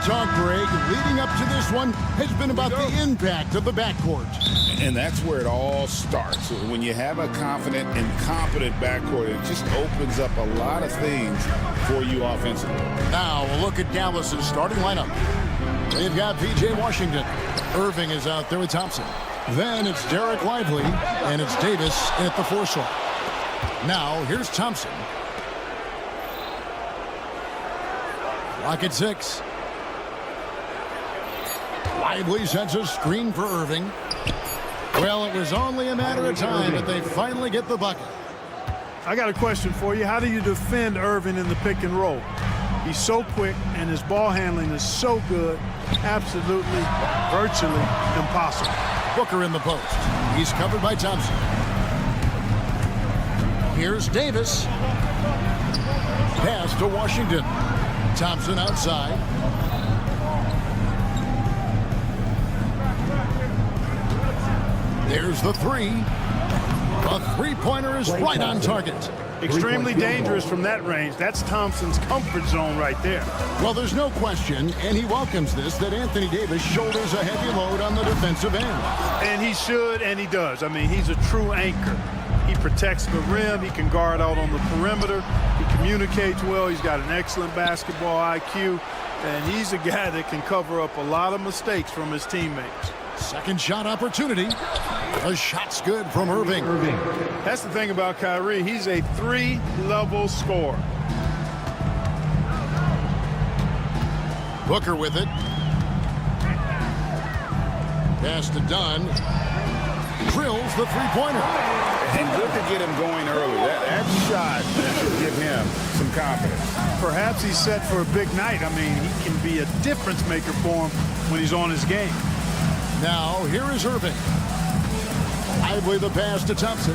talk, Greg, leading up to this one has been about the impact of the backcourt. And that's where it all starts. When you have a confident and competent backcourt, it just opens up a lot of things for you offensively. Now, a look at Dallas's starting lineup. They've got P.J. Washington. Irving is out there with Thompson. Then it's Derek Lively, and it's Davis at the 4 slot. Now, here's Thompson. Clock at 6. Lively sends a screen for Irving. Well, it was only a matter of time, but they finally get the bucket. I got a question for you. How do you defend Irving in the pick and roll? He's so quick, and his ball handling is so good, absolutely, virtually impossible. Booker in the post. He's covered by Thompson. Here's Davis. Pass to Washington. Thompson outside. There's the 3. A three-pointer is right on target. Extremely dangerous from that range. That's Thompson's comfort zone right there. Well, there's no question, and he welcomes this, that Anthony Davis shoulders a heavy load on the defensive end. And he should, and he does. I mean, he's a true anchor. He protects the rim. He can guard out on the perimeter. He communicates well. He's got an excellent basketball IQ. And he's a guy that can cover up a lot of mistakes from his teammates. Second shot opportunity. The shot's good from Irving. That's the thing about Kyrie. He's a 3-level scorer. Booker with it. Pass to Dunn. Drills the three-pointer. And good to get him going early. That shot should give him some confidence. Perhaps he's set for a big night. I mean, he can be a difference maker for him when he's on his game. Now, here is Irving. Lively the pass to Thompson.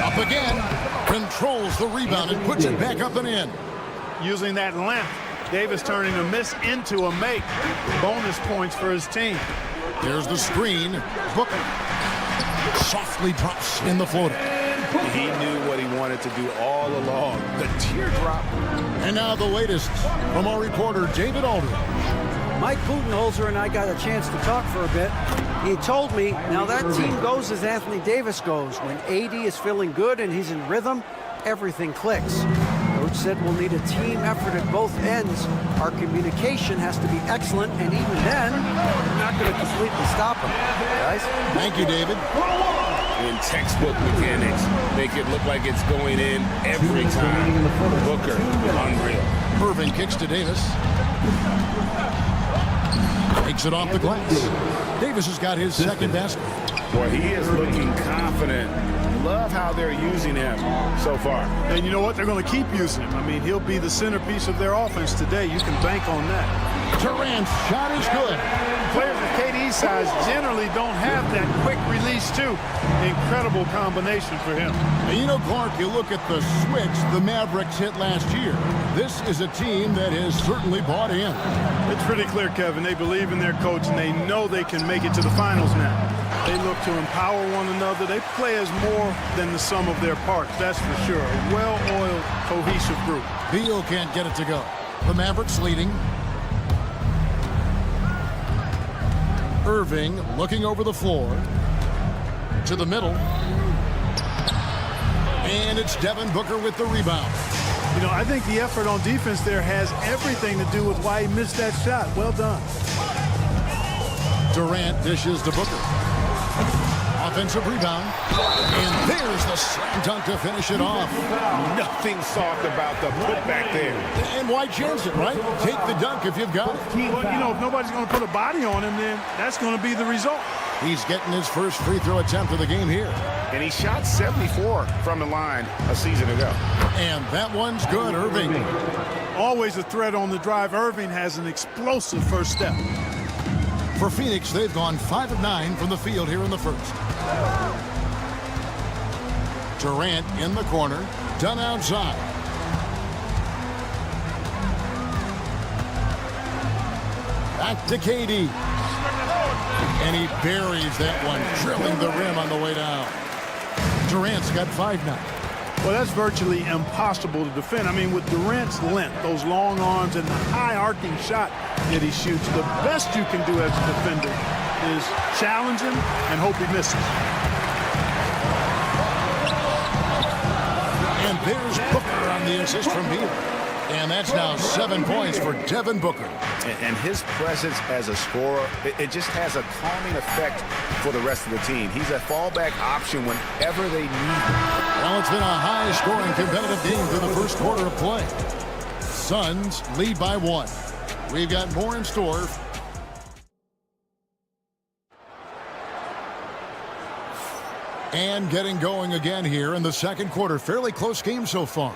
Up again. Controls the rebound and puts it back up and in. Using that length, Davis turning a miss into a make. Bonus points for his team. There's the screen. Booker softly drops in the floater. He knew what he wanted to do all along. The teardrop. And now the latest from our reporter, David Aldridge. Mike Budenholzer and I got a chance to talk for a bit. He told me, now that team goes as Anthony Davis goes. When AD is feeling good and he's in rhythm, everything clicks. Coach said we'll need a team effort at both ends. Our communication has to be excellent, and even then, we're not going to completely stop him. Guys? Thank you, David. In textbook mechanics, make it look like it's going in every time. Booker, unreal. Irving kicks to Davis. Takes it off the glass. Davis has got his second basket. Boy, he is looking confident. Love how they're using him so far. And you know what? They're going to keep using him. I mean, he'll be the centerpiece of their offense today. You can bank on that. Durant's shot is good. Players of KD's size generally don't have that quick release, too. Incredible combination for him. And you know, Clark, you look at the switch the Mavericks hit last year. This is a team that has certainly bought in. It's pretty clear, Kevin. They believe in their coach, and they know they can make it to the finals now. They look to empower one another. They play as more than the sum of their parts, that's for sure. A well-oiled, cohesive group. Beal can't get it to go. The Mavericks leading. Irving looking over the floor to the middle. And it's Devin Booker with the rebound. You know, I think the effort on defense there has everything to do with why he missed that shot. Well done. Durant dishes to Booker. Offensive rebound. And there's the slam dunk to finish it off. Nothing soft about the putback there. And why chance it, right? Take the dunk if you've got it. Well, you know, if nobody's going to put a body on him, then that's going to be the result. He's getting his first free throw attempt of the game here. And he shot 74 from the line a season ago. And that one's good, Irving. Always a threat on the drive. Irving has an explosive first step. For Phoenix, they've gone 5 of 9 from the field here in the first. Durant in the corner. Dunn outside. Back to KD. And he buries that one, drilling the rim on the way down. Durant's got 5 now. Well, that's virtually impossible to defend. I mean, with Durant's length, those long arms, and the high arcing shot that he shoots, the best you can do as a defender is challenge him and hope he misses. And there's Booker on the assist from Beal. And that's now 7 points for Devin Booker. And his presence as a scorer, it just has a calming effect for the rest of the team. He's a fallback option whenever they need him. Well, it's been a high-scoring competitive game through the first quarter of play. Suns lead by 1. We've got more in store. And getting going again here in the second quarter. Fairly close game so far.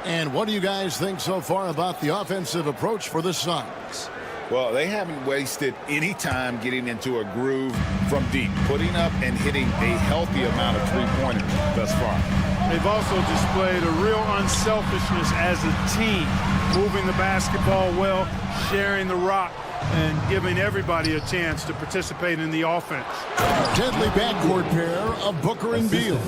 And what do you guys think so far about the offensive approach for the Suns? Well, they haven't wasted any time getting into a groove from deep, putting up and hitting a healthy amount of three-pointers thus far. They've also displayed a real unselfishness as a team, moving the basketball well, sharing the rock, and giving everybody a chance to participate in the offense. Deadly backcourt pair of Booker and Beal.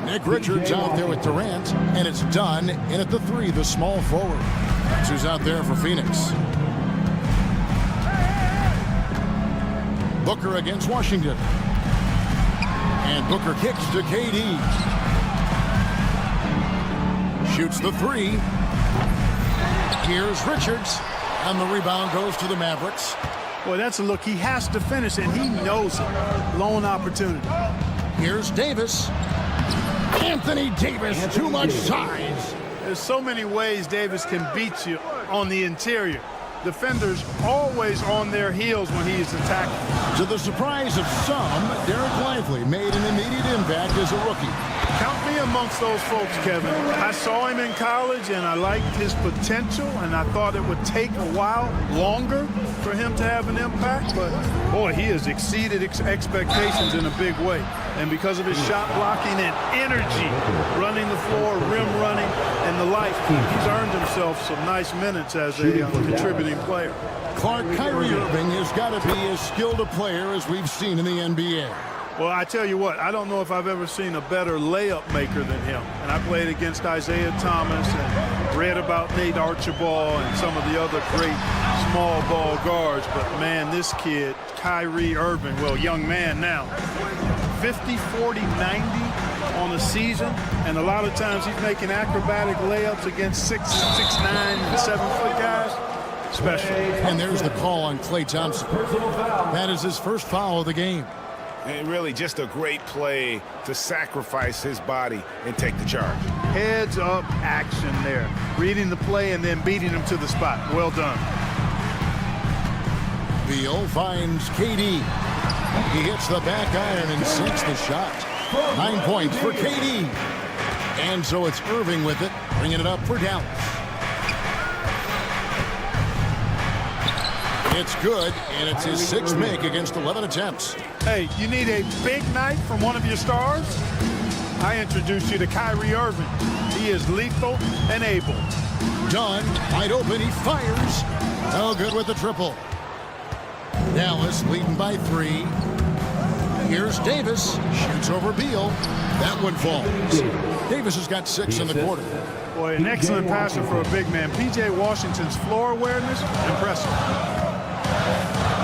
Nick Richards out there with Durant, and it's done in at the 3, the small forward. That's who's out there for Phoenix. Booker against Washington. And Booker kicks to KD. Shoots the 3. Here's Richards. And the rebound goes to the Mavericks. Boy, that's a look. He has to finish, and he knows it. Lone opportunity. Here's Davis. Anthony Davis, too much size. There's so many ways Davis can beat you on the interior. Defenders always on their heels when he is attacking. To the surprise of some, Derek Lively made an immediate impact as a rookie. Count me amongst those folks, Kevin. I saw him in college, and I liked his potential, and I thought it would take a while longer for him to have an impact. But, boy, he has exceeded expectations in a big way. And because of his shot blocking and energy, running the floor, rim running, and the like, he's earned himself some nice minutes as a contributing player. Kyrie Irving has got to be as skilled a player as we've seen in the NBA. Well, I tell you what, I don't know if I've ever seen a better layup maker than him. And I played against Isaiah Thomas and read about Nate Archibald and some of the other great small ball guards. But, man, this kid, Kyrie Irving, well, young man now, 50, 40, 90 on a season. And a lot of times he's making acrobatic layups against 6'9", and 7-foot guys. Special. And there's the call on Klay Thompson. That is his first foul of the game. And really just a great play to sacrifice his body and take the charge. Heads up action there. Reading the play and then beating him to the spot. Well done. Beal finds KD. He hits the back iron and sinks the shot. 9 points for KD. And so it's Irving with it, bringing it up for Dallas. It's good, and it's his 6th make against 11 attempts. Hey, you need a big night from one of your stars? I introduce you to Kyrie Irving. He is lethal and able. Dunn, wide open, he fires. No good with the triple. Dallas leading by 3. Here's Davis, shoots over Beal. That one falls. Davis has got 6 in the quarter. Boy, an excellent passer for a big man. P.J. Washington's floor awareness, impressive.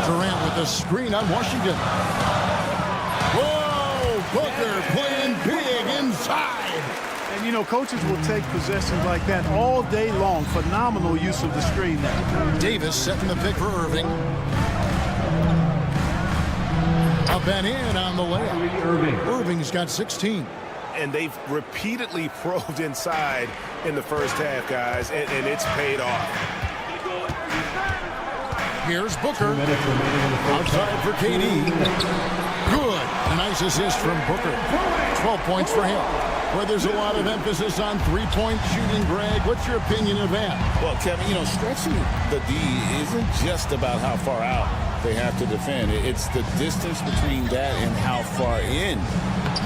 Durant with the screen on Washington. Whoa! Booker playing big inside. And, you know, coaches will take possessions like that all day long. Phenomenal use of the screen there. Davis setting the pick for Irving. Up and in on the layup. Irving's got 16. And they've repeatedly probed inside in the first half, guys, and it's paid off. Here's Booker. Outside for KD. Good. A nice assist from Booker. 12 points for him. Where there's a lot of emphasis on three-point shooting, Greg. What's your opinion of that? Well, Kevin, you know, stretching the D isn't just about how far out they have to defend. It's the distance between that and how far in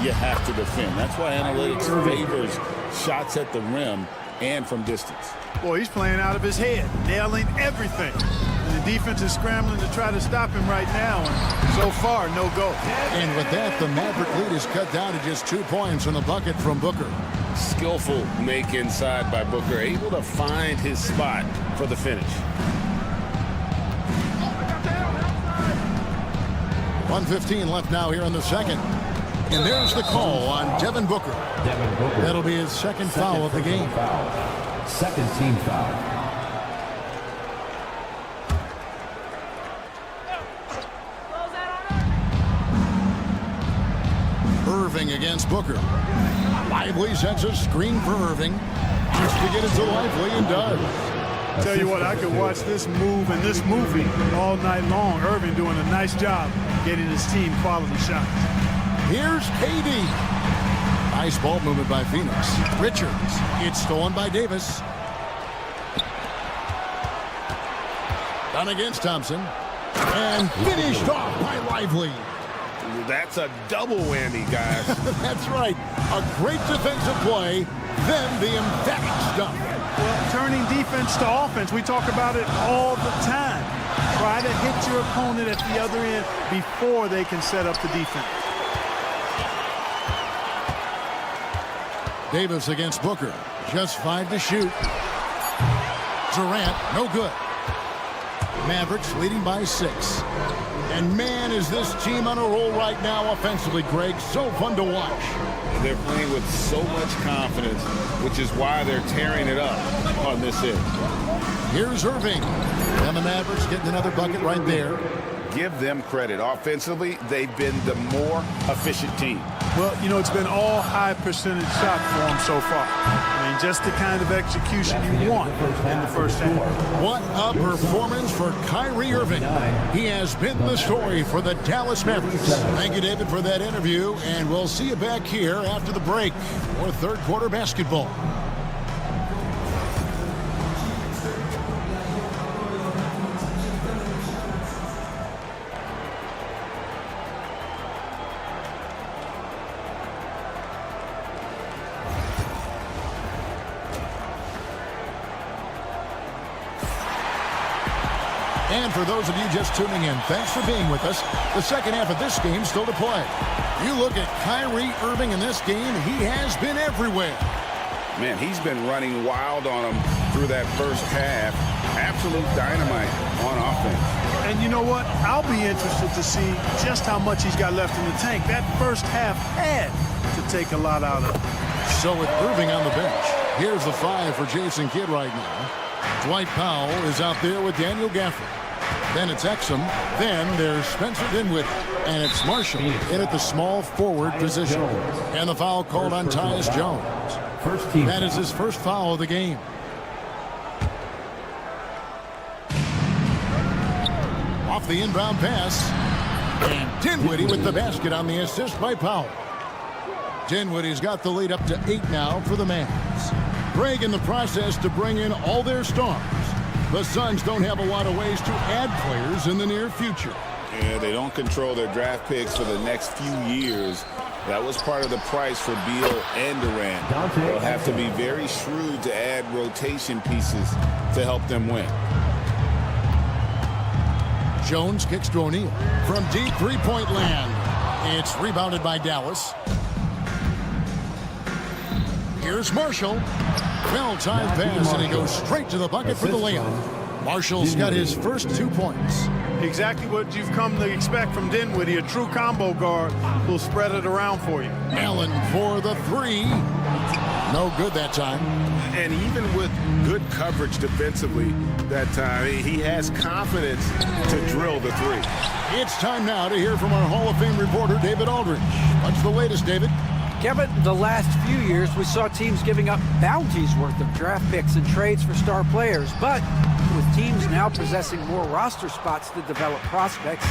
you have to defend. That's why analytics favors shots at the rim and from distance. Boy, he's playing out of his head, nailing everything. And the defense is scrambling to try to stop him right now. And so far, no go. And with that, the Maverick lead is cut down to just 2 points in the bucket from Booker. Skillful make inside by Booker, able to find his spot for the finish. 1:15 left now here in the second. And there's the call on Devin Booker. That'll be his second foul of the game. Second team foul. Irving against Booker. Lively sets a screen for Irving. Wants to get it to Lively and does. Tell you what, I could watch this move and this movie all night long. Irving doing a nice job getting his team quality shots. Here's KD. Nice ball movement by Phoenix. Richards. It's stolen by Davis. Done against Thompson. And finished off by Lively. That's a double whammy, guys. That's right. A great defensive play, then the emphatic stuff. Well, turning defense to offense, we talk about it all the time. Try to hit your opponent at the other end before they can set up the defense. Davis against Booker. Just 5 to shoot. Durant, no good. Mavericks leading by 6. And man, is this team on a roll right now offensively, Greg. So fun to watch. They're playing with so much confidence, which is why they're tearing it up on this end. Here's Irving. And the Mavericks getting another bucket right there. Give them credit. Offensively, they've been the more efficient team. Well, you know, it's been all high percentage shot for them so far. I mean, just the kind of execution you want in the first half. What a performance for Kyrie Irving. He has been the story for the Dallas Mavericks. Thank you, David, for that interview, and we'll see you back here after the break for third quarter basketball. And for those of you just tuning in, thanks for being with us. The second half of this game still to play. You look at Kyrie Irving in this game, he has been everywhere. Man, he's been running wild on them through that first half. Absolute dynamite on offense. And you know what? I'll be interested to see just how much he's got left in the tank. That first half had to take a lot out of him. So with Irving on the bench, here's the 5 for Jason Kidd right now. Dwight Powell is out there with Daniel Gafford. Then it's Exum. Then there's Spencer Dinwiddie. And it's Marshall in at the small forward position. And the foul called on Tyus Jones. That is his first foul of the game. Off the inbound pass. And Dinwiddie with the basket on the assist by Powell. Dinwiddie's got the lead up to 8 now for the Mavs. Greg in the process to bring in all their stars. The Suns don't have a lot of ways to add players in the near future. Yeah, they don't control their draft picks for the next few years. That was part of the price for Beal and Durant. They'll have to be very shrewd to add rotation pieces to help them win. Jones kicks to O'Neal from deep three-point land. It's rebounded by Dallas. Here's Marshall. Well-timed pass, and he goes straight to the bucket for the layup. Marshall's got his first 2 points. Exactly what you've come to expect from Dinwiddie. A true combo guard will spread it around for you. Allen for the 3. No good that time. And even with good coverage defensively that time, he has confidence to drill the 3. It's time now to hear from our Hall of Fame reporter, David Aldridge. What's the latest, David? Kevin, the last few years, we saw teams giving up bounties worth of draft picks and trades for star players. But with teams now possessing more roster spots to develop prospects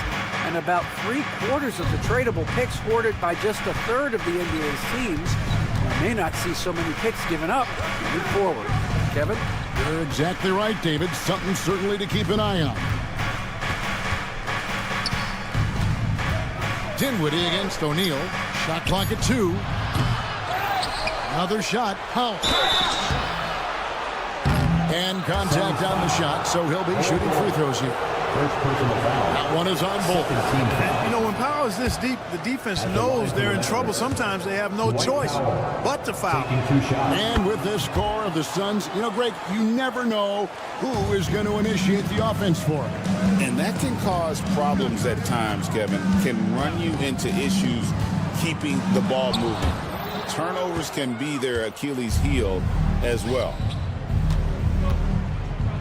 and about 3/4 of the tradable picks hoarded by just a third of the NBA's teams, we may not see so many picks given up moving forward. Kevin? You're exactly right, David. Something certainly to keep an eye on. Dinwiddie against O'Neal. Shot clock at 2. Another shot. Powell. And Some contact on the shot, so he'll be shooting free throws here. First personal foul. That one is on Bull. Second team foul. You know, when Powell is this deep, the defense knows they're in trouble. Sometimes they have no choice but to foul. Taking 2 shots. And with this core of the Suns, you know, Greg, you never know who is going to initiate the offense for him. And that can cause problems at times, Kevin. Can run you into issues keeping the ball moving. Turnovers can be their Achilles heel as well.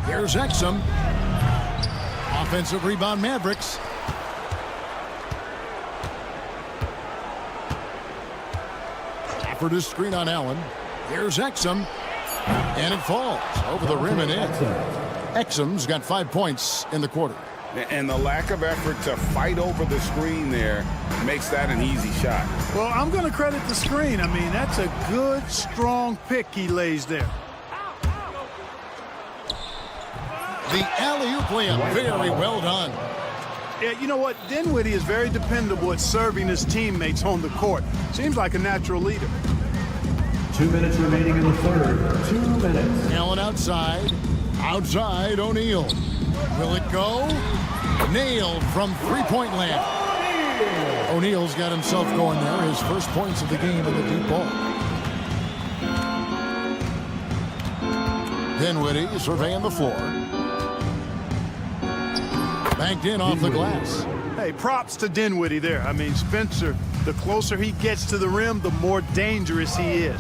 Here's Exum. Offensive rebound, Mavericks. Stafford is screen on Allen. Here's Exum. And it falls over the rim and in. Exum's got 5 points in the quarter. And the lack of effort to fight over the screen there makes that an easy shot. Well, I'm going to credit the screen. I mean, that's a good, strong pick he lays there. The alley-oop layup, very well done. Yeah, you know what? Dinwiddie is very dependable at serving his teammates on the court. Seems like a natural leader. 2 minutes remaining in the third. 2 minutes. Allen outside. Outside, O'Neal. Will it go? Nailed from three-point land. O'Neal's got himself going there. His first points of the game in the deep ball. Dinwiddie surveying the floor. Banked in off the glass. Hey, props to Dinwiddie there. I mean, Spencer, the closer he gets to the rim, the more dangerous he is.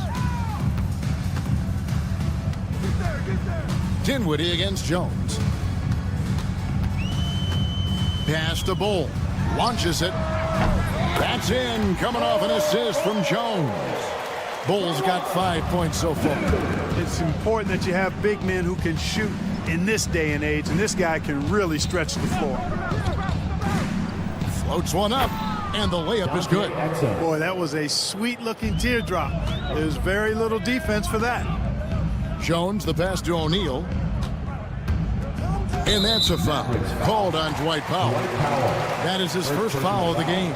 Dinwiddie against Jones. Pass to Bull. Launches it. That's in. Coming off an assist from Jones. Bull's got 5 points so far. It's important that you have big men who can shoot in this day and age, and this guy can really stretch the floor. Floats one up, and the layup is good. Boy, that was a sweet-looking teardrop. There's very little defense for that. Jones, the pass to O'Neal. And that's a foul. Called on Dwight Powell. That is his first foul of the game.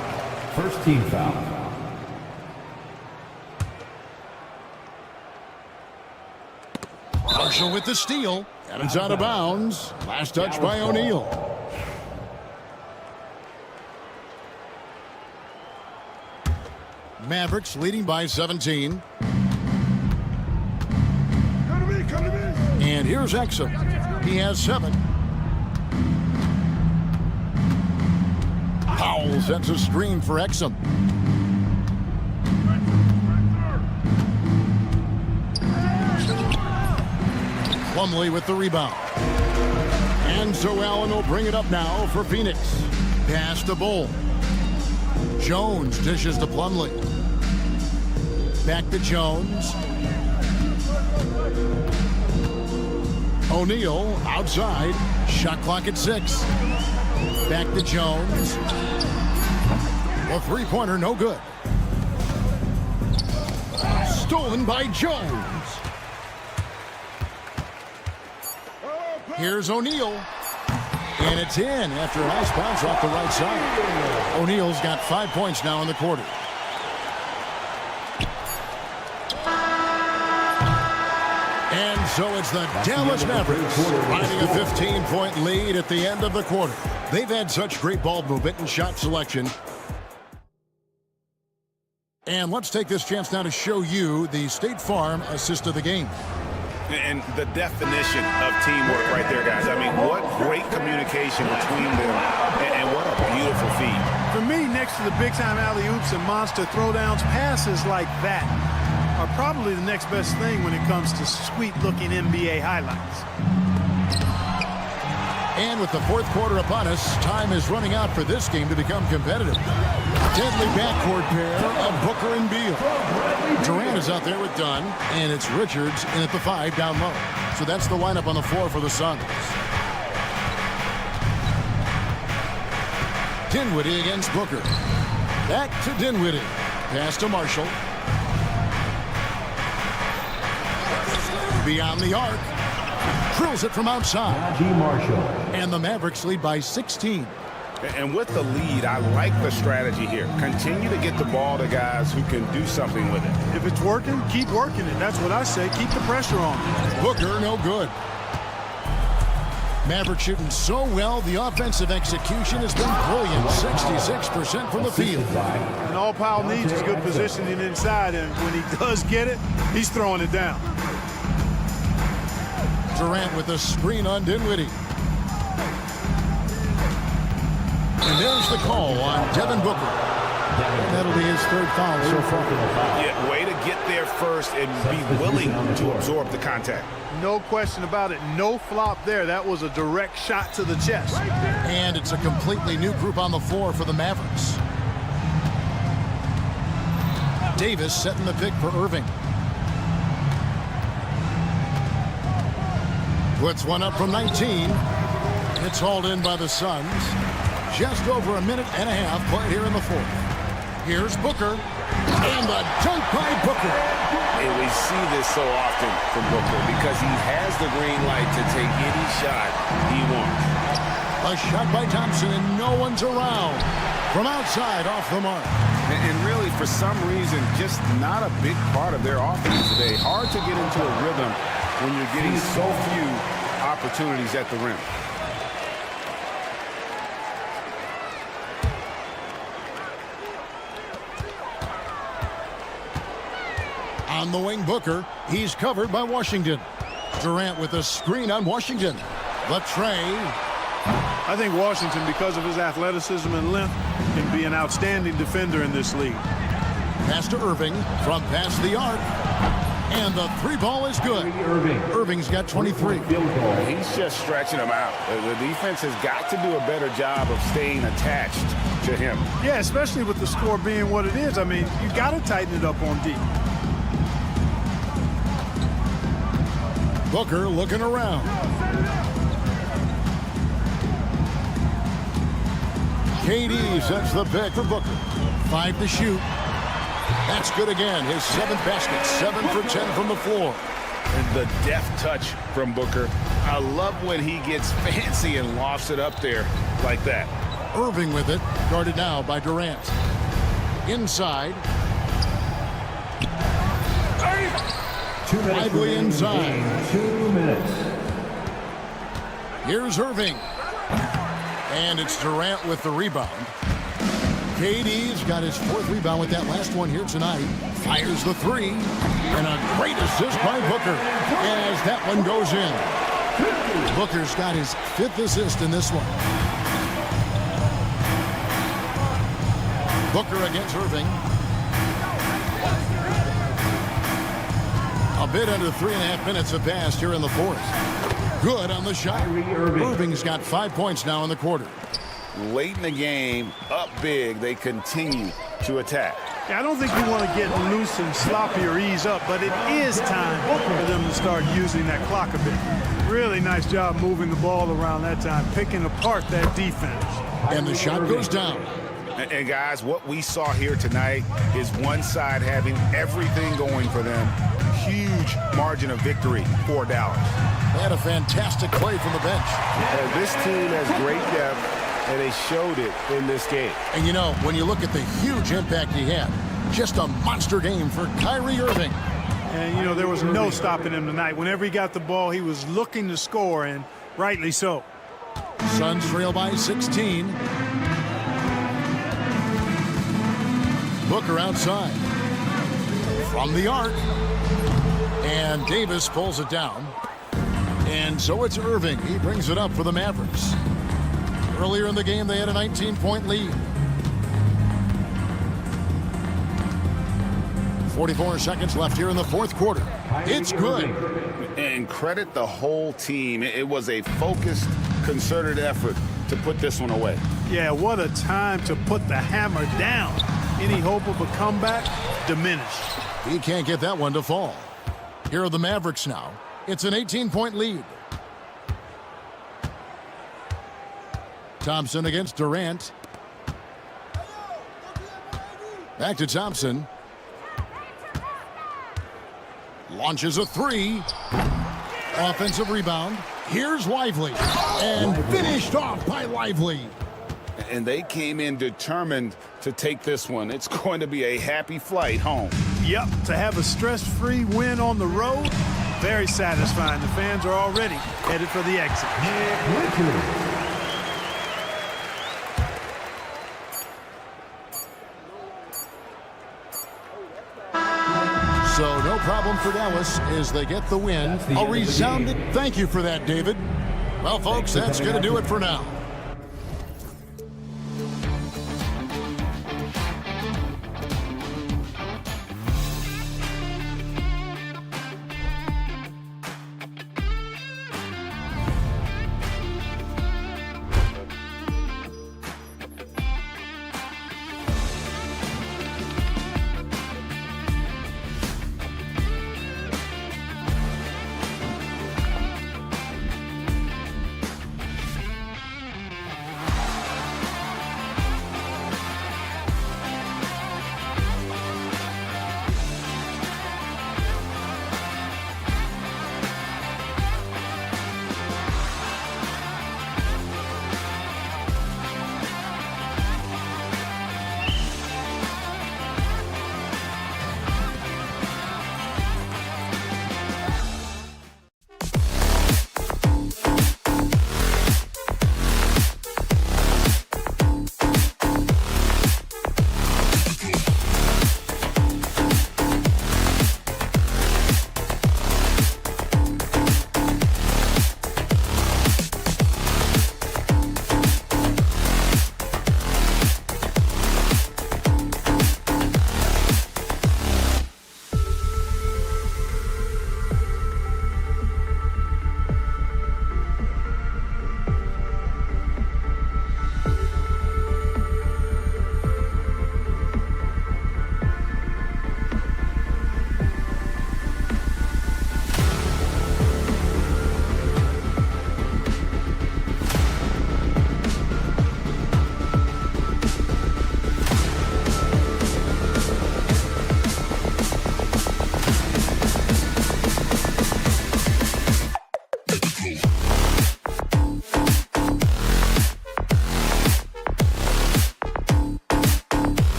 First team foul. Marshall with the steal. And it's out of bounds. Last touch by O'Neal. Mavericks leading by 17. And here's Exum. He has 7. Powell sets a screen for Exum. Plumlee with the rebound. And so Allen will bring it up now for Phoenix. Pass to Bull. Jones dishes to Plumlee. Back to Jones. O'Neal outside. Shot clock at 6. Back to Jones. A three-pointer, no good. Stolen by Jones. Here's O'Neal. And it's in after a nice bounce off the right side. O'Neal's got 5 points now in the quarter. And so it's the Dallas Mavericks riding a 15-point lead at the end of the quarter. They've had such great ball movement and shot selection. And let's take this chance now to show you the State Farm assist of the game. And the definition of teamwork right there, guys. I mean, what great communication between them, and what a beautiful feed. For me, next to the big-time alley-oops and monster throwdowns, passes like that are probably the next best thing when it comes to sweet-looking NBA highlights. And with the fourth quarter upon us, time is running out for this game to become competitive. Deadly backcourt pair of Booker and Beal. Durant is out there with Dunn, and it's Richards in at the 5 down low. So that's the lineup on the floor for the Suns. Dinwiddie against Booker. Back to Dinwiddie. Pass to Marshall. Beyond the arc. Drills it from outside. Marshall. And the Mavericks lead by 16. And with the lead, I like the strategy here. Continue to get the ball to guys who can do something with it. If it's working, keep working it. That's what I say. Keep the pressure on. Booker, no good. Mavericks shooting so well, the offensive execution has been brilliant. 66% from the field. And all Powell needs is good positioning inside, and when he does get it, he's throwing it down. Durant with a screen on Dinwiddie. And there's the call on Devin Booker. That'll be his third foul so far. Yeah, way to get there first and be willing to absorb the contact. No question about it. No flop there. That was a direct shot to the chest. And it's a completely new group on the floor for the Mavericks. Davis setting the pick for Irving. Puts one up from 19. It's hauled in by the Suns. Just over a minute and a half played here in the fourth. Here's Booker. And the dunk by Booker. And we see this so often from Booker because he has the green light to take any shot he wants. A shot by Thompson, and no one's around. From outside, off the mark. And really, for some reason, just not a big part of their offense today. Hard to get into a rhythm when you're getting so few opportunities at the rim. On the wing, Booker. He's covered by Washington. Durant with a screen on Washington. The tray. I think Washington, because of his athleticism and length, can be an outstanding defender in this league. Pass to Irving from past the arc. And the three ball is good. Irving's got 23. He's just stretching them out. The defense has got to do a better job of staying attached to him. Yeah, especially with the score being what it is. I mean, you got to tighten it up on D. Booker looking around. KD sets the pick for Booker. 5 to shoot. That's good again. His 7th basket. 7 for 10 from the floor. And the deft touch from Booker. I love when he gets fancy and lofts it up there like that. Irving with it. Guarded now by Durant. Inside. 2 minutes Lively inside. 2 minutes. Here's Irving. And it's Durant with the rebound. KD's got his 4th rebound with that last one here tonight. Fires the 3. And a great assist by Booker as that one goes in. Booker's got his 5th assist in this one. Booker against Irving. A bit under 3.5 minutes have passed here in the fourth. Good on the shot. Irving's got 5 points now in the quarter. Late in the game, up big, they continue to attack. Yeah, I don't think you want to get loose and sloppy or ease up, but it is time for them to start using that clock a bit. Really nice job moving the ball around that time, picking apart that defense. And the shot goes down. And guys, what we saw here tonight is one side having everything going for them. Huge margin of victory for Dallas. They had a fantastic play from the bench. And this team has great depth, and they showed it in this game. And you know, when you look at the huge impact he had, just a monster game for Kyrie Irving. And, you know, there was no stopping him tonight. Whenever he got the ball, he was looking to score, and rightly so. Suns trail by 16. Booker outside. From the arc. And Davis pulls it down. And so it's Irving. He brings it up for the Mavericks. Earlier in the game, they had a 19-point lead. 44 seconds left here in the fourth quarter. It's good. And credit the whole team. It was a focused, concerted effort to put this one away. Yeah, what a time to put the hammer down. Any hope of a comeback diminished. He can't get that one to fall. Here are the Mavericks now. It's an 18-point lead. Thompson against Durant. Back to Thompson. Launches a 3. Offensive rebound. Here's Lively. And finished off by Lively. And they came in determined to take this one. It's going to be a happy flight home. Yep, to have a stress-free win on the road, Very satisfying. The fans are already headed for the exit. So no problem for Dallas as they get the win. A resounding thank you for that, David. Well, folks, that's going to do it for now.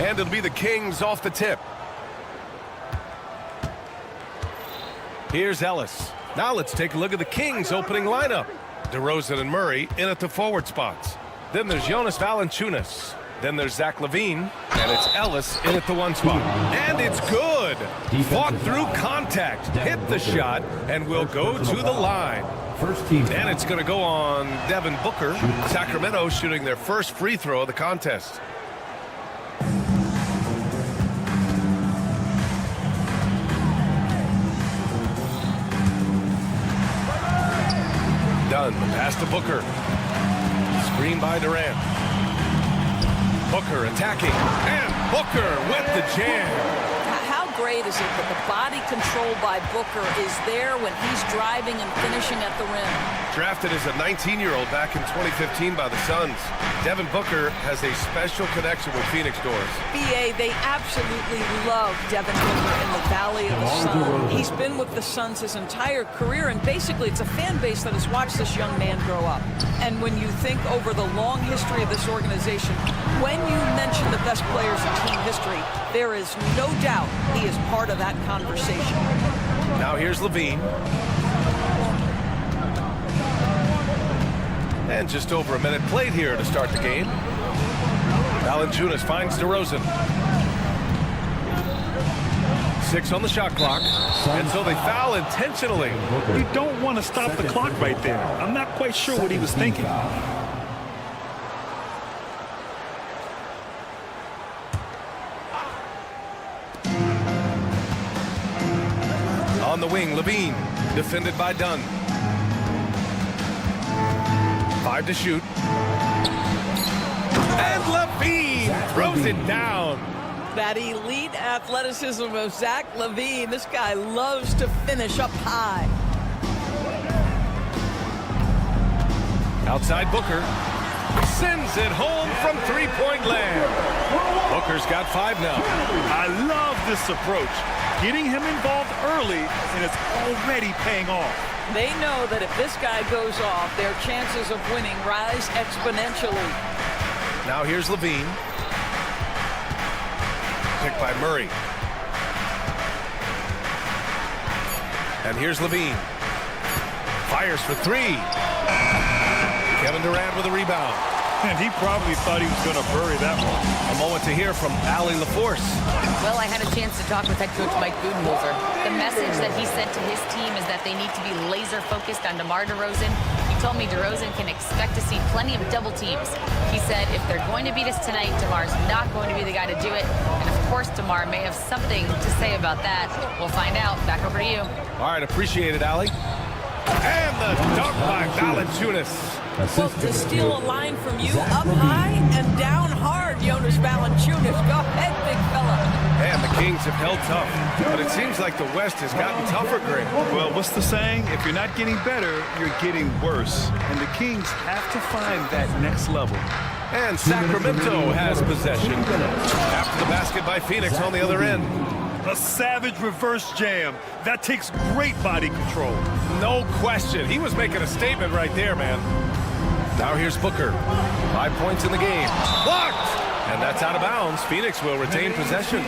And it'll be the Kings off the tip. Here's Ellis. Now let's take a look at the Kings opening lineup. DeRozan and Murray in at the forward spots. Then there's Jonas Valanciunas. Then there's Zach LaVine. And it's Ellis in at the 1 spot. And it's good. Fought through contact. Hit the shot. And will go to the line. First team. And it's going to go on Devin Booker. Sacramento shooting their first free throw of the contest. Dunn, pass to Booker. Screen by Durant. Booker attacking. And Booker with the jam. How great is it that the body control by Booker is there when he's driving and finishing at the rim? Drafted as a 19-year-old back in 2015 by the Suns, Devin Booker has a special connection with Phoenix Doors. BA, they absolutely love Devin Booker in the Valley of the Sun. He's been with the Suns his entire career, and basically it's a fan base that has watched this young man grow up. And when you think over the long history of this organization, when you mention the best players in team history, there is no doubt he is part of that conversation. Now here's LaVine. And just over a minute played here to start the game. Valanciunas finds DeRozan. 6 on the shot clock. And so they foul intentionally. You don't want to stop the clock right there. I'm not quite sure what he was thinking. On the wing, LaVine, defended by Dunn. 5 to shoot. And LaVine throws it down. That elite athleticism of Zach LaVine. This guy loves to finish up high. Outside Booker. Sends it home from three-point land. Booker's got 5 now. I love this approach. Getting him involved early, and it's already paying off. They know that if this guy goes off, their chances of winning rise exponentially. Now here's LaVine. Picked by Murray. And here's LaVine. Fires for 3. Kevin Durant with a rebound. And he probably thought he was going to bury that one. A moment to hear from Allie LaForce. Well, I had a chance to talk with head coach Mike Budenholzer. The message that he sent to his team is that they need to be laser focused on DeMar DeRozan. He told me DeRozan can expect to see plenty of double teams. He said if they're going to beat us tonight, DeMar's not going to be the guy to do it. And of course, DeMar may have something to say about that. We'll find out. Back over to you. All right, appreciate it, Allie. And the dunk by Valanciunas. Well, to steal a line from you, up high and down hard, Jonas Valanciunas. Go ahead, big fella. And the Kings have held tough, but it seems like the West has gotten tougher, Greg. Well, what's the saying? If you're not getting better, you're getting worse. And the Kings have to find that next level. And Sacramento has possession. After the basket by Phoenix on the other end. A savage reverse jam. That takes great body control. No question. He was making a statement right there, man. Now here's Booker. 5 points in the game. Blocked! And that's out of bounds. Phoenix will retain possession.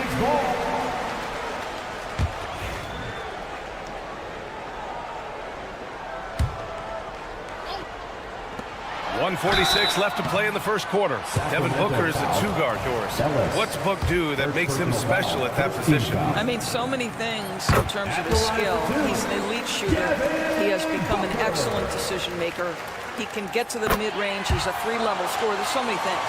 1:46 left to play in the first quarter. Devin Booker is a 2-guard, Doris. What's Book do that makes him special at that position? I mean, so many things in terms of his skill. He's an elite shooter. He has become an excellent decision maker. He can get to the mid-range. He's a 3-level scorer. There's so many things.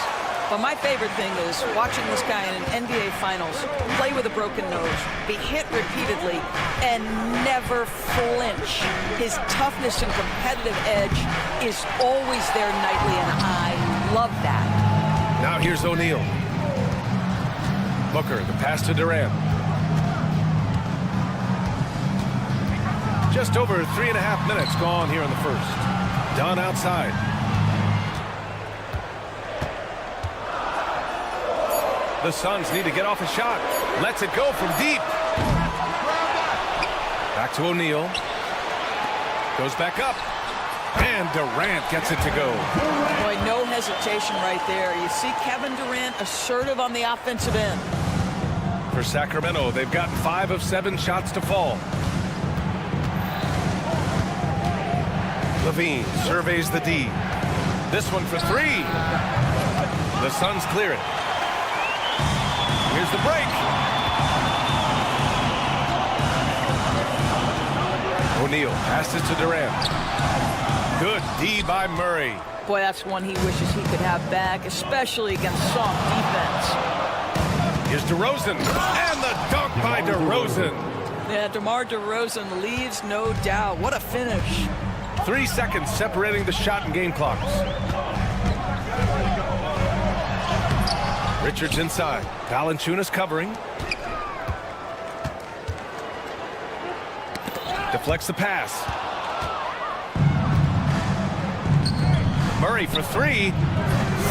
But my favorite thing is watching this guy in an NBA Finals play with a broken nose, be hit repeatedly, and never flinch. His toughness and competitive edge is always there nightly, and I love that. Now here's O'Neal. Booker, the pass to Durant. Just over 3.5 minutes gone here in the first. Dunn outside. The Suns need to get off a shot. Lets it go from deep. Back to O'Neal. Goes back up. And Durant gets it to go. Boy, no hesitation right there. You see Kevin Durant assertive on the offensive end. For Sacramento, they've gotten 5 of 7 shots to fall. Levine surveys the D. This one for 3. The Suns clear it. Here's the break. O'Neal passes to Durant. Good D by Murray. Boy, that's one he wishes he could have back, especially against soft defense. Here's DeRozan. And the dunk by DeRozan. Yeah, DeMar DeRozan leaves, no doubt. What a finish. 3 seconds separating the shot and game clocks. Richards inside. Valanciunas covering. Deflects the pass. Murray for 3.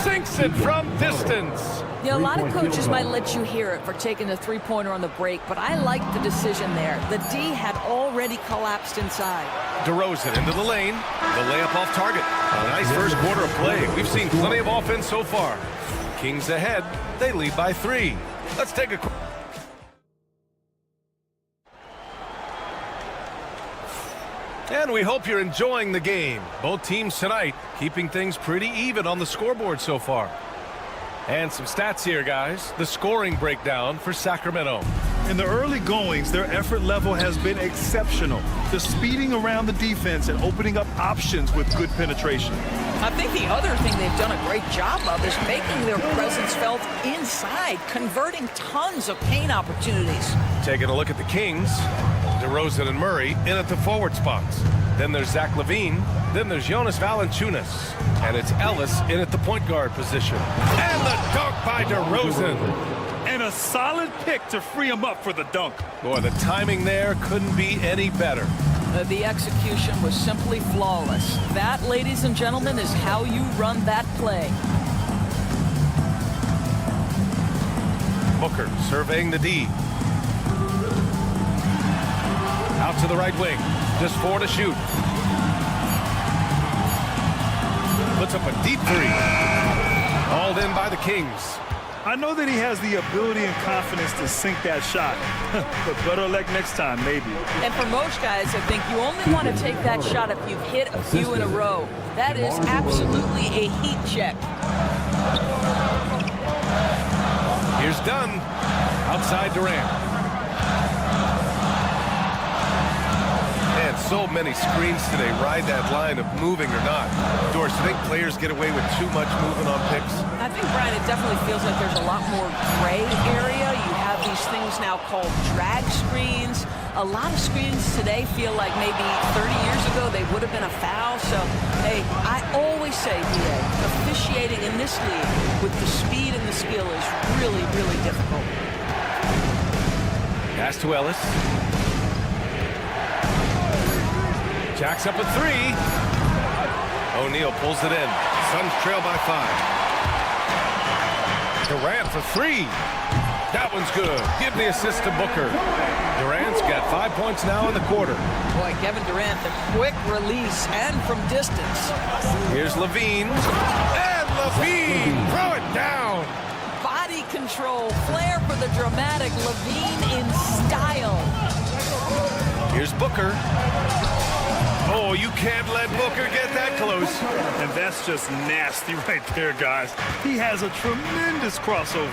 Sinks it from distance. Yeah, a lot of coaches might let you hear it for taking the three-pointer on the break, but I like the decision there. The D had already collapsed inside. DeRozan into the lane. The layup off target. A nice first quarter of play. We've seen plenty of offense so far. Kings ahead. They lead by 3. Let's take a quick... And we hope you're enjoying the game. Both teams tonight keeping things pretty even on the scoreboard so far. And some stats here, guys. The scoring breakdown for Sacramento. In the early goings, their effort level has been exceptional. The speeding around the defense and opening up options with good penetration. I think the other thing they've done a great job of is making their presence felt inside, converting tons of paint opportunities. Taking a look at the Kings. DeRozan and Murray in at the forward spots. Then there's Zach LaVine. Then there's Jonas Valanciunas. And it's Ellis in at the point guard position. And the dunk by DeRozan. And a solid pick to free him up for the dunk. Boy, the timing there couldn't be any better. The execution was simply flawless. That, ladies and gentlemen, is how you run that play. Booker surveying the D. Out to the right wing. Just 4 to shoot. Puts up a deep 3. Hauled in by the Kings. I know that he has the ability and confidence to sink that shot. But better luck next time, maybe. And for most guys, I think you only want to take that shot if you've hit a few in a row. That is absolutely a heat check. Here's Dunn. Outside Durant. Man, so many screens today ride that line of moving or not. Doris, you think players get away with too much moving on picks? I think, Brian, it definitely feels like there's a lot more gray area. You have these things now called drag screens. A lot of screens today feel like maybe 30 years ago they would have been a foul. So, hey, I always say, DA, officiating in this league with the speed and the skill is really, really difficult. Pass to Ellis. Jacks up a 3. O'Neal pulls it in. Suns trail by 5. Durant for 3. That one's good. Give the assist to Booker. Durant's got 5 points now in the quarter. Boy, Kevin Durant, the quick release and from distance. Here's LaVine. And LaVine! Throw it down! Body control, flair for the dramatic. LaVine in style. Here's Booker. Oh, you can't let Booker get that close. And that's just nasty right there, guys. He has a tremendous crossover.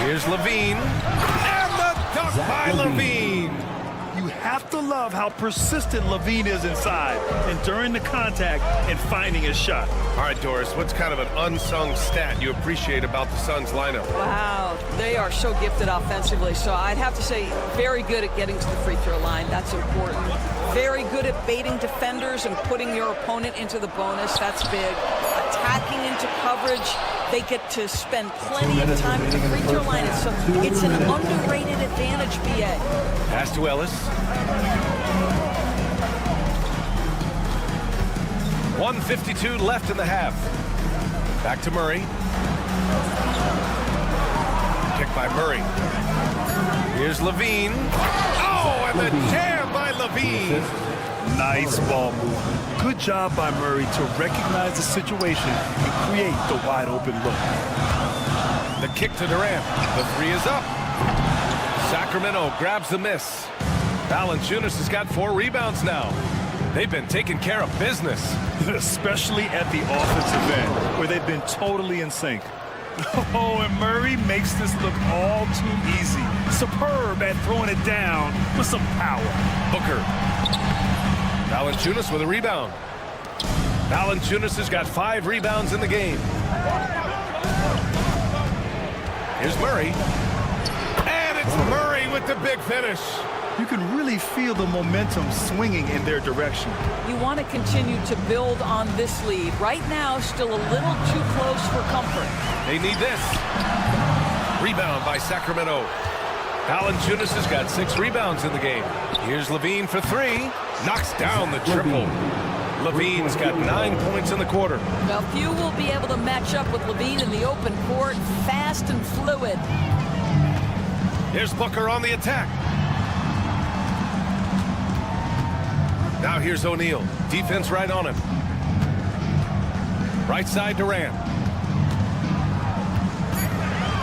Here's LaVine. And the dunk by LaVine. You have to love how persistent LaVine is inside and during the contact and finding his shot. All right, Doris, what's kind of an unsung stat you appreciate about the Suns lineup? Wow, they are so gifted offensively. So I'd have to say very good at getting to the free throw line. That's important. Very good at baiting defenders and putting your opponent into the bonus. That's big. Attacking into coverage. They get to spend plenty of time at the free throw line. It's an underrated advantage, BA. Pass to Ellis. 1:52 left in the half. Back to Murray. Kick by Murray. Here's Levine. Oh, and the jam by Levine. Nice ball move. Good job by Murray to recognize the situation and create the wide open look. The kick to Durant. The three is up. Sacramento grabs the miss. Valanciunas has got 4 rebounds now. They've been taking care of business. Especially at the offensive end, where they've been totally in sync. Oh, and Murray makes this look all too easy. Superb at throwing it down with some power. Booker. Valanciunas with a rebound. Valanciunas has got 5 rebounds in the game. Here's Murray. And it's Murray with the big finish. You can really feel the momentum swinging in their direction. You want to continue to build on this lead. Right now, still a little too close for comfort. They need this. Rebound by Sacramento. Valanciunas has got 6 rebounds in the game. Here's Levine for 3. Knocks down the triple. Levine's got 9 points in the quarter. Well, few will be able to match up with Levine in the open court. Fast and fluid. Here's Booker on the attack. Now here's O'Neal. Defense right on him. Right side Durant.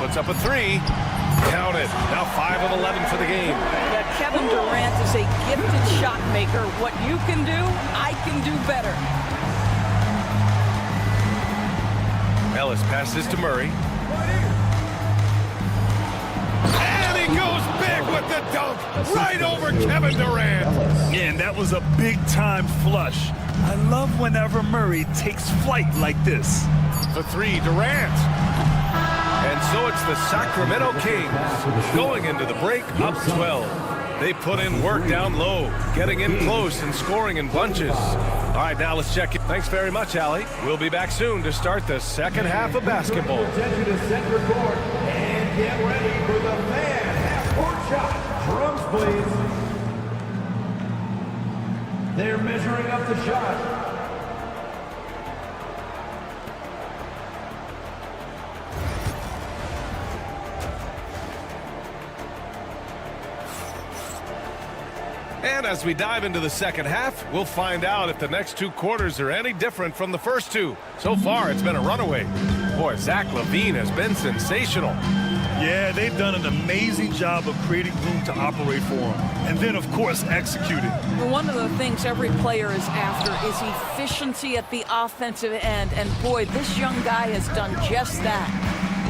Puts up a 3. Counted. Now 5 of 11 for the game. Yeah, Kevin Durant is a gifted shot maker. What you can do, I can do better. Ellis passes to Murray. And he goes big with the dunk. Right over Kevin Durant. Yeah, and that was a big-time flush. I love whenever Murray takes flight like this. The 3, Durant. And so it's the Sacramento Kings going into the break up 12. They put in work down low, getting in close and scoring in bunches. All right, now let's check it. Thanks very much, Allie. We'll be back soon to start the second half of basketball. Attention to center court and get ready for the man half-court shot. Drums, please. They're measuring up the shot. And as we dive into the second half, we'll find out if the next 2 quarters are any different from the first 2. So far, it's been a runaway. Boy, Zach LaVine has been sensational. Yeah, they've done an amazing job of creating room to operate for him. And then, of course, executing. Well, one of the things every player is after is efficiency at the offensive end. And boy, this young guy has done just that.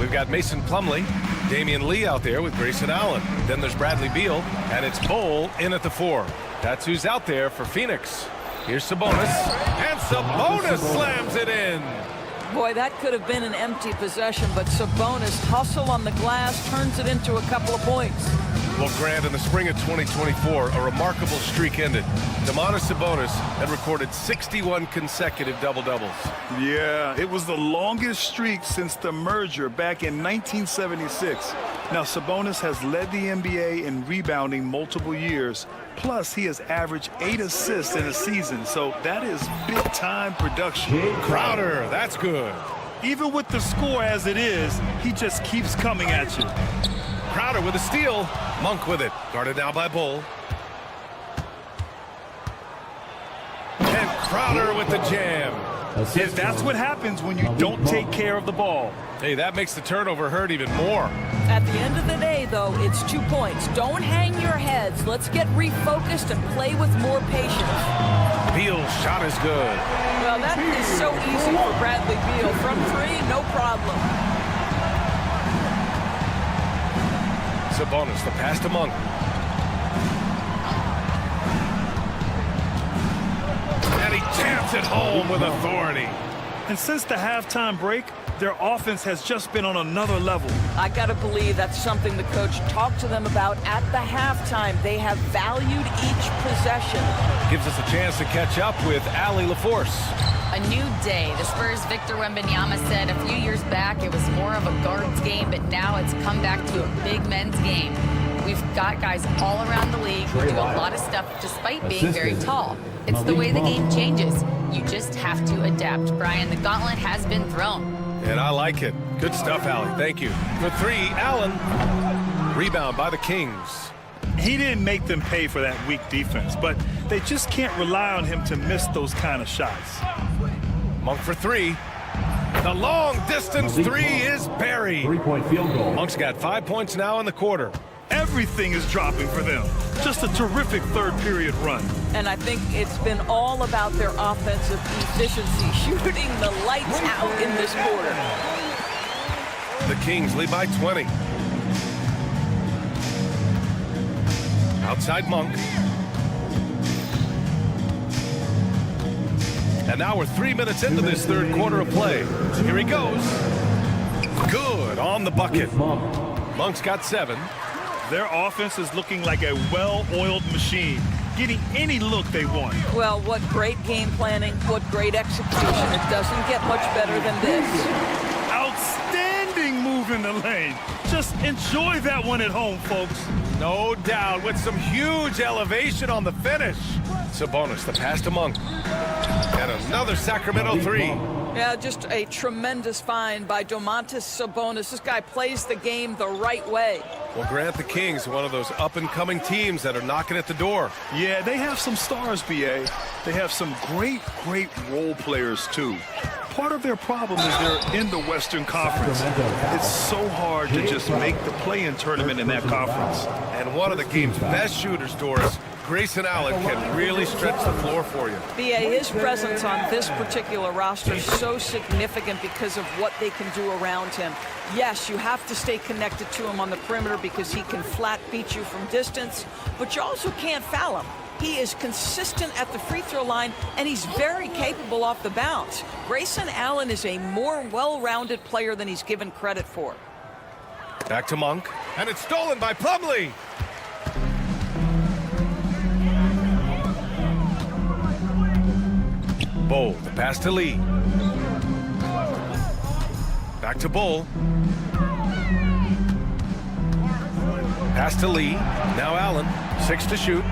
We've got Mason Plumlee, Damian Lee out there with Grayson Allen. Then there's Bradley Beal, and it's Bol in at the 4. That's who's out there for Phoenix. Here's Sabonis, and Sabonis slams it in. Boy, that could have been an empty possession, but Sabonis hustle on the glass, turns it into a couple of points. Well, Grant, in the spring of 2024, a remarkable streak ended. Domantas Sabonis had recorded 61 consecutive double-doubles. Yeah, it was the longest streak since the merger back in 1976. Now, Sabonis has led the NBA in rebounding multiple years. Plus, he has averaged 8 assists in a season, so that is big-time production. Crowder, that's good. Even with the score as it is, he just keeps coming at you. Crowder with a steal. Monk with it. Guarded now by Bol. And Crowder with the jam. And that's what happens when you don't take care of the ball. Hey, that makes the turnover hurt even more. At the end of the day, though, it's 2 points. Don't hang your heads. Let's get refocused and play with more patience. Beal's shot is good. Well, that is so easy for Bradley Beal. From 3, no problem. Sabonis, the pass to Monk. And he jams it home with authority. And since the halftime break, their offense has just been on another level. I got to believe that's something the coach talked to them about at the halftime. They have valued each possession. Gives us a chance to catch up with Allie LaForce. A new day. The Spurs' Victor Wembanyama said a few years back it was more of a guards game, but now it's come back to a big men's game. We've got guys all around the league who do a lot of stuff despite being very tall. It's the way the game changes. You just have to adapt. Brian, the gauntlet has been thrown. And I like it. Good stuff, Allie. Thank you. For three, Allen. Rebound by the Kings. He didn't make them pay for that weak defense, but they just can't rely on him to miss those kind of shots. Monk for three. The long-distance three is buried. Three-point field goal. Monk's got 5 points now in the quarter. Everything is dropping for them. Just a terrific third-period run. And I think it's been all about their offensive efficiency, shooting the lights out in this quarter. The Kings lead by 20. Outside Monk. And now we're 3 minutes into this third quarter of play. Here he goes. Good on the bucket. Monk's got 7. Their offense is looking like a well-oiled machine, getting any look they want. Well, what great game planning, what great execution. It doesn't get much better than this. Outstanding move in the lane. Just enjoy that one at home, folks. No doubt, with some huge elevation on the finish. Sabonis, the pass to Monk. And another Sacramento three. Yeah, just a tremendous find by Domantas Sabonis. This guy plays the game the right way. Well, Grant, the Kings, one of those up-and-coming teams that are knocking at the door. Yeah, they have some stars, B.A. They have some great role players, too. Part of their problem is they're in the Western Conference. It's so hard to just make the play-in tournament in that conference. And one of the game's best shooters, Doris, Grayson Allen, can really stretch the floor for you. B.A., his presence on this particular roster is so significant because of what they can do around him. Yes, you have to stay connected to him on the perimeter because he can flat beat you from distance, but you also can't foul him. He is consistent at the free throw line, and he's very capable off the bounce. Grayson Allen is a more well-rounded player than he's given credit for. Back to Monk, and it's stolen by Plumlee. Bull, the pass to Lee. Back to Bull. Pass to Lee. Now Allen. 6 to shoot.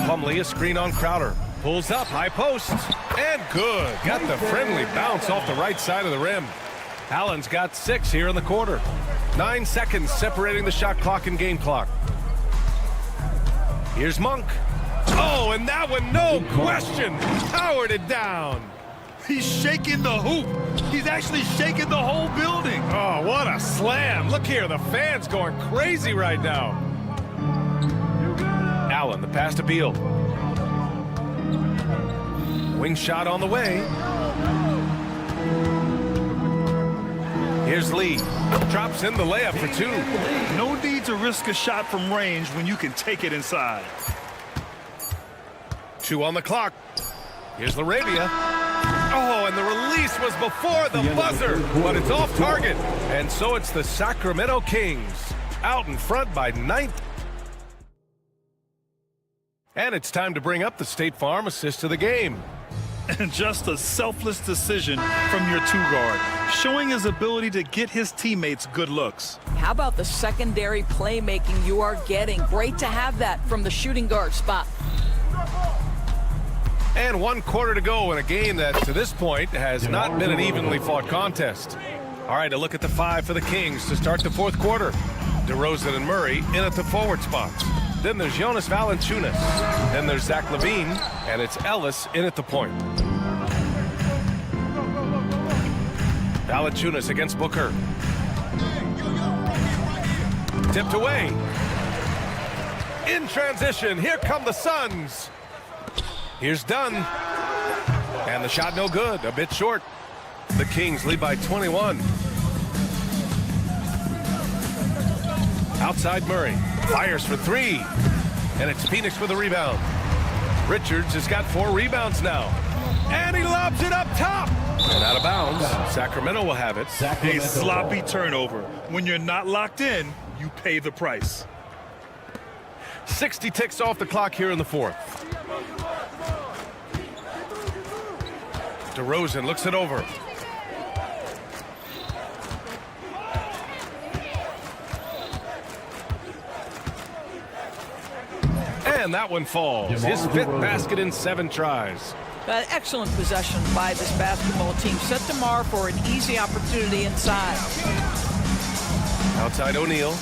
Plumlee, a screen on Crowder. Pulls up, high post. And good. Got the friendly bounce off the right side of the rim. Allen's got 6 here in the quarter. 9 seconds separating the shot clock and game clock. Here's Monk. Oh, and that one, no question, powered it down. He's shaking the hoop. He's actually shaking the whole building. Oh, what a slam. Look here, the fans going crazy right now. Allen, the pass to Beal. Wing shot on the way. Here's Lee. Drops in the layup for 2. No need to risk a shot from range when you can take it inside. 2 on the clock. Here's Laravia. Oh, and the release was before the buzzer, but it's off target. And so it's the Sacramento Kings out in front by 9. And it's time to bring up the State Farm assist of the game. And just a selfless decision from your 2-guard, showing his ability to get his teammates good looks. How about the secondary playmaking you are getting? Great to have that from the shooting guard spot. And 1 quarter to go in a game that, to this point, has not been an evenly fought contest. All right, a look at the 5 for the Kings to start the 4th quarter. DeRozan and Murray in at the forward spots. Then there's Jonas Valanciunas. Then there's Zach LaVine, and it's Ellis in at the point. Valanciunas against Booker. Tipped away. In transition, here come the Suns. Here's Dunn. And the shot no good, a bit short. The Kings lead by 21. Outside Murray. Fires for 3. And it's Phoenix with a rebound. Richards has got 4 rebounds now. And he lobs it up top. And out of bounds. Sacramento will have it. A sloppy turnover. When you're not locked in, you pay the price. 60 ticks off the clock here in the 4th. DeRozan looks it over. And that one falls. His 5th basket in 7 tries. Excellent possession by this basketball team. Set DeMar for an easy opportunity inside. Outside O'Neal.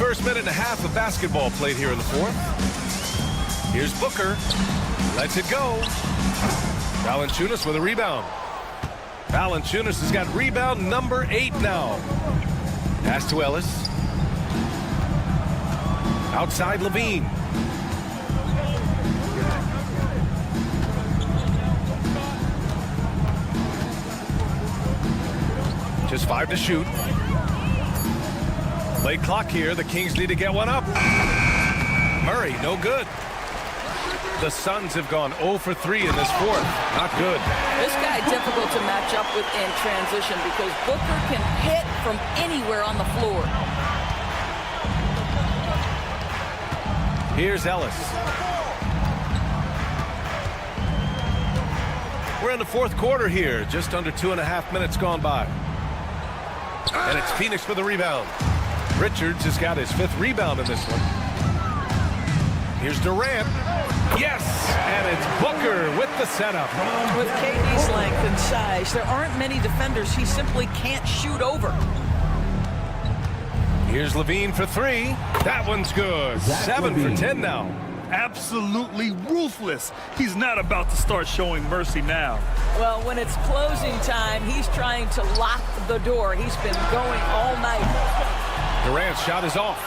First minute and a half of basketball played here in the 4th. Here's Booker. Lets it go. Valanciunas with a rebound. Valanciunas has got rebound number 8 now. Pass to Ellis. Outside Levine. Just 5 to shoot. Late clock here. The Kings need to get one up. Murray, no good. The Suns have gone 0 for 3 in this 4th. Not good. This guy difficult to match up with in transition because Booker can hit from anywhere on the floor. Here's Ellis. We're in the 4th quarter here. Just under 2.5 minutes gone by. And it's Phoenix for the rebound. Richards has got his 5th rebound in this one. Here's Durant. Yes! And it's Booker with the setup. With KD's length and size, there aren't many defenders he simply can't shoot over. Here's Levine for 3. That one's good. 7 for 10 now. Absolutely ruthless. He's not about to start showing mercy now. Well, when it's closing time, he's trying to lock the door. He's been going all night. Durant's shot is off.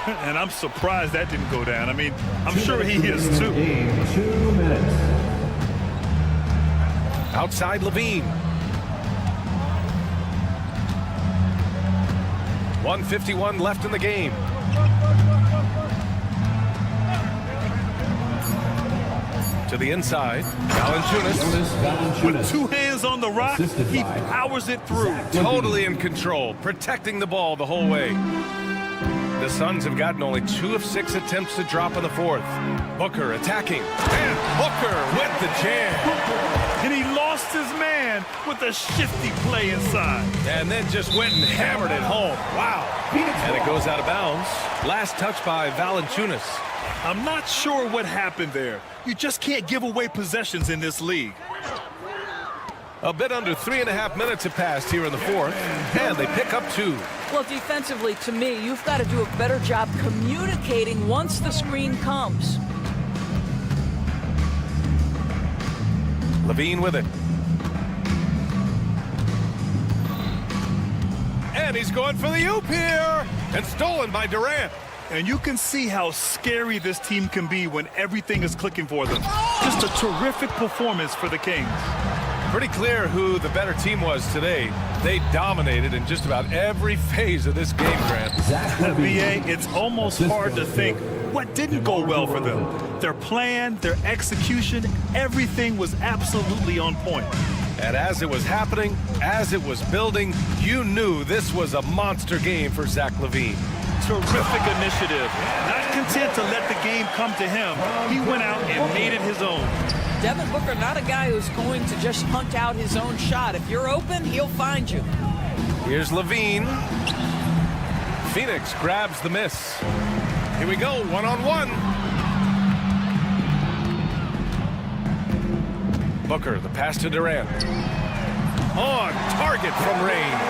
And I'm surprised that didn't go down. I mean, I'm sure he is too. 2 minutes. Outside Levine. 1:51 left in the game. To the inside. Valanciunas. With 2 hands on the rock, he powers it through. Totally in control, protecting the ball the whole way. The Suns have gotten only 2 of 6 attempts to drop in the 4th. Booker attacking. And Booker with the jam. And he lost his man with a shifty play inside. And then just went and hammered it home. Wow. And it goes out of bounds. Last touch by Valanciunas. I'm not sure what happened there. You just can't give away possessions in this league. A bit under 3.5 minutes have passed here in the 4th, and they pick up 2. Well, defensively, to me, you've got to do a better job communicating once the screen comes. Levine with it. And he's going for the oop here, and stolen by Durant. And you can see how scary this team can be when everything is clicking for them. Just a terrific performance for the Kings. Pretty clear who the better team was today. They dominated in just about every phase of this game, Grant. BA, it's almost hard to think what didn't go well for them. Their plan, their execution, everything was absolutely on point. And as it was happening, as it was building, you knew this was a monster game for Zach LaVine. Terrific initiative. Not content to let the game come to him, he went out and made it his own. Devin Booker, not a guy who's going to just hunt out his own shot. If you're open, he'll find you. Here's Levine. Phoenix grabs the miss. Here we go, one-on-one. Booker, the pass to Durant. On target from range.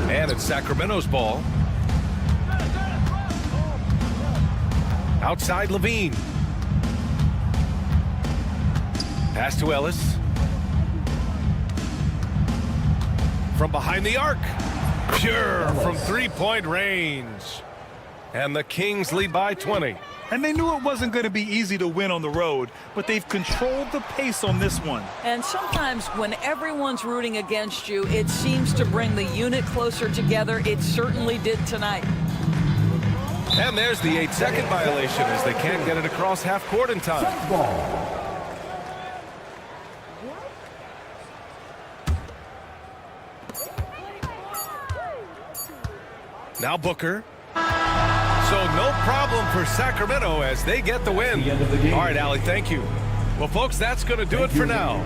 And it's Sacramento's ball. Outside Levine. Pass to Ellis. From behind the arc. Pure from three-point range. And the Kings lead by 20. And they knew it wasn't going to be easy to win on the road, but they've controlled the pace on this one. And sometimes when everyone's rooting against you, it seems to bring the unit closer together. It certainly did tonight. And there's the 8-second violation as they can't get it across half court in time. Now Booker. So no problem for Sacramento as they get the win. All right, Allie, thank you. Well, folks, that's going to do it for now.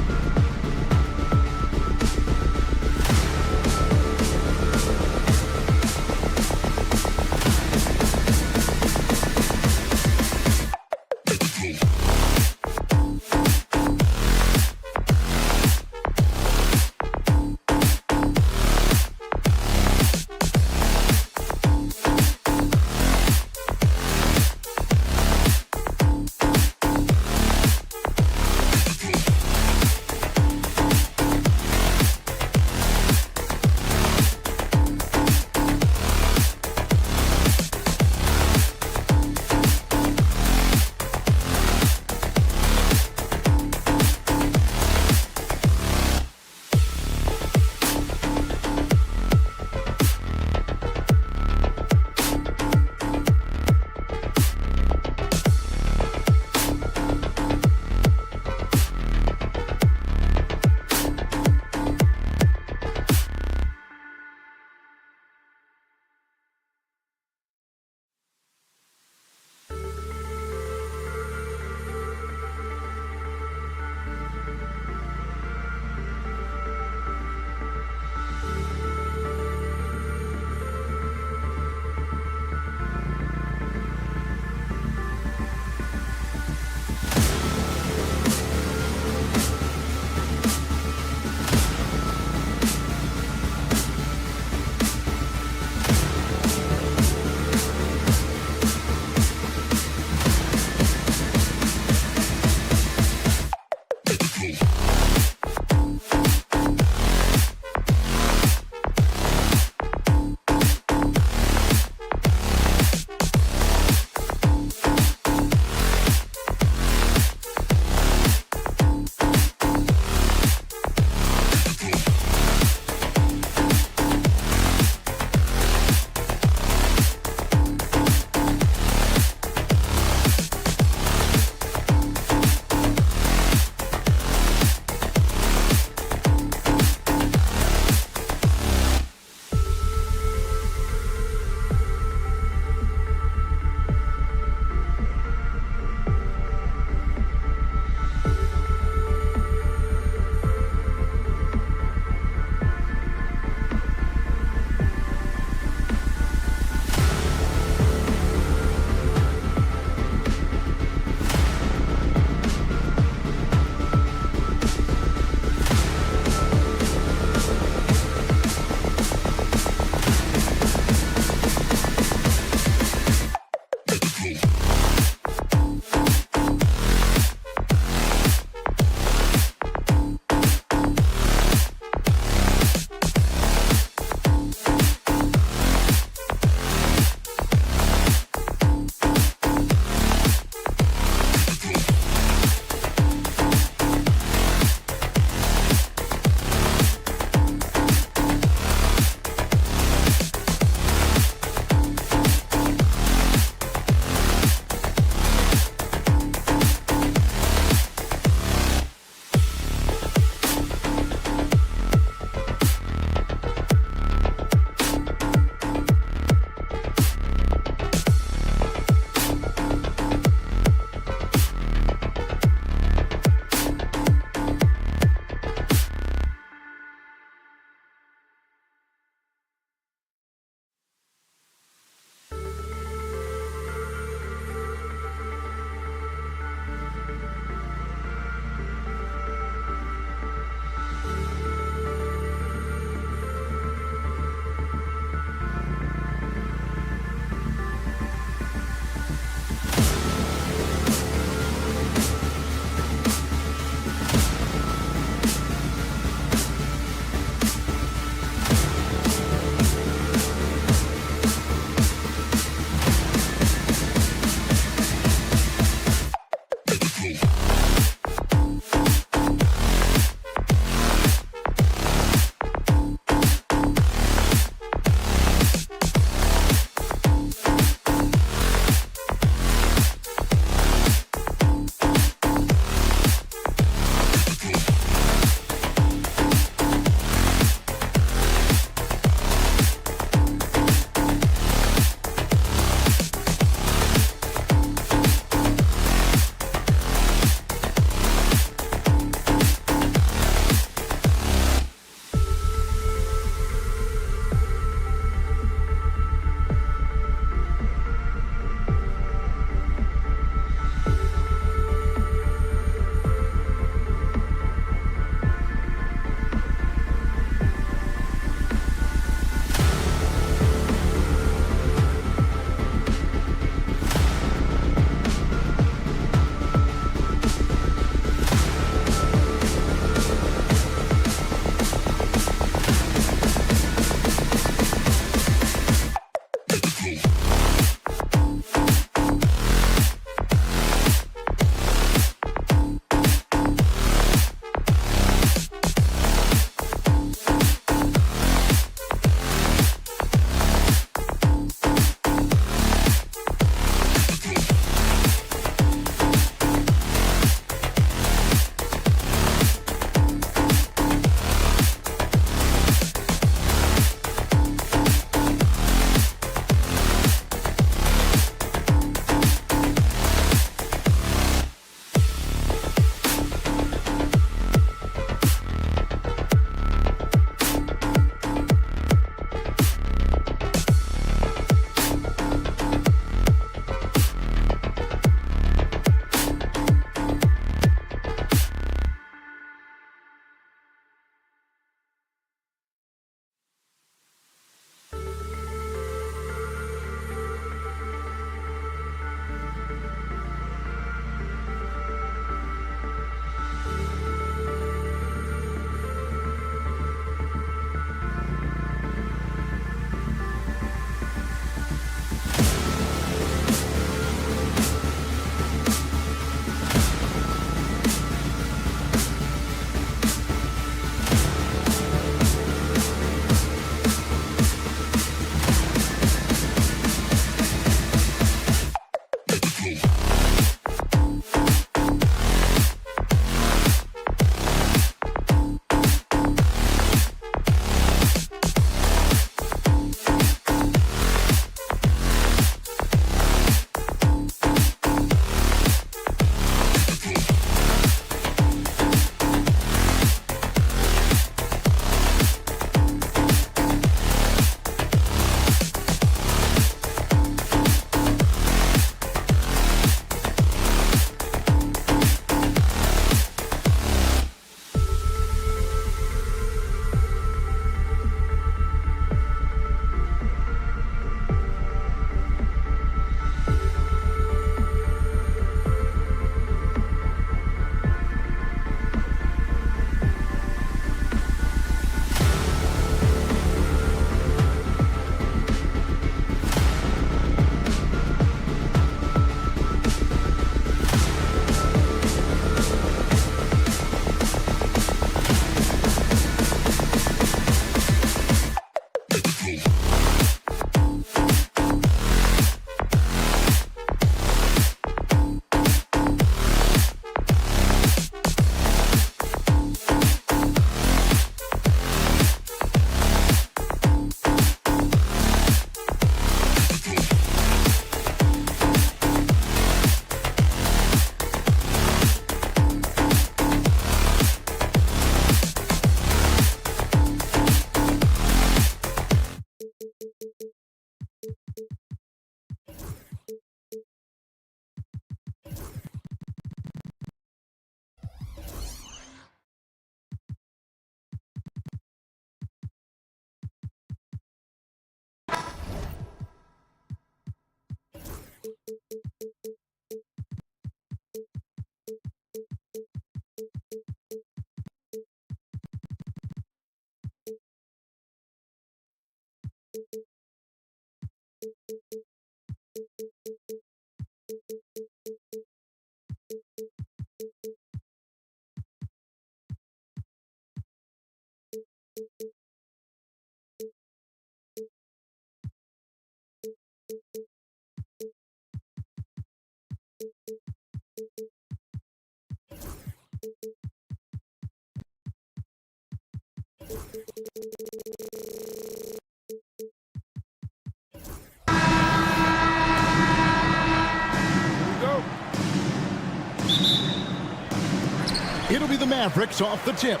It'll be the Mavericks off the tip.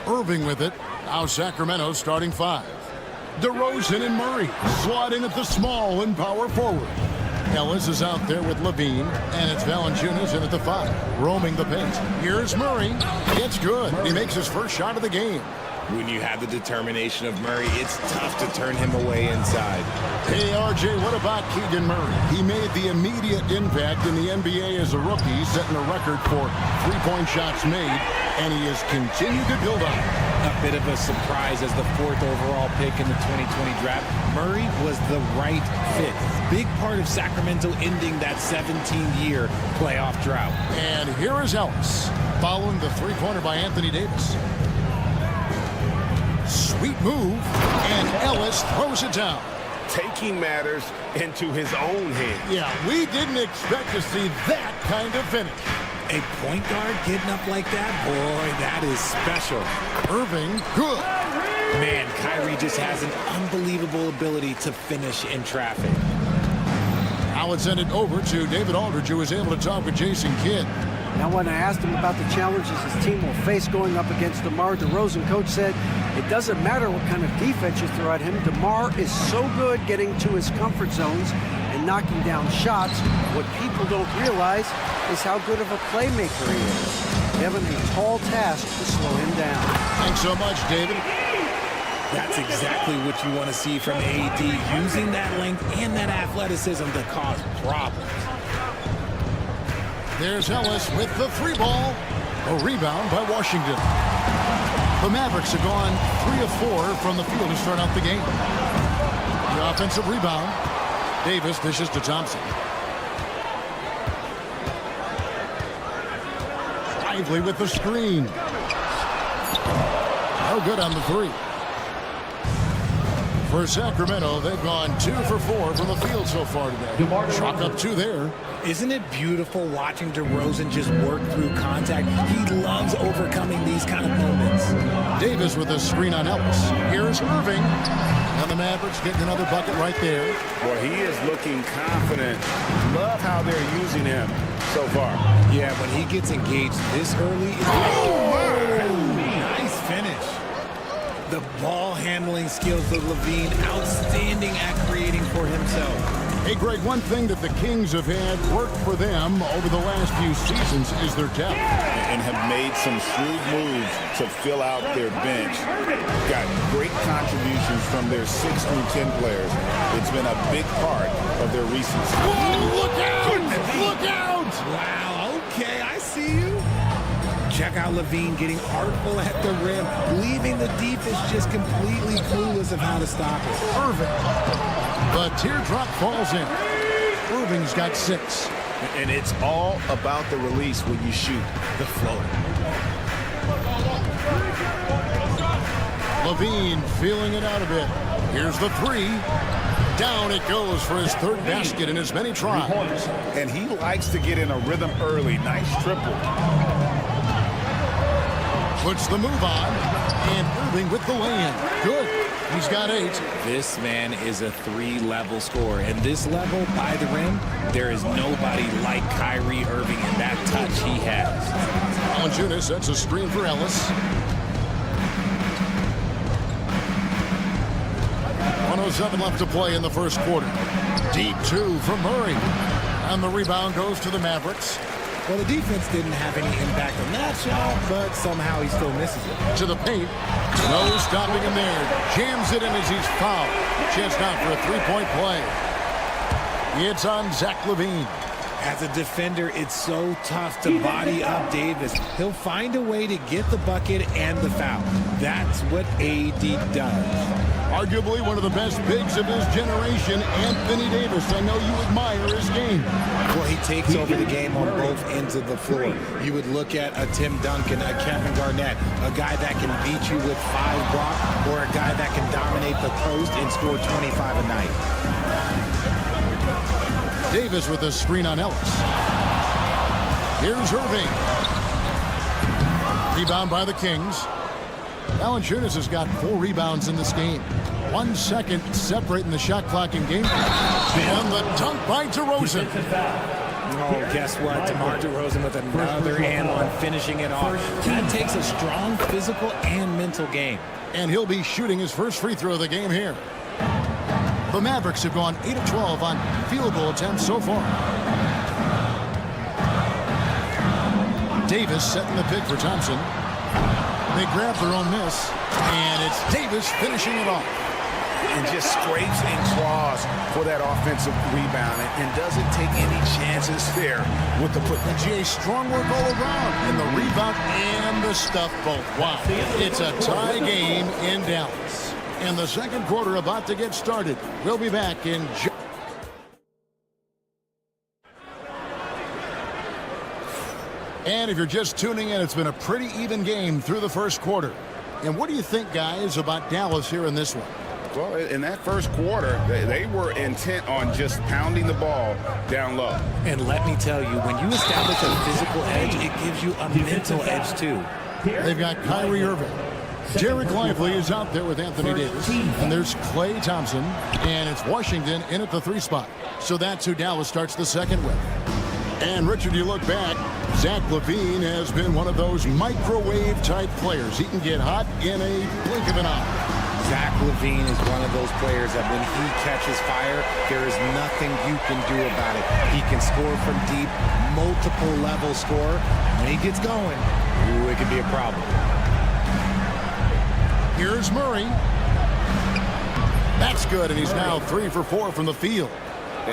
Irving with it. Now Sacramento starting 5. DeRozan and Murray slotting at the small and power forward. Ellis is out there with Levine, and it's Valanciunas in at the 5, roaming the paint. Here's Murray. It's good. He makes his first shot of the game. When you have the determination of Murray, it's tough to turn him away inside. Hey, RJ, what about Keegan Murray? He made the immediate impact in the NBA as a rookie, setting a record for three-point shots made, and he has continued to build on it. A bit of a surprise as the 4th overall pick in the 2020 draft. Murray was the right fit. Big part of Sacramento ending that 17-year playoff drought. And here is Ellis, following the three-pointer by Anthony Davis. Sweet move, and Ellis throws it down. Taking matters into his own hands. Yeah, we didn't expect to see that kind of finish. A point guard getting up like that? Boy, that is special. Irving, good. Man, Kyrie just has an unbelievable ability to finish in traffic. Now it's sent it over to David Aldridge, who was able to talk with Jason Kidd. Now, when I asked him about the challenges his team will face going up against DeMar DeRozan, coach said it doesn't matter what kind of defense you throw at him. DeMar is so good getting to his comfort zones and knocking down shots. What people don't realize is how good of a playmaker he is. They have a tall task to slow him down. Thanks so much, David. That's exactly what you want to see from AD, using that length and that athleticism to cause problems. There's Ellis with the 3 ball. A rebound by Washington. The Mavericks have gone 3 of 4 from the field to start out the game. The offensive rebound. Davis dishes to Thompson. Lively with the screen. No good on the 3. For Sacramento, they've gone 2 for 4 from the field so far today. Chalk up 2 there. Isn't it beautiful watching DeRozan just work through contact? He loves overcoming these kind of moments. Davis with a screen on Ellis. Here's Irving. And the Mavericks getting another bucket right there. Boy, he is looking confident. Love how they're using him so far. Yeah, when he gets engaged this early. Nice finish. The ball handling skills of Levine, outstanding at creating for himself. Hey, Greg, one thing that the Kings have had work for them over the last few seasons is their depth. And have made some shrewd moves to fill out their bench. Got great contributions from their 6 through 10 players. It's been a big part of their recent season. Whoa, look out! Look out! Wow, okay, I see you. Check out Levine getting artful at the rim, leaving the defense just completely clueless of how to stop it. Irving. The teardrop falls in. Irving's got 6. And it's all about the release when you shoot the flow. Levine feeling it out a bit. Here's the 3. Down it goes for his 3rd basket in as many tries. And he likes to get in a rhythm early. Nice triple. Puts the move on. And Irving with the lay-in. Good. He's got 8. This man is a 3-level scorer. And this level, by the rim, there is nobody like Kyrie Irving in that touch he has. Valanciunas sets a screen for Ellis. 1:07 left to play in the first quarter. Deep 2 from Murray. And the rebound goes to the Mavericks. Well, the defense didn't have any impact on that shot, but somehow he still misses it. To the paint. No stopping him there. Jams it in as he's fouled. Chance now for a 3-point play. It's on Zach LaVine. As a defender, it's so tough to body up Davis. He'll find a way to get the bucket and the foul. That's what AD does. Arguably one of the best bigs of his generation, Anthony Davis. I know you admire his game. Well, he takes over the game on both ends of the floor. You would look at a Tim Duncan, a Kevin Garnett, a guy that can beat you with 5 blocks, or a guy that can dominate the post and score 25 a night. Davis with a screen on Ellis. Here's Irving. Rebound by the Kings. Valanciunas has got 4 rebounds in this game. 1 second separating the shot clock and game. And the dunk by DeRozan. Oh, guess what? DeMar DeRozan with another and one, finishing it off. That takes a strong physical and mental game. And he'll be shooting his first free throw of the game here. The Mavericks have gone 8 of 12 on field goal attempts so far. Davis setting the pick for Thompson. They grab their own miss, and it's Davis finishing it off. And just scrapes and claws for that offensive rebound and doesn't take any chances there with the put. And Jay, strong work all around in the rebound and the stuff both. Wow. It's a tie game in Dallas. And the second quarter about to get started. We'll be back in And if you're just tuning in, it's been a pretty even game through the first quarter. And what do you think, guys, about Dallas here in this one? Well, in that first quarter, they were intent on just pounding the ball down low. And let me tell you, when you establish a physical edge, it gives you a mental edge, too. They've got Kyrie Irving. Derek Lively is out there with Anthony Davis. And there's Klay Thompson. And it's Washington in at the 3 spot. So that's who Dallas starts the second with. And, Richard, you look back, Zach LaVine has been one of those microwave-type players. He can get hot in a blink of an eye. Zach LaVine is one of those players that when he catches fire, there is nothing you can do about it. He can score from deep, multiple level score. When he gets going, ooh, it can be a problem. Here's Murray. That's good, and he's now 3 for 4 from the field.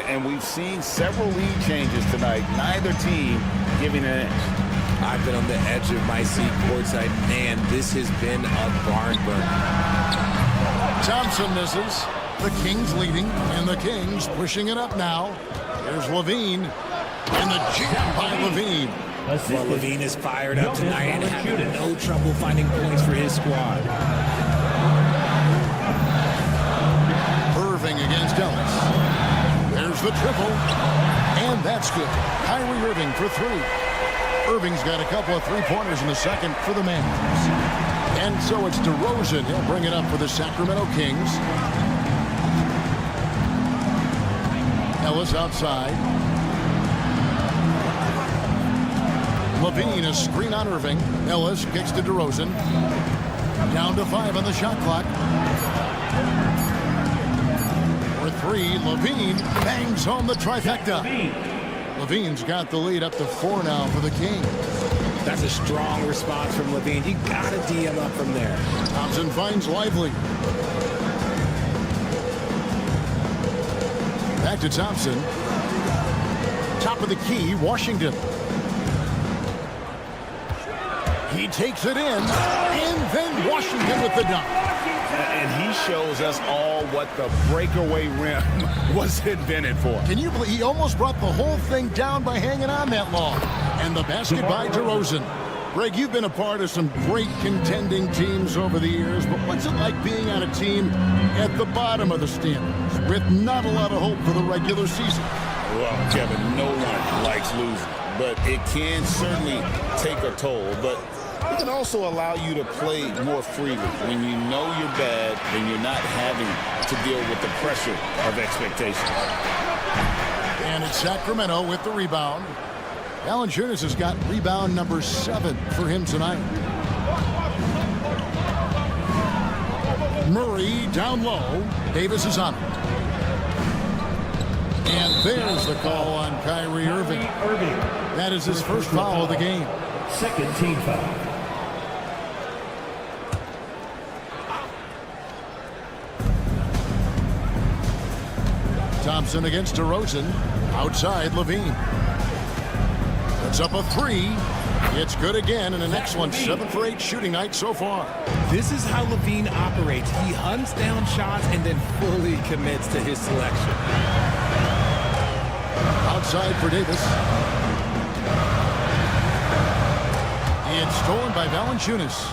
And we've seen several lead changes tonight. Neither team giving an edge. I've been on the edge of my seat courtside. Man, this has been a barn burner. Thompson misses. The Kings leading, and the Kings pushing it up now. There's Levine, and the jam by Levine. Well, Levine is fired up tonight and having no trouble finding points for his squad. Irving against Ellis. There's the triple, and that's good. Kyrie Irving for 3. Irving's got a couple of three-pointers in the second for the Mavericks. And so it's DeRozan. He'll bring it up for the Sacramento Kings. Ellis outside. Levine, a screen on Irving. Ellis kicks to DeRozan. Down to 5 on the shot clock. For 3, Levine bangs home the trifecta. Levine's got the lead up to 4 now for the Kings. That's a strong response from Levine. You got to DM up from there. Thompson finds Lively. Back to Thompson. Top of the key, Washington. He takes it in, and then Washington with the dunk. And he shows us all what the breakaway rim was invented for. Can you believe he almost brought the whole thing down by hanging on that long? And the basket by DeRozan. Greg, you've been a part of some great contending teams over the years, but what's it like being on a team at the bottom of the standings with not a lot of hope for the regular season? Well, Kevin, no one likes losing, but it can certainly take a toll. But it can also allow you to play more freely when you know you're bad and you're not having to deal with the pressure of expectation. And it's Sacramento with the rebound. Valanciunas has got rebound number 7 for him tonight. Murray down low. Davis is on it. And there's the call on Kyrie Irving. That is his first foul of the game. Second team foul. Thompson against DeRozan. Outside Levine. Puts up a 3. It's good again, and an excellent 7 for 8 shooting night so far. This is how Levine operates. He hunts down shots and then fully commits to his selection. Outside for Davis. It's stolen by Valanciunas.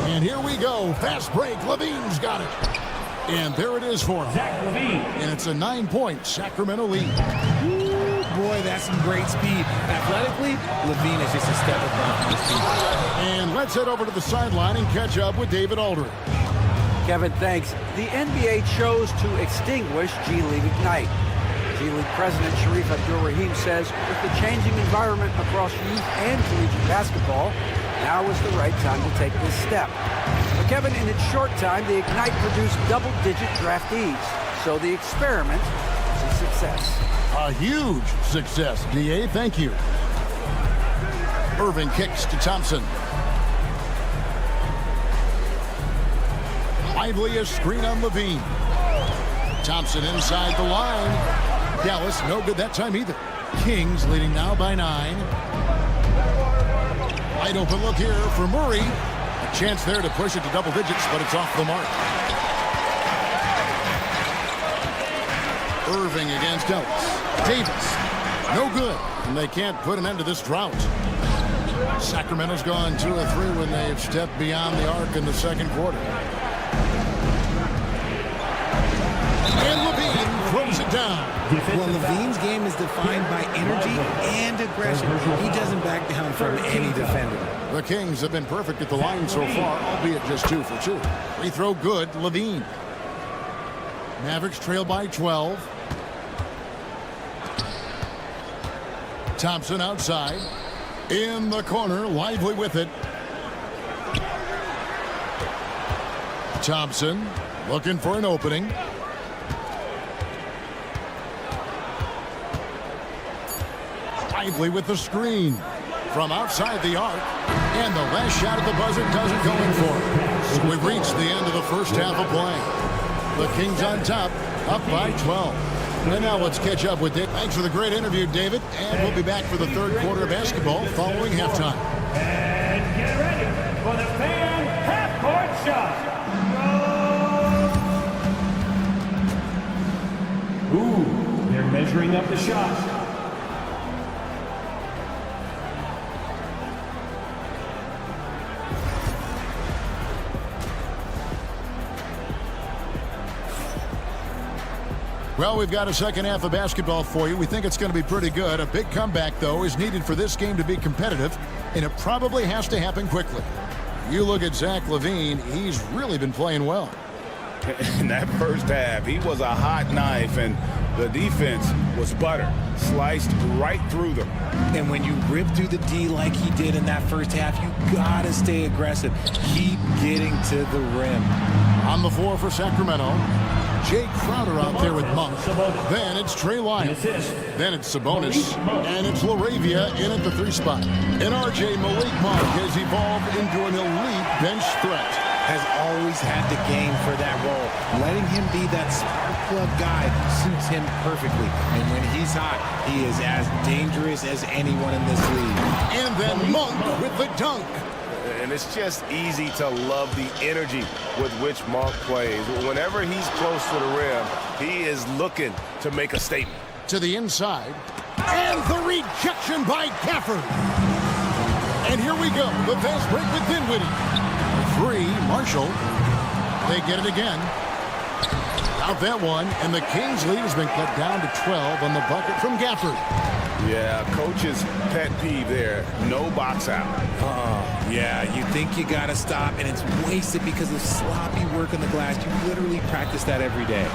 And here we go. Fast break. Levine's got it. And there it is for him. Zach LaVine. And it's a 9-point Sacramento lead. Ooh, boy, that's some great speed. Athletically, Levine is just a step above his team. And let's head over to the sideline and catch up with David Aldridge. Kevin, thanks. The NBA chose to extinguish G League Ignite. G G-League president Sharif Abdul-Rahim says with the changing environment across youth and collegiate basketball, now is the right time to take this step. But Kevin, in its short time, the Ignite produced double-digit draftees, so the experiment was a success. A huge success, D.A. Thank you. Irving kicks to Thompson. Lively a screen on Levine. Thompson inside the line. Dallas no good that time either. Kings leading now by 9. Wide open look here for Murray. A chance there to push it to double digits, but it's off the mark. Irving against Ellis. Davis, no good, and they can't put an end to this drought. Sacramento's gone 2 of 3 when they've stepped beyond the arc in the second quarter. And Levine throws it down. Well, Levine's game is defined by energy and aggression. He doesn't back down from any defender. The Kings have been perfect at the line so far, albeit just 2 for 2. Free throw good, Levine. Mavericks trail by 12. Thompson outside. In the corner, Lively with it. Thompson looking for an opening. Lively with the screen from outside the arc. And the last shot at the buzzer doesn't go in for it. So we've reached the end of the first half of play. The Kings on top, up by 12. And now let's catch up with Dave. Thanks for the great interview, David. And we'll be back for the third quarter of basketball following halftime. And get ready for the fan half-court shot. Ooh, they're measuring up the shot. Well, we've got a second half of basketball for you. We think it's going to be pretty good. A big comeback, though, is needed for this game to be competitive, and it probably has to happen quickly. You look at Zach LaVine, he's really been playing well. In that first half, he was a hot knife, and the defense was butter, sliced right through them. And when you rip through the D like he did in that first half, you gotta stay aggressive. Keep getting to the rim. On the floor for Sacramento, Jay Crowder out there with Monk. Then it's Trey Lyles. Then it's Sabonis. And it's LaRavia in at the 3 spot. And RJ Malik Monk has evolved into an elite bench threat. Has always had the game for that role. Letting him be that spark plug guy suits him perfectly. And when he's hot, he is as dangerous as anyone in this league. And then Monk with the dunk. And it's just easy to love the energy with which Monk plays. Whenever he's close to the rim, he is looking to make a statement. To the inside. And the rejection by Gafford. And here we go. The fast break with Dinwiddie. 3, Marshall. They get it again. Out that one, and the Kings lead has been cut down to 12 on the bucket from Gafford. Yeah, coach's pet peeve there. No box out. Yeah, you think you gotta stop, and it's wasted because of sloppy work on the glass. You literally practice that every day.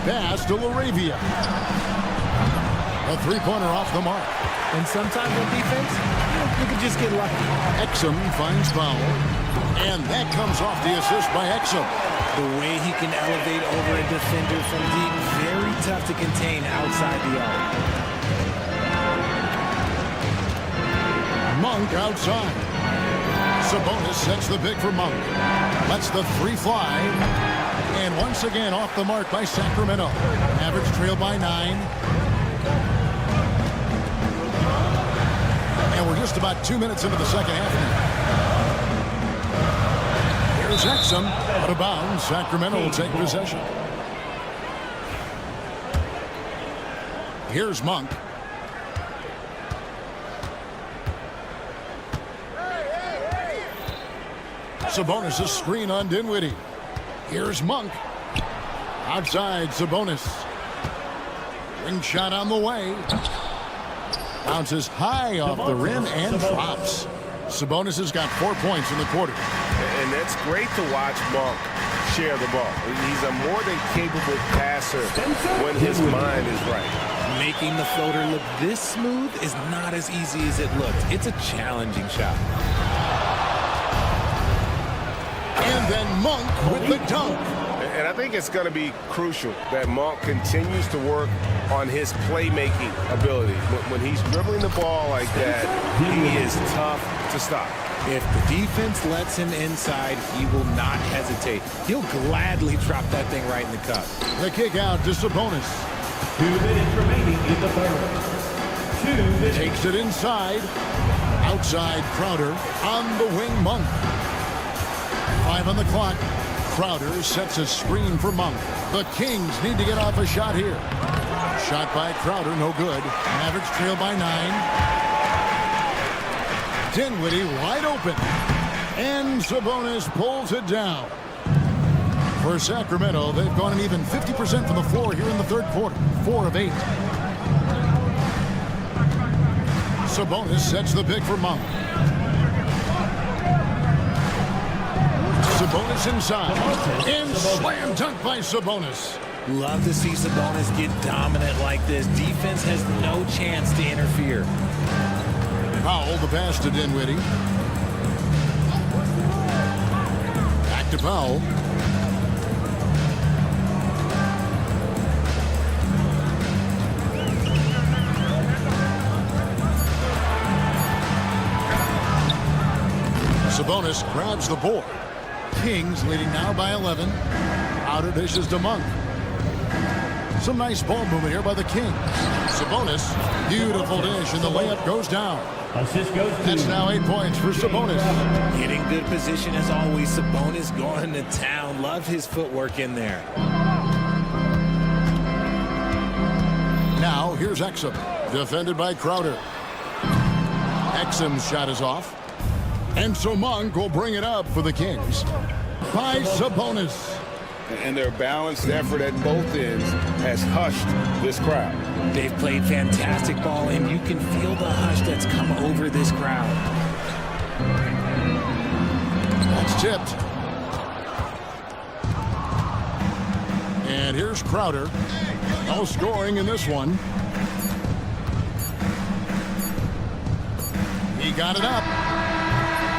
Pass to LaRavia. A 3-pointer off the mark. And sometimes on defense, you can just get lucky. Exum finds Powell. And that comes off the assist by Exum. The way he can elevate over a defender from deep, very tough to contain outside the arc. Monk outside. Sabonis sets the pick for Monk. Lets the 3 fly. And once again off the mark by Sacramento. Mavericks trail by 9. And we're just about 2 minutes into the second half now. Here's Exum. Out of bounds. Sacramento will take possession. Here's Monk. Sabonis' screen on Dinwiddie. Here's Monk. Outside, Sabonis. Ring shot on the way. Bounces high off the rim and drops. Sabonis has got 4 points in the quarter. And it's great to watch Monk share the ball. He's a more than capable passer when his mind is right. Making the floater look this smooth is not as easy as it looks. It's a challenging shot. And then Monk with the dunk. And I think it's going to be crucial that Monk continues to work on his playmaking ability. When he's dribbling the ball like that, he is tough to stop. If the defense lets him inside, he will not hesitate. He'll gladly drop that thing right in the cup. The kick out to Sabonis. 2 minutes remaining in the third. 2 minutes. Takes it inside. Outside Crowder. On the wing, Monk. 5 on the clock. Crowder sets a screen for Monk. The Kings need to get off a shot here. Shot by Crowder, no good. Mavericks trail by 9. Dinwiddie wide open. And Sabonis pulls it down. For Sacramento, they've gone an even 50% from the floor here in the third quarter. 4 of 8. Sabonis sets the pick for Monk. Sabonis inside. And slam dunk by Sabonis. Love to see Sabonis get dominant like this. Defense has no chance to interfere. Powell, the pass to Dinwiddie. Back to Powell. Sabonis grabs the board. Kings leading now by 11. Outer dishes to Monk. Some nice ball movement here by the Kings. Sabonis, beautiful dish, and the layup goes down. Assist goes to. That's now 8 points for Sabonis. Getting good position as always. Sabonis going to town. Love his footwork in there. Now here's Exum, defended by Crowder. Exum's shot is off. And so Monk will bring it up for the Kings by Sabonis. And their balanced effort at both ends has hushed this crowd. They've played fantastic ball, and you can feel the hush that's come over this crowd. That's tipped. And here's Crowder. No scoring in this one. He got it up.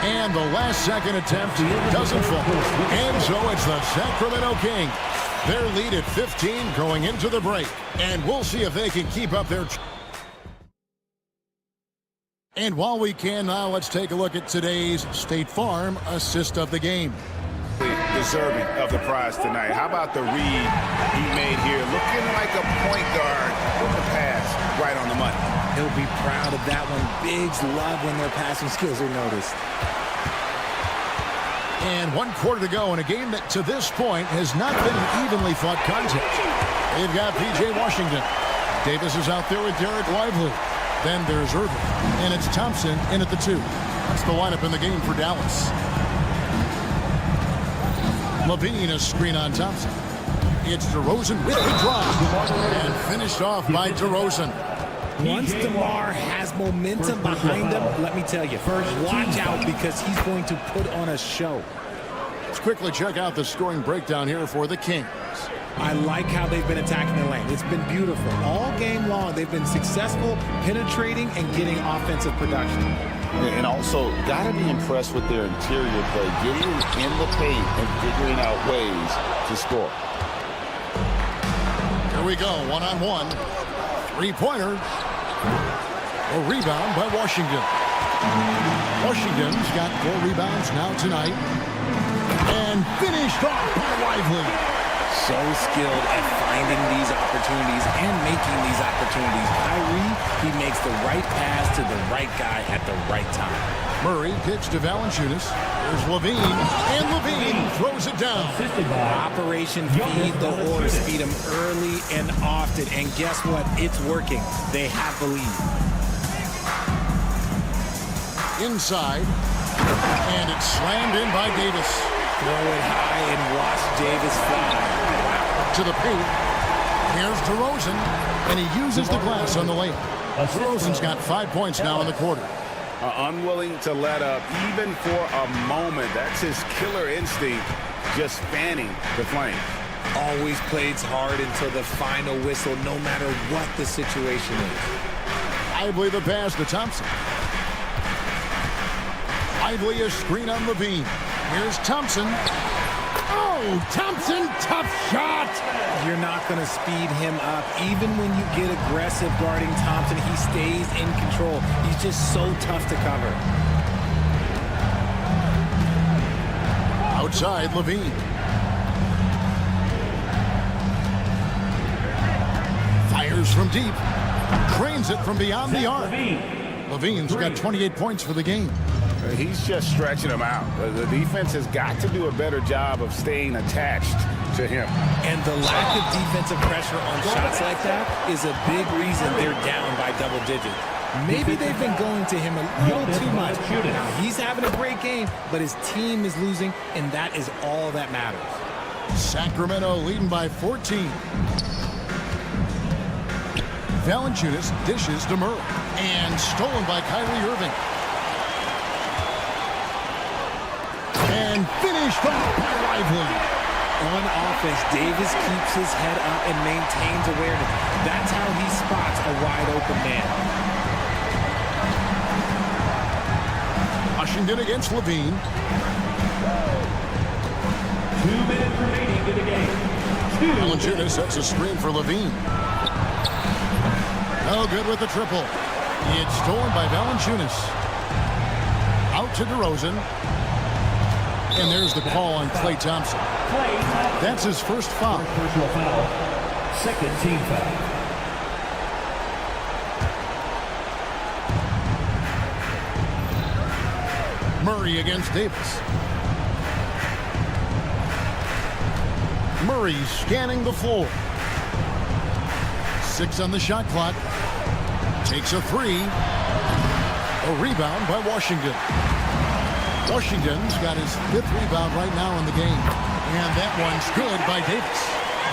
And the last second attempt doesn't fall. And so it's the Sacramento Kings. Their lead at 15 going into the break. And we'll see if they can keep up their... And while we can now, let's take a look at today's State Farm assist of the game. Deserving of the prize tonight. How about the read he made here? Looking like a point guard with the pass right on the money. He'll be proud of that one. Bigs love when their passing skills are noticed. And 1 quarter to go in a game that to this point has not been an evenly fought contest. They've got P.J. Washington. Davis is out there with Derek Lively. Then there's Irving. And it's Thompson in at the 2. That's the lineup in the game for Dallas. Levine a screen on Thompson. It's DeRozan with the drive. And finished off by DeRozan. Once DeMar has momentum behind him, let me tell you, watch out because he's going to put on a show. Let's quickly check out the scoring breakdown here for the Kings. I like how they've been attacking the lane. It's been beautiful. All game long, they've been successful penetrating and getting offensive production. And also, got to be impressed with their interior play, getting in the paint and figuring out ways to score. Here we go, one-on-one. Three-pointer. A rebound by Washington. Washington's got 4 rebounds now tonight. And finished off by Lively. So skilled at finding these opportunities and making these opportunities. Kyrie, he makes the right pass to the right guy at the right time. Murray kicks to Valanciunas. There's Levine. And Levine throws it down. Operation Feed the Horse. Feed him early and often. And guess what? It's working. They have the lead. Inside. And it's slammed in by Davis. Throw it high and watch Davis fly. To the paint. Here's DeRozan. And he uses the glass on the layup. DeRozan's got 5 points now in the quarter. unwilling to let up even for a moment. That's his killer instinct, just fanning the flames. Always plays hard until the final whistle, no matter what the situation is. Lively the pass to Thompson. Lively a screen on Levine. Here's Thompson. Oh, Thompson, tough shot. You're not going to speed him up. Even when you get aggressive guarding Thompson, he stays in control. He's just so tough to cover. Outside, Levine. Fires from deep. Cranes it from beyond the arc. Levine's got 28 points for the game. He's just stretching him out. The defense has got to do a better job of staying attached to him. And the lack of defensive pressure on shots like that is a big reason they're down by double digits. Maybe they've been going to him a little too much. Now, he's having a great game, but his team is losing, and that is all that matters. Sacramento leading by 14. Valanciunas dishes to Murray. And stolen by Kyrie Irving. And finished off by Lively. On offense, Davis keeps his head up and maintains awareness. That's how he spots a wide open man. Washington against Levine. 2 minutes remaining in the game. Valanciunas sets a screen for Levine. No good with the triple. It's stolen by Valanciunas. Out to DeRozan. And there's the call on Klay Thompson. That's his first foul. Personal foul. Second team foul. Murray against Davis. Murray scanning the floor. 6 on the shot clock. Takes a 3. A rebound by Washington. Washington's got his 5th rebound right now in the game. And that one's good by Davis.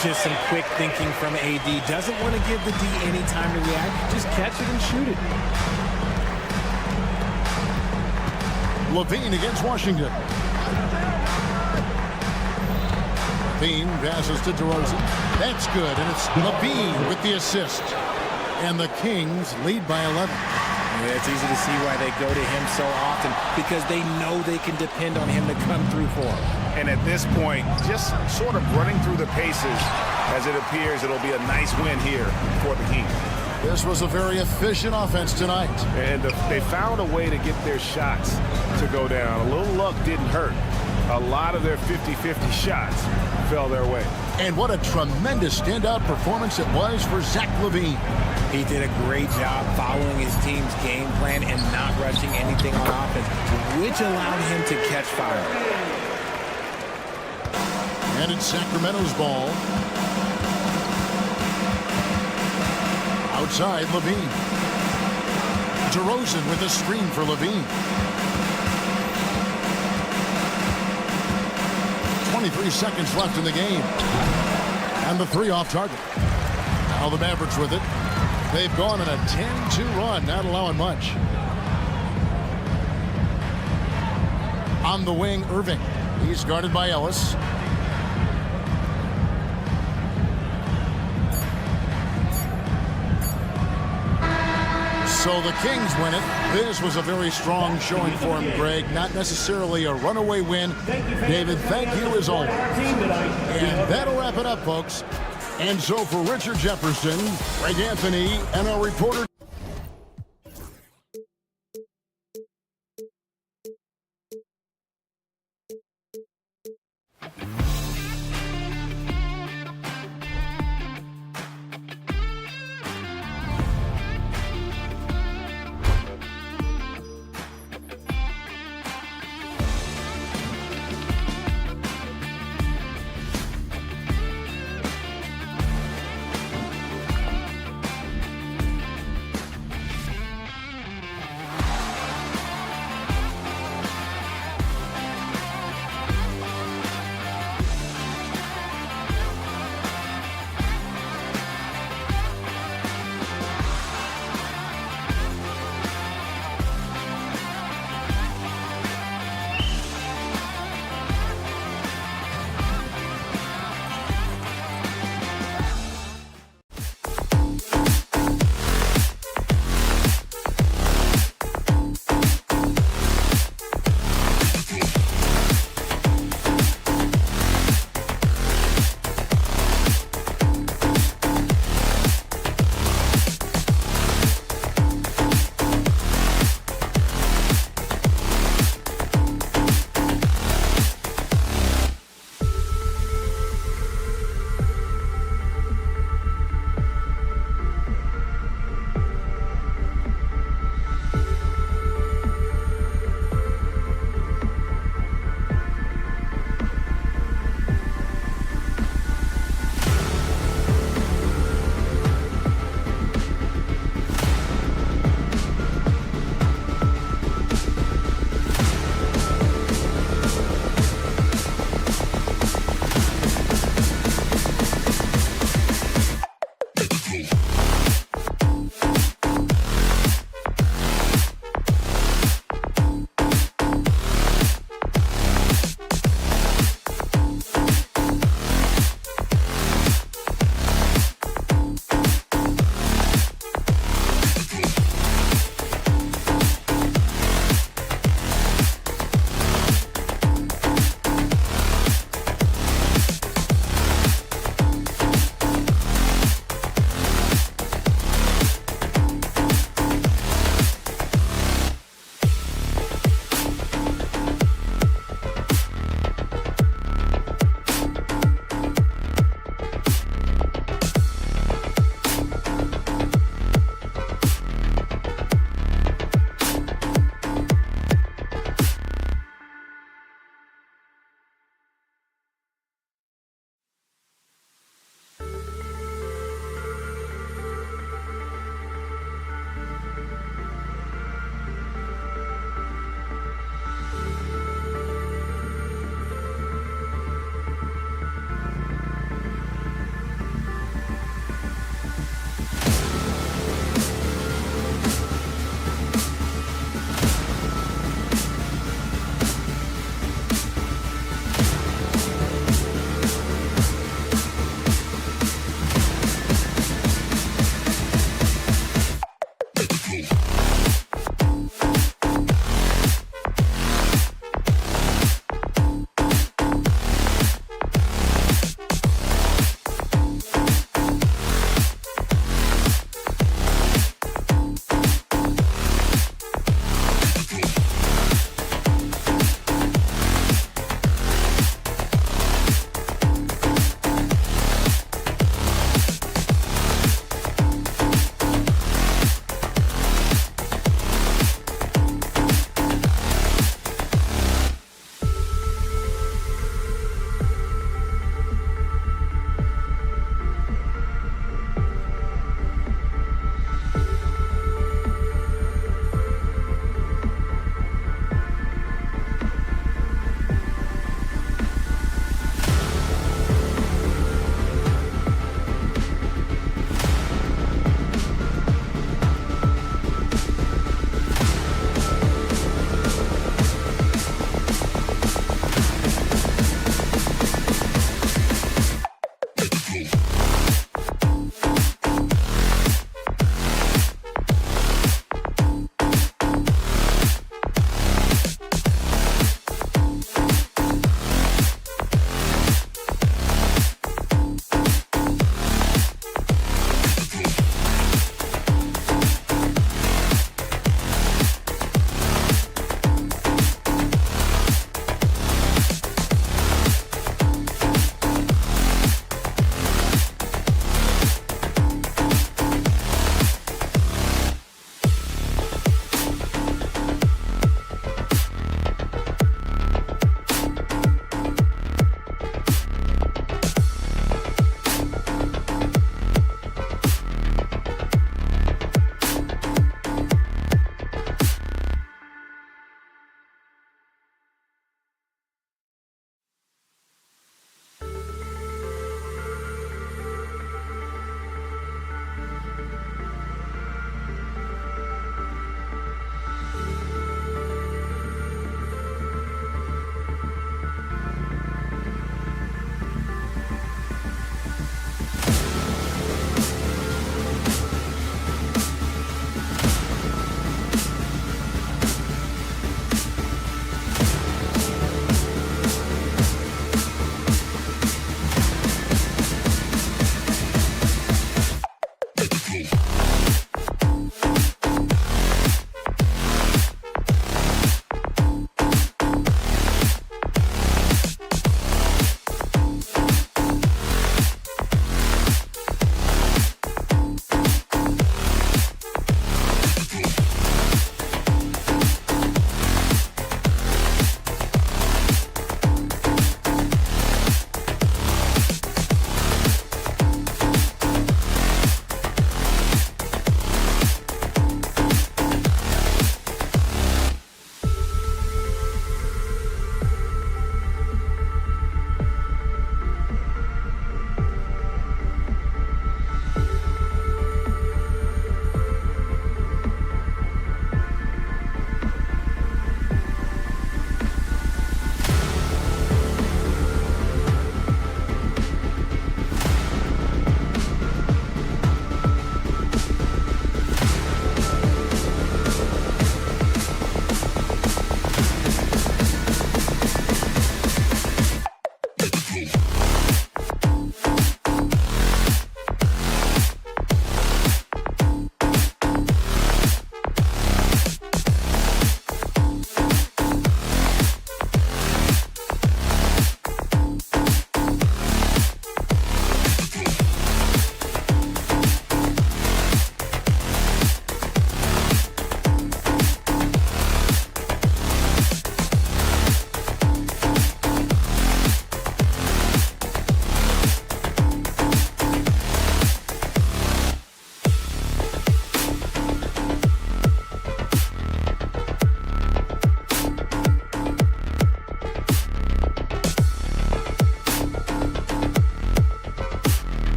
Just some quick thinking from AD. Doesn't want to give the D any time to react. Just catch it and shoot it. Levine against Washington. Levine passes to DeRozan. That's good, and it's Levine with the assist. And the Kings lead by 11. Yeah, it's easy to see why they go to him so often, because they know they can depend on him to come through for them. And at this point, just sort of running through the paces, as it appears it'll be a nice win here for the Kings. This was a very efficient offense tonight. And they found a way to get their shots to go down. A little luck didn't hurt. A lot of their 50-50 shots fell their way. And what a tremendous standout performance it was for Zach LaVine. He did a great job following his team's game plan and not rushing anything on offense, which allowed him to catch fire. And it's Sacramento's ball. Outside, LaVine. DeRozan with a screen for LaVine. 23 seconds left in the game. And the 3 off target. Now the Mavericks with it. They've gone on a 10-2 run, not allowing much. On the wing, Irving. He's guarded by Ellis. So the Kings win it. This was a very strong showing for him, Greg. Not necessarily a runaway win. David, thank you as always. And that'll wrap it up, folks. And so for Richard Jefferson, Greg Anthony, and our reporter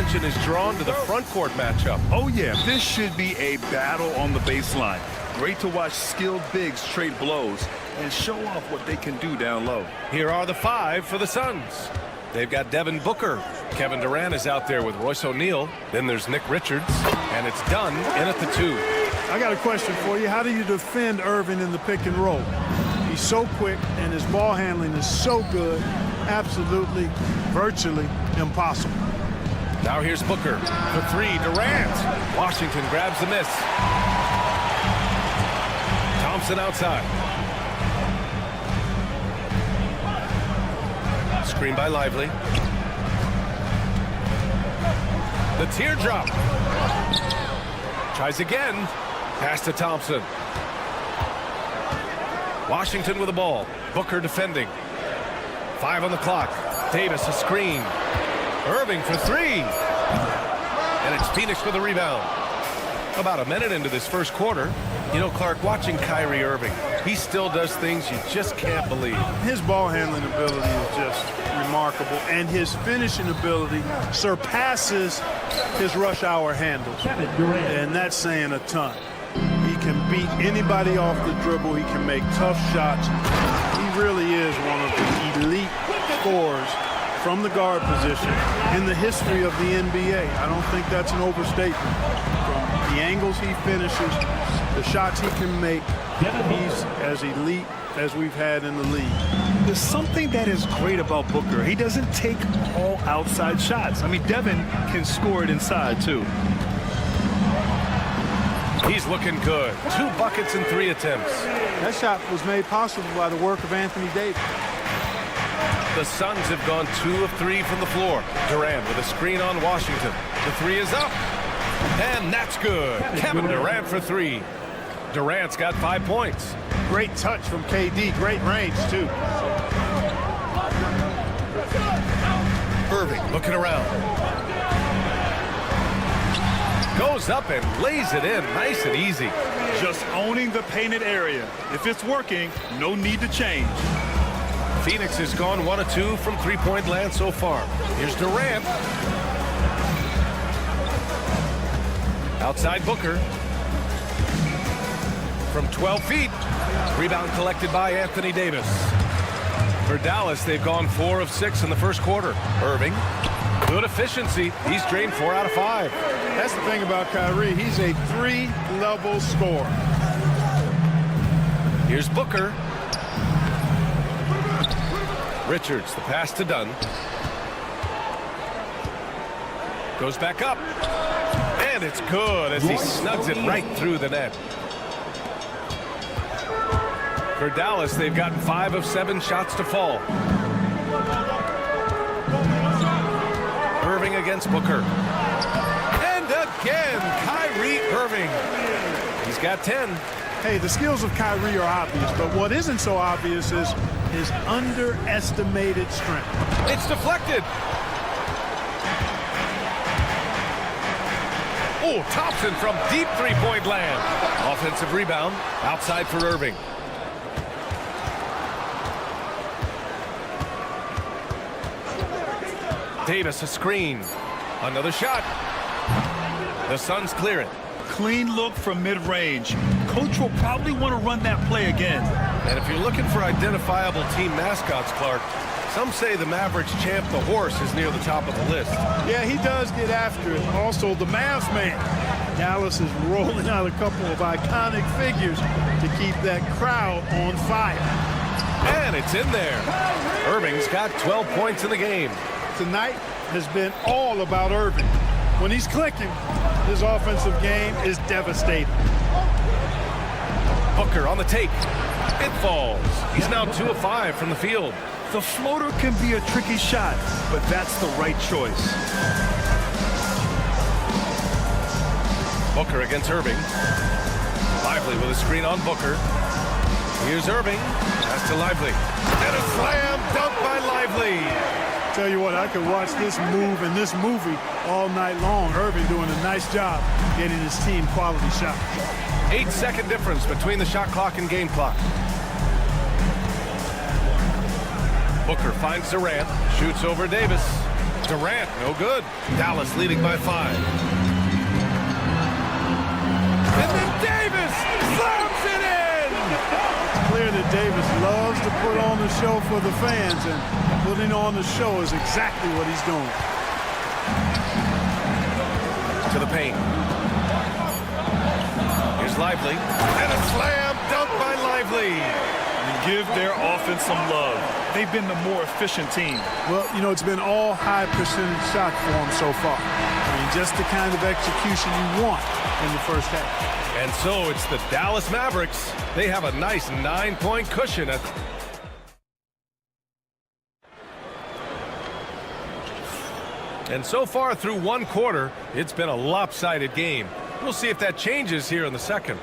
attention is drawn to the front court matchup. Oh, yeah, this should be a battle on the baseline. Great to watch skilled bigs trade blows and show off what they can do down low. Here are the 5 for the Suns. They've got Devin Booker. Kevin Durant is out there with Royce O'Neal. Then there's Nick Richards. And it's done in at the 2. I got a question for you. How do you defend Irving in the pick and roll? He's so quick, and his ball handling is so good. Absolutely, virtually impossible. Now here's Booker for 3. Durant. Washington grabs the miss. Thompson outside. Screen by Lively. The teardrop. Tries again. Pass to Thompson. Washington with the ball. Booker defending. 5 on the clock. Davis a screen. Irving for 3. And it's Phoenix with a rebound. About a minute into this first quarter. You know, Clark, watching Kyrie Irving, he still does things you just can't believe. His ball handling ability is just remarkable, and his finishing ability surpasses his rush hour handles. And that's saying a ton. He can beat anybody off the dribble. He can make tough shots. He really is one of the elite scorers from the guard position in the history of the NBA. I don't think that's an overstatement. From the angles he finishes, the shots he can make, he's as elite as we've had in the league. There's something that is great about Booker. He doesn't take all outside shots. I mean, Devin can score it inside, too. He's looking good. 2 buckets in 3 attempts. That shot was made possible by the work of Anthony Davis. The Suns have gone 2 of 3 from the floor. Durant with a screen on Washington. The 3 is up. And that's good. Kevin Durant for 3. Durant's got 5 points. Great touch from KD. Great range, too. Irving looking around. Goes up and lays it in nice and easy. Just owning the painted area. If it's working, no need to change. Phoenix has gone 1 of 2 from 3-point land so far. Here's Durant. Outside Booker. From 12 feet. Rebound collected by Anthony Davis. For Dallas, they've gone 4 of 6 in the first quarter. Irving. Good efficiency. He's drained 4 out of 5. That's the thing about Kyrie. He's a 3-level scorer. Here's Booker. Richards, the pass to Dunn. Goes back up. And it's good as he snugs it right through the net. For Dallas, they've gotten 5 of 7 shots to fall. Irving against Booker. And again, Kyrie Irving. He's got 10. Hey, the skills of Kyrie are obvious, but what isn't so obvious is his underestimated strength. It's deflected. Oh, Thompson from deep 3-point land. Offensive rebound outside for Irving. Davis a screen. Another shot. The Suns clear it. Clean look from mid-range. Coach will probably want to run that play again. And if you're looking for identifiable team mascots, Clark, some say the Mavericks champ, the horse, is near the top of the list. Yeah, he does get after it. Also, the Mavs man. Dallas is rolling out a couple of iconic figures to keep that crowd on fire. And it's in there. Irving's got 12 points in the game. Tonight has been all about Irving. When he's clicking, his offensive game is devastating. Booker on the take. It falls. He's now 2 of 5 from the field. The floater can be a tricky shot, but that's the right choice. Booker against Irving. Lively with a screen on Booker. Here's Irving. Pass to Lively. And a slam dunk by Lively. Tell you what, I could watch this move and this movie all night long. Irving doing a nice job getting his team quality shots. 8-second difference between the shot clock and game clock. Booker finds Durant, shoots over Davis. Durant, no good. Dallas leading by 5. And then Davis slams it in! It's clear that Davis loves to put on the show for the fans, and putting on the show is exactly what he's doing. To the paint. Here's Lively. And a slam dunk by Lively. Give their offense some love. They've been the more efficient team. Well, you know, it's been all high percentage shot for them so far. I mean, just the kind of execution you want in the first half. And so it's the Dallas Mavericks. They have a nice 9-point cushion. And so far through one quarter, it's been a lopsided game. We'll see if that changes here in the second.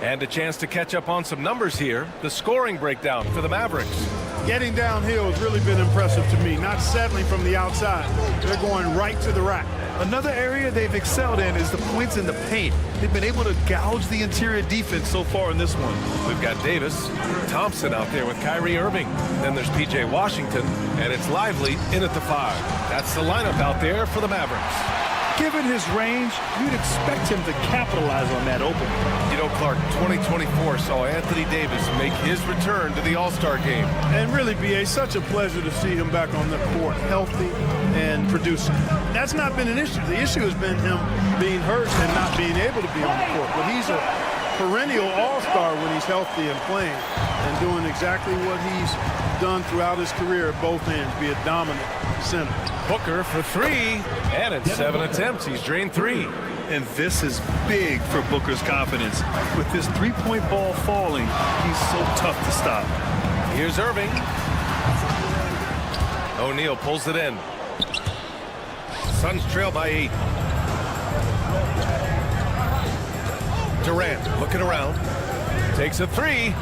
And a chance to catch up on some numbers here. The scoring breakdown for the Mavericks. Getting downhill has really been impressive to me. Not settling from the outside. They're going right to the rack. Another area they've excelled in is the points in the paint. They've been able to gouge the interior defense so far in this one. We've got Davis, Thompson out there with Kyrie Irving. Then there's P.J. Washington, and it's Lively in at the 5. That's the lineup out there for the Mavericks. Given his range, you'd expect him to capitalize on that opening. You know, Clark, 2024 saw Anthony Davis make his return to the All-Star game. And really, B.A., such a pleasure to see him back on the court, healthy and producing. That's not been an issue. The issue has been him being hurt and not being able to be on the court. But he's a perennial all-star when he's healthy and playing and doing exactly what he's done throughout his career at both ends, be a dominant center. Booker for 3, and in 7 attempts, he's drained 3. And this is big for Booker's confidence. With this three-point ball falling, he's so tough to stop. Here's Irving. O'Neal pulls it in. Suns trail by 8. Durant looking around. Takes a 3.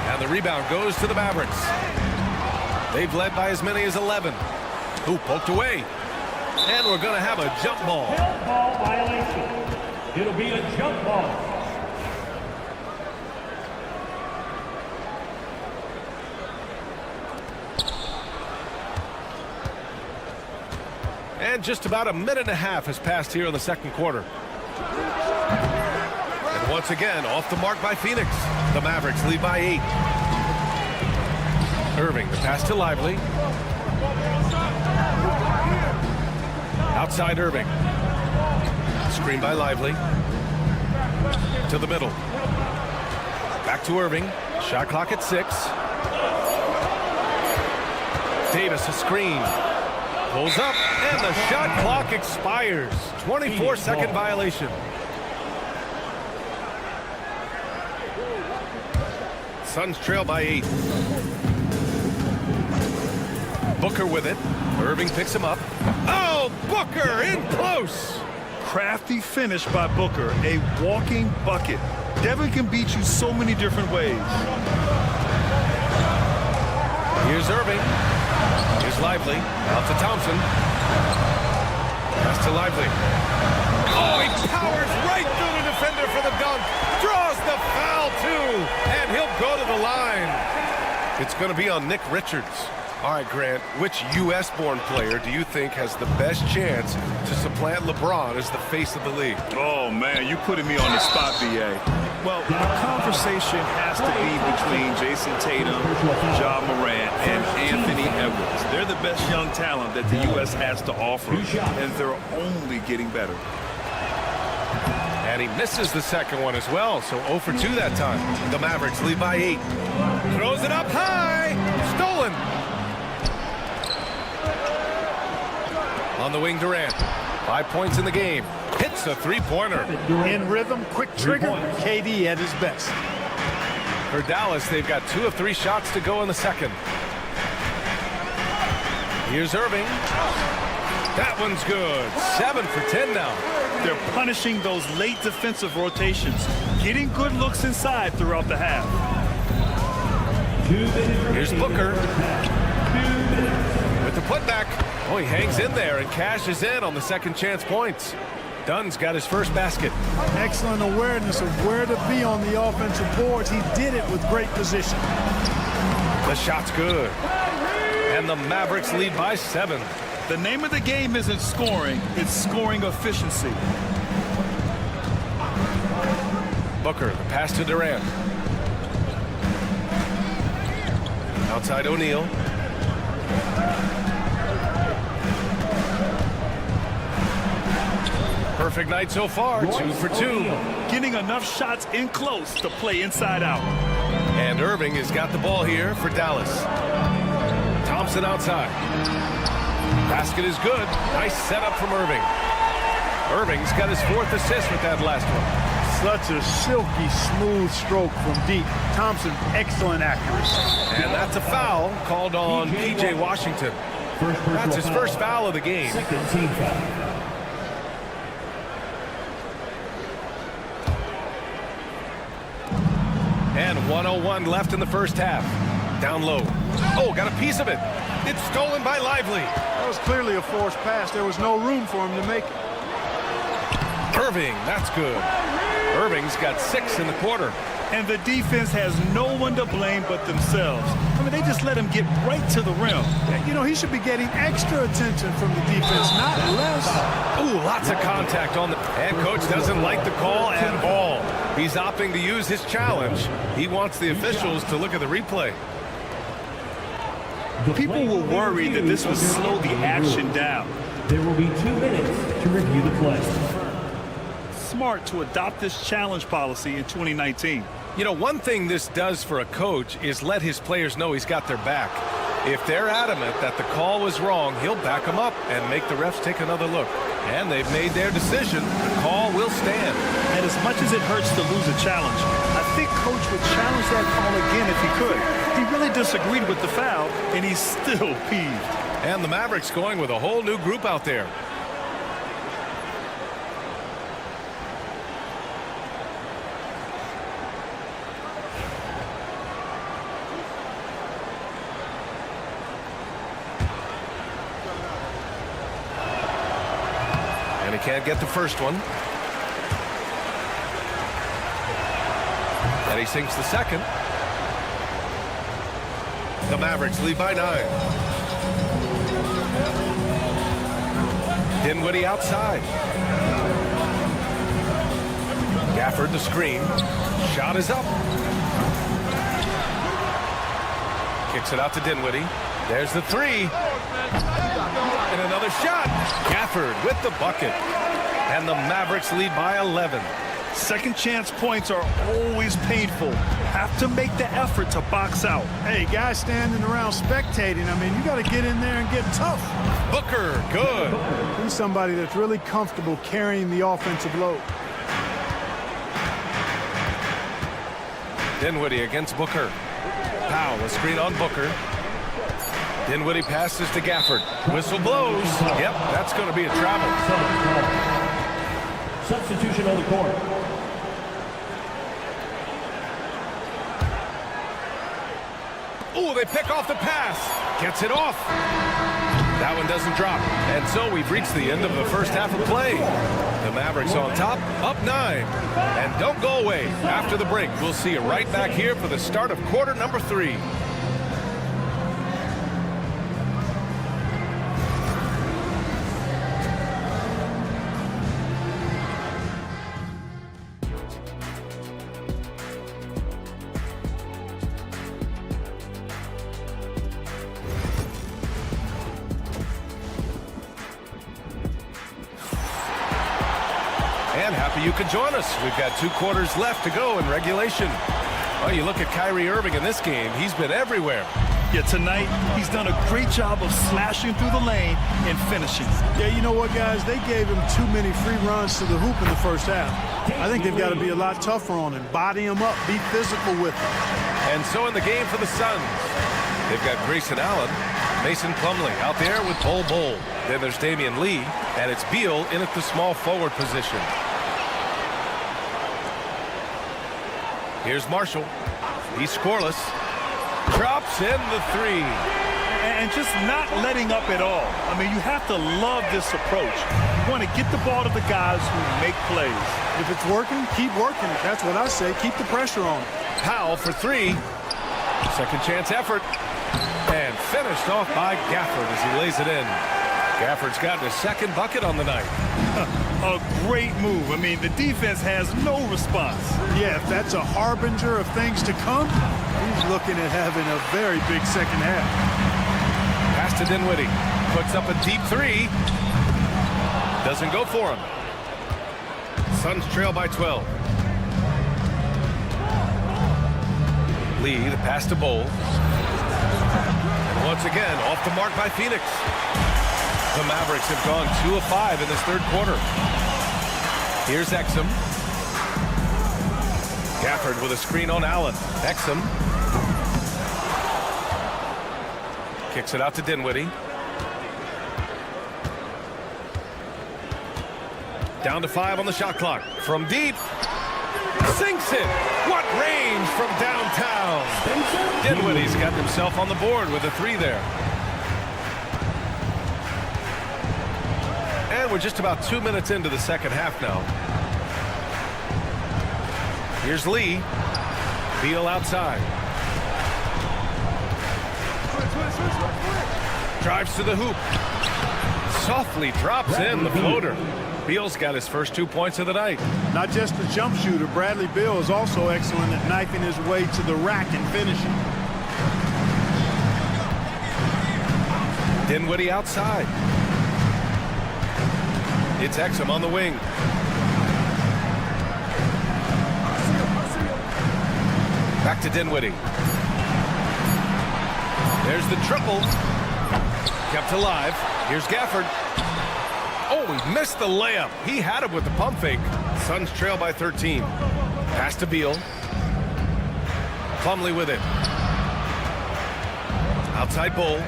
And the rebound goes to the Mavericks. They've led by as many as 11. Who poked away. And we're going to have a jump ball. Jump ball violation. It'll be a jump ball. And just about a minute and a half has passed here in the second quarter. And once again, off the mark by Phoenix. The Mavericks lead by 8. Irving, the pass to Lively. Outside Irving. Screen by Lively. To the middle. Back to Irving. Shot clock at 6. Davis a screen. Pulls up, and the shot clock expires. 24-second violation. Suns trail by 8. Booker with it. Irving picks him up. Oh, Booker in close. Crafty finish by Booker, a walking bucket. Devin can beat you so many different ways. Here's Irving. Here's Lively. Out to Thompson. Pass to Lively. Oh, he powers right through the defender for the dunk. Draws the foul, too. And he'll go to the line. It's going to be on Nick Richards. All right, Grant, which U.S.-born player do you think has the best chance to supplant LeBron as the face of the league? Oh, man, you're putting me on the spot, B.A. Well, the conversation has to be between Jason Tatum, Ja Morant, and Anthony Edwards. They're the best young talent that the U.S. has to offer, and they're only getting better. And he misses the second one as well, so 0 for 2 that time. The Mavericks lead by 8. Throws it up high. Stolen. On the wing, Durant. 5 points in the game. Hits a three-pointer. In rhythm, quick trigger, KD at his best. For Dallas, they've got 2 of 3 shots to go in the second. Here's Irving. That one's good. 7 for 10 now. They're punishing those late defensive rotations, getting good looks inside throughout the half. Here's Booker. With the putback. Oh, he hangs in there and cashes in on the second chance points. Dunn's got his first basket. Excellent awareness of where to be on the offensive boards. He did it with great position. The shot's good. And the Mavericks lead by 7. The name of the game isn't scoring, it's scoring efficiency. Booker, the pass to Durant. Outside O'Neal. Perfect night so far, 2 for 2. Getting enough shots in close to play inside out. And Irving has got the ball here for Dallas. Thompson outside. Basket is good. Nice setup from Irving. Irving's got his 4th assist with that last one. Such a silky, smooth stroke from deep. Thompson, excellent accuracy. And that's a foul called on P.J. Washington. That's his first foul of the game. Second team foul. And 1:01 left in the first half. Down low. Oh, got a piece of it. It's stolen by Lively. That was clearly a forced pass. There was no room for him to make it. Irving, that's good. Irving's got 6 in the quarter. And the defense has no one to blame but themselves. I mean, they just let him get right to the rim. You know, he should be getting extra attention from the defense, not less. Ooh, lots of contact on the... And coach doesn't like the call at all. He's opting to use his challenge. He wants the officials to look at the replay. People were worried that this would slow the action down. There will be 2 minutes to review the play. Smart to adopt this challenge policy in 2019. You know, one thing this does for a coach is let his players know he's got their back. If they're adamant that the call was wrong, he'll back them up and make the refs take another look. And they've made their decision. The call will stand. And as much as it hurts to lose a challenge, I think Coach would challenge that call again if he could. He really disagreed with the foul, and he's still peeved. And the Mavericks going with a whole new group out there. Can't get the first one. And he sinks the second. The Mavericks lead by 9. Dinwiddie outside. Gafford the screen. Shot is up. Kicks it out to Dinwiddie. There's the 3. And another shot. Gafford with the bucket. And the Mavericks lead by 11. Second chance points are always painful. Have to make the effort to box out. Hey, guys standing around spectating, I mean, you got to get in there and get tough. Booker, good. He's somebody that's really comfortable carrying the offensive load. Dinwiddie against Booker. Powell, a screen on Booker. Dinwiddie passes to Gafford. Whistle blows. Yep, that's going to be a travel. Substitution on the court. Oh, they pick off the pass. Gets it off. That one doesn't drop. And so we've reached the end of the first half of play. The Mavericks on top, up 9. And don't go away. After the break, we'll see you right back here for the start of quarter number 3. And happy you could join us. We've got 2 quarters left to go in regulation. Well, you look at Kyrie Irving in this game. He's been everywhere. Yeah, tonight, he's done a great job of slashing through the lane and finishing. Yeah, you know what, guys? They gave him too many free runs to the hoop in the first half. I think they've got to be a lot tougher on him. Body him up. Be physical with him. And so in the game for the Suns, they've got Grayson Allen, Mason Plumlee out there with Bol Bol. Then there's Damian Lee, and it's Beal in at the small forward position. Here's Marshall. He's scoreless. Drops in the 3. And just not letting up at all. I mean, you have to love this approach. You want to get the ball to the guys who make plays. If it's working, keep working it. That's what I say. Keep the pressure on. Powell for 3. Second chance effort. And finished off by Gafford as he lays it in. Gafford's gotten his second bucket on the night. A great move. I mean, the defense has no response. Yeah, if that's a harbinger of things to come, he's looking at having a very big second half. Pass to Dinwiddie. Puts up a deep three. Doesn't go for him. Suns trail by 12. Lee, the pass to Bowl. And once again, off the mark by Phoenix. The Mavericks have gone 2 of 5 in this third quarter. Here's Exum. Gafford with a screen on Allen. Exum. Kicks it out to Dinwiddie. Down to 5 on the shot clock. From deep. Sinks it. What range from downtown. Dinwiddie's got himself on the board with a 3 there. And we're just about 2 minutes into the second half now. Here's Lee. Beal outside. Drives to the hoop. Softly drops in the floater. Beal's got his first 2 points of the night. Not just a jump shooter, Bradley Beal is also excellent at knifing his way to the rack and finishing. Dinwiddie outside. It's Exum on the wing. Back to Dinwiddie. There's the triple. Kept alive. Here's Gafford. Oh, he missed the layup. He had it with the pump fake. Suns trail by 13. Pass to Beal. Plumlee with it. Outside Bull.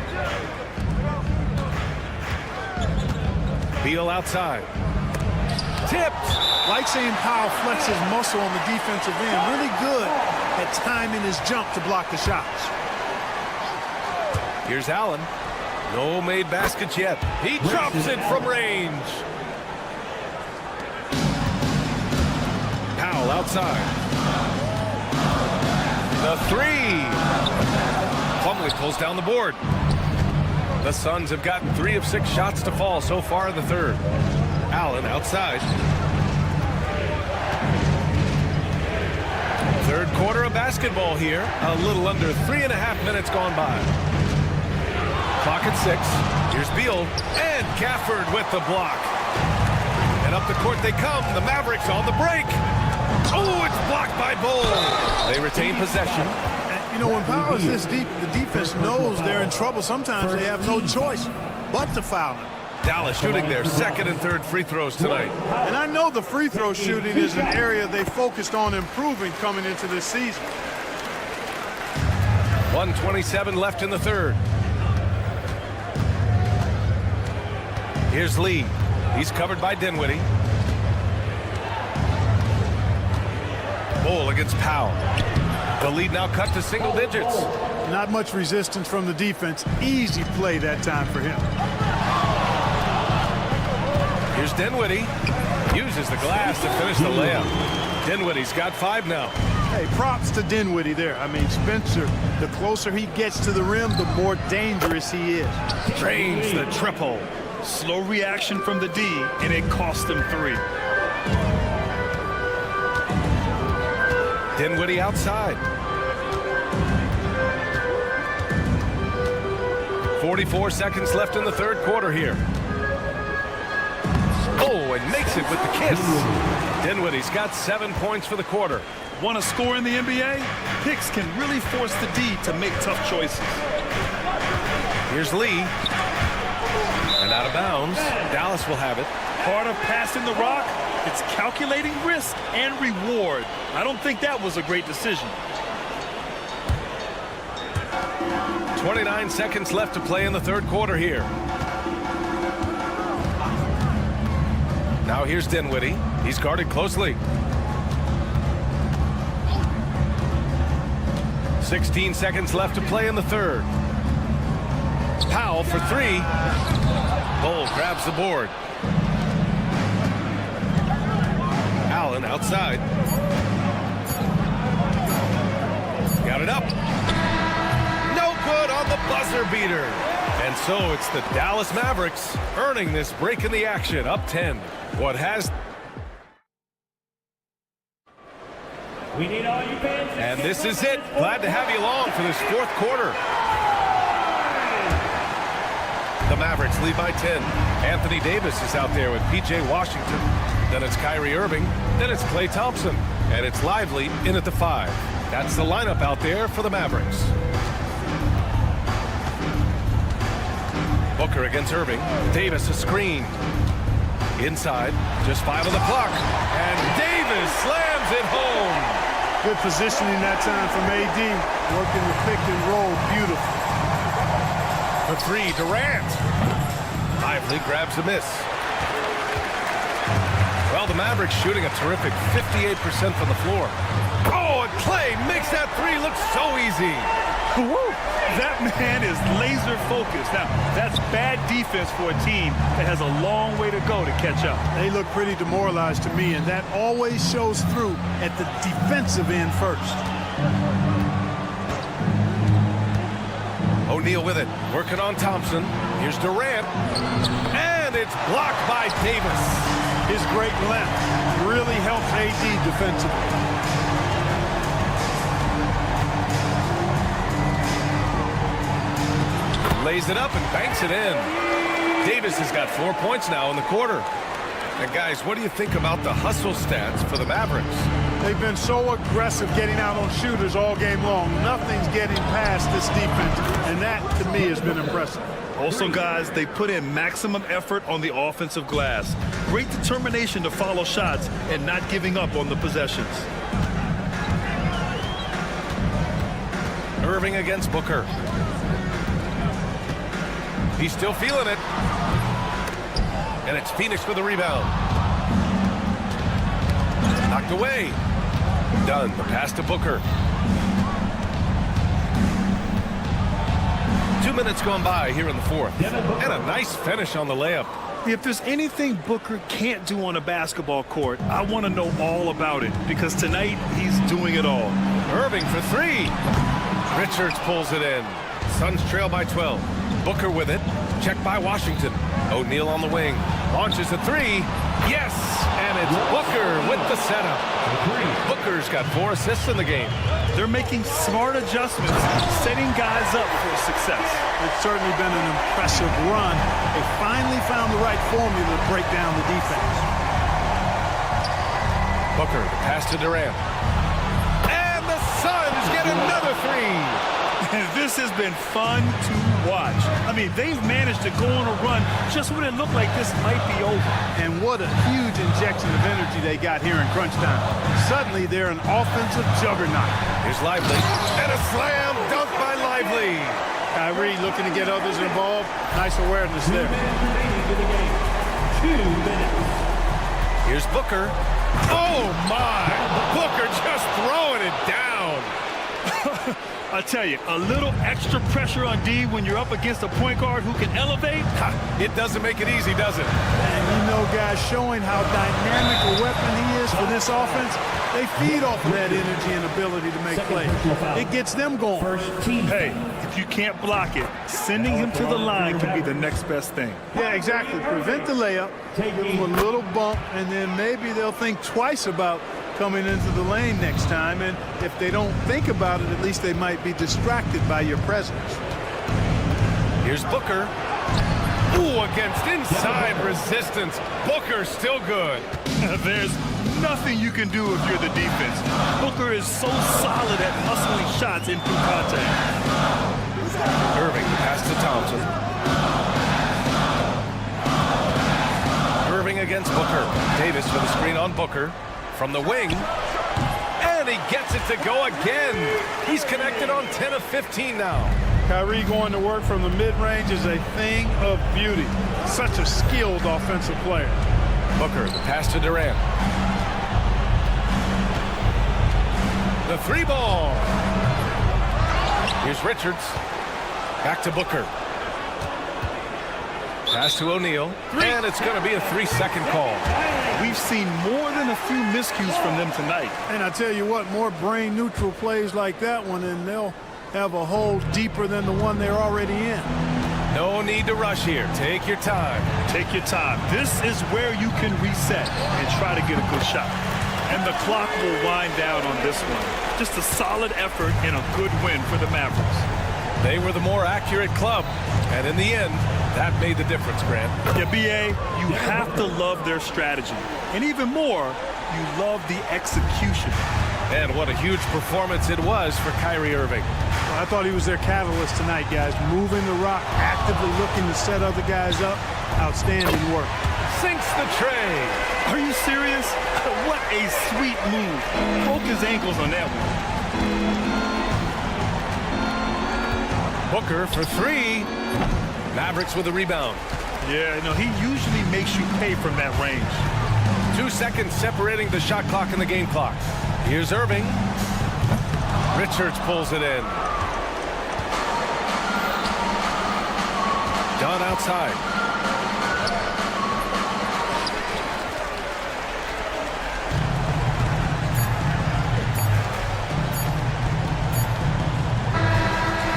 Beal outside. Tipped. Like seeing Powell flex his muscle on the defensive end. Really good at timing his jump to block the shots. Here's Allen. No made baskets yet. He drops it from range. Powell outside. The 3. Plumlee pulls down the board. The Suns have gotten 3 of 6 shots to fall so far in the third. Allen outside. Third quarter of basketball here. A little under 3.5 minutes gone by. Clock at 6. Here's Beal and Gafford with the block. And up the court they come. The Mavericks on the break. Oh, it's blocked by Bull. They retain possession. You know, when Powell is this deep, the defense knows they're in trouble. Sometimes they have no choice but to foul him. Dallas shooting their second and third free throws tonight. And I know the free throw shooting is an area they focused on improving coming into this season. 1:27 left in the third. Here's Lee. He's covered by Dinwiddie. Bull against Powell. The lead now cut to single digits. Not much resistance from the defense. Easy play that time for him. Here's Dinwiddie. Uses the glass to finish the layup. Dinwiddie's got 5 now. Hey, props to Dinwiddie there. I mean, Spencer, the closer he gets to the rim, the more dangerous he is. Drains the triple. Slow reaction from the D, and it cost him 3. Dinwiddie outside. 44 seconds left in the third quarter here. Oh, and makes it with the kiss. Dinwiddie's got 7 points for the quarter. Want to score in the NBA? Picks can really force the D to make tough choices. Here's Lee. And out of bounds. Dallas will have it. Part of passing the rock, it's calculating risk and reward. I don't think that was a great decision. 29 seconds left to play in the third quarter here. Now here's Dinwiddie. He's guarded closely. 16 seconds left to play in the third. Powell for 3. Bull grabs the board. Allen outside. Got it up. No good on the buzzer beater. And so it's the Dallas Mavericks earning this break in the action, up 10. What has... We need all you fans. And this is it. Glad to have you along for this fourth quarter. The Mavericks lead by 10. Anthony Davis is out there with P.J. Washington. Then it's Kyrie Irving. Then it's Klay Thompson. And it's Lively in at the 5. That's the lineup out there for the Mavericks. Booker against Irving. Davis a screen. Inside. Just 5 on the clock. And Davis slams it home. Good positioning that time from AD. Working the pick and roll. Beautiful. For 3, Durant. Lively grabs a miss. Well, the Mavericks shooting a terrific 58% from the floor. Oh, and Klay makes that 3 look so easy. Woo! That man is laser focused. Now, that's bad defense for a team that has a long way to go to catch up. They look pretty demoralized to me, and that always shows through at the defensive end first. O'Neal with it, working on Thompson. Here's Durant, and it's blocked by Davis. His great length really helps AD defensively. Lays it up and banks it in. Davis has got 4 points now in the quarter. And guys, what do you think about the hustle stats for the Mavericks? They've been so aggressive getting out on shooters all game long. Nothing's getting past this defense, and that, to me, has been impressive. Also, guys, they put in maximum effort on the offensive glass. Great determination to follow shots and not giving up on the possessions. Irving against Booker. He's still feeling it. And it's Phoenix with the rebound. Knocked away. Done. The pass to Booker. 2 minutes gone by here in the fourth. And a nice finish on the layup. If there's anything Booker can't do on a basketball court, I want to know all about it, because tonight he's doing it all. Irving for 3. Richards pulls it in. Suns trail by 12. Booker with it. Checked by Washington. O'Neal on the wing. Launches a 3. Yes! And it's Booker with the setup. Booker's got 4 assists in the game. They're making smart adjustments, setting guys up for success. It's certainly been an impressive run. They finally found the right formula to break down the defense. Booker, the pass to Durant. And the Suns get another 3. This has been fun to watch. I mean, they've managed to go on a run just when it looked like this might be over. And what a huge injection of energy they got here in crunch time. Suddenly, they're an offensive juggernaut. Here's Lively. And a slam dunk by Lively. Kyrie looking to get others involved. Nice awareness there. 2 minutes. Here's Booker. Oh, my. Booker just throwing it down. I tell you, a little extra pressure on D when you're up against a point guard who can elevate. It doesn't make it easy, does it? And you know, guys, showing how dynamic a weapon he is for this offense, they feed off of that energy and ability to make plays. It gets them going. Hey, if you can't block it, sending him to the line can be the next best thing. Yeah, exactly. Prevent the layup, give them a little bump, and then maybe they'll think twice about coming into the lane next time. And if they don't think about it, at least they might be distracted by your presence. Here's Booker. Ooh, against inside resistance. Booker still good. There's nothing you can do if you're the defense. Booker is so solid at hustling shots in through contact. Irving, pass to Thompson. Irving against Booker. Davis with a screen on Booker. From the wing. And he gets it to go again. He's connected on 10 of 15 now. Kyrie going to work from the mid-range is a thing of beauty. Such a skilled offensive player. Booker, the pass to Durant. The 3 ball. Here's Richards. Back to Booker. Pass to O'Neal. And it's going to be a 3-second call. We've seen more than a few miscues from them tonight. And I tell you what, more brain-neutral plays like that one, and they'll have a hole deeper than the one they're already in. No need to rush here. Take your time. Take your time. This is where you can reset and try to get a good shot. And the clock will wind down on this one. Just a solid effort and a good win for the Mavericks. They were the more accurate club, and in the end, that made the difference, Grant. Yeah, B.A., you have to love their strategy. And even more, you love the execution. And what a huge performance it was for Kyrie Irving. Well, I thought he was their catalyst tonight, guys. Moving the rock, actively looking to set other guys up. Outstanding work. Sinks the tray. Are you serious? What a sweet move. Broke his ankles on that one. Booker for three. Mavericks with a rebound. Yeah, no, he usually makes you pay from that range. 2 seconds separating the shot clock and the game clock. Here's Irving. Richards pulls it in. John outside.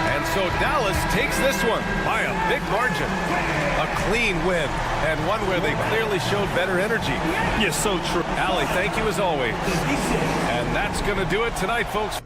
And so Dallas takes this one by a big margin. A clean win, and one where they clearly showed better energy. Yes, so true. Allie, thank you as always. And that's going to do it tonight, folks.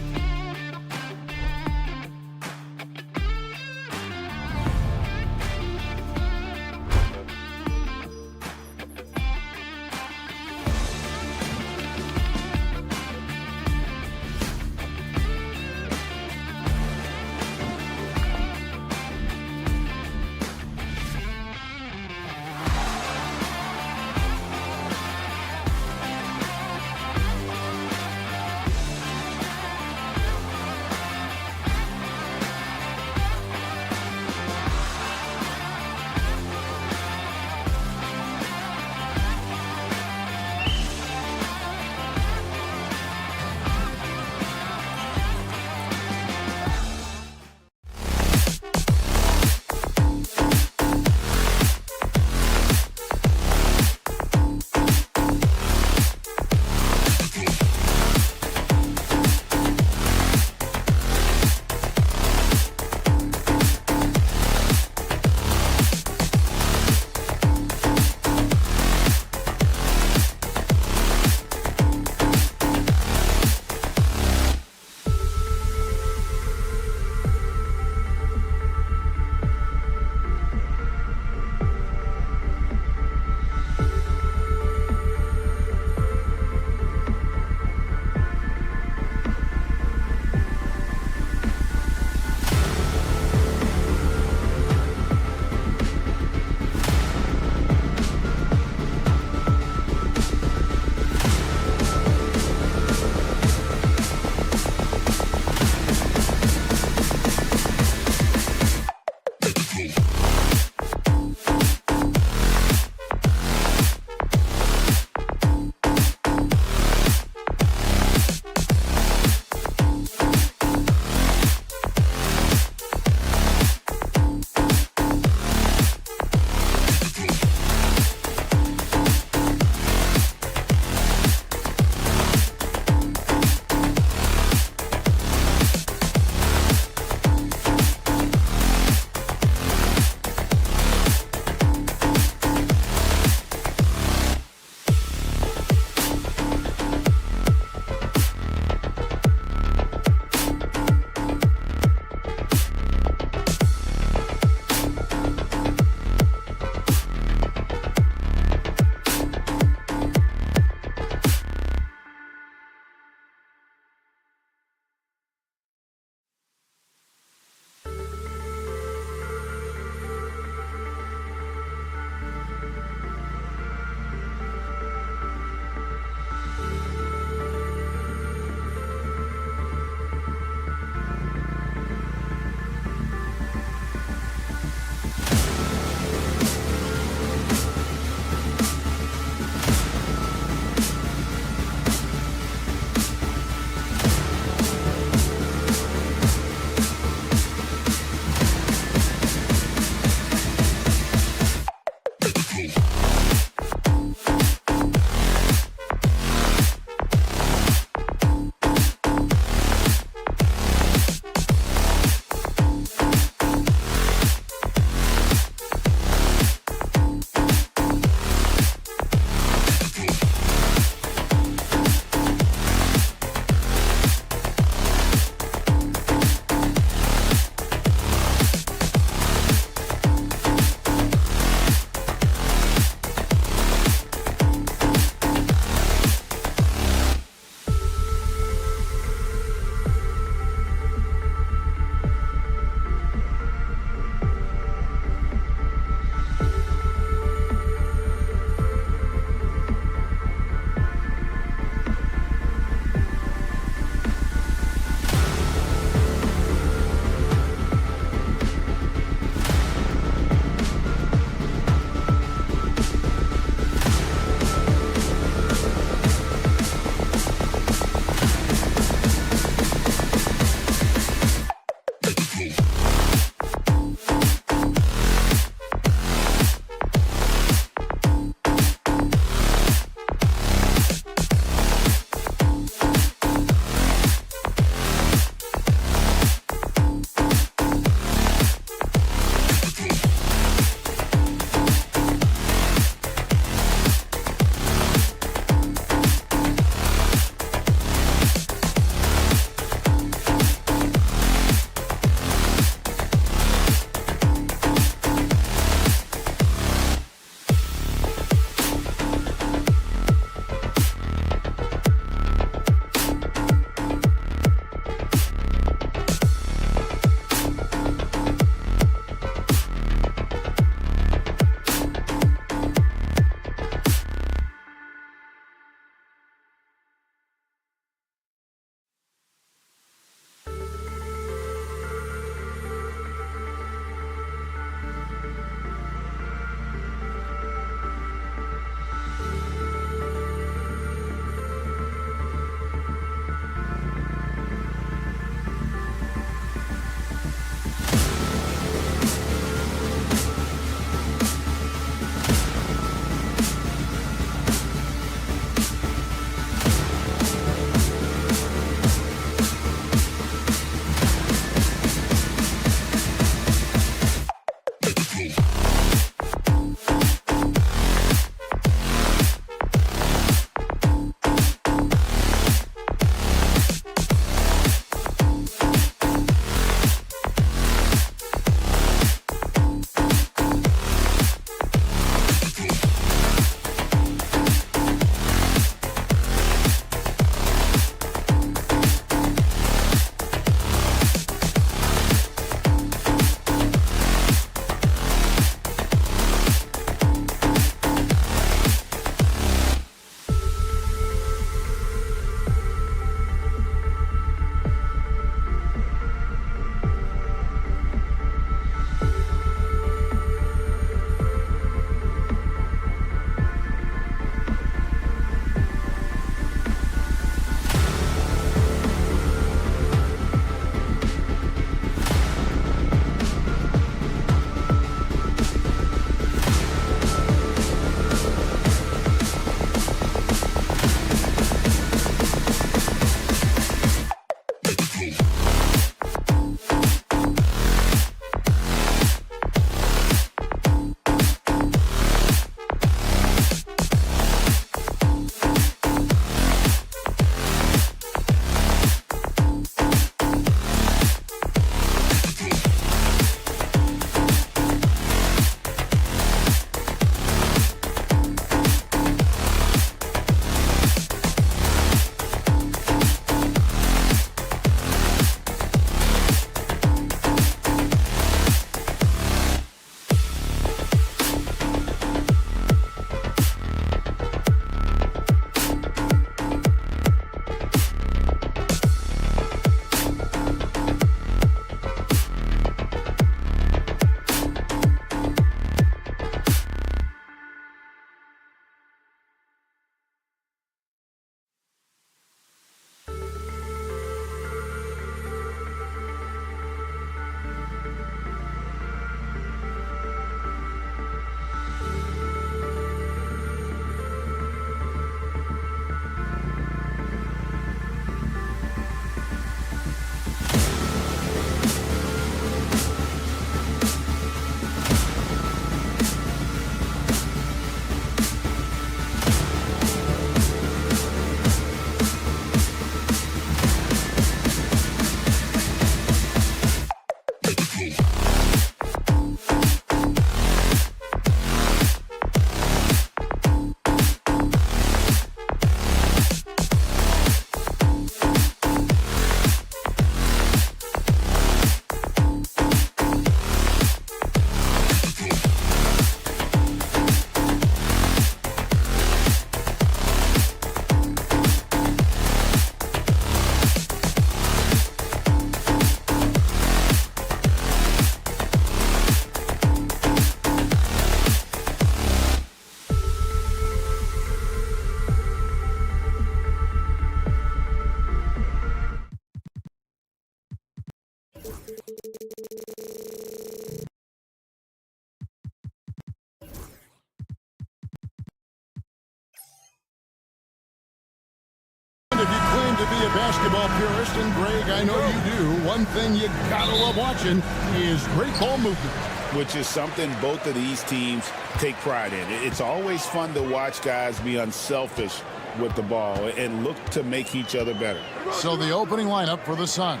to be a basketball purist, and Greg, I know you do. One thing you gotta love watching is great ball movement. Which is something both of these teams take pride in. It's always fun to watch guys be unselfish with the ball and look to make each other better. So the opening lineup for the Suns.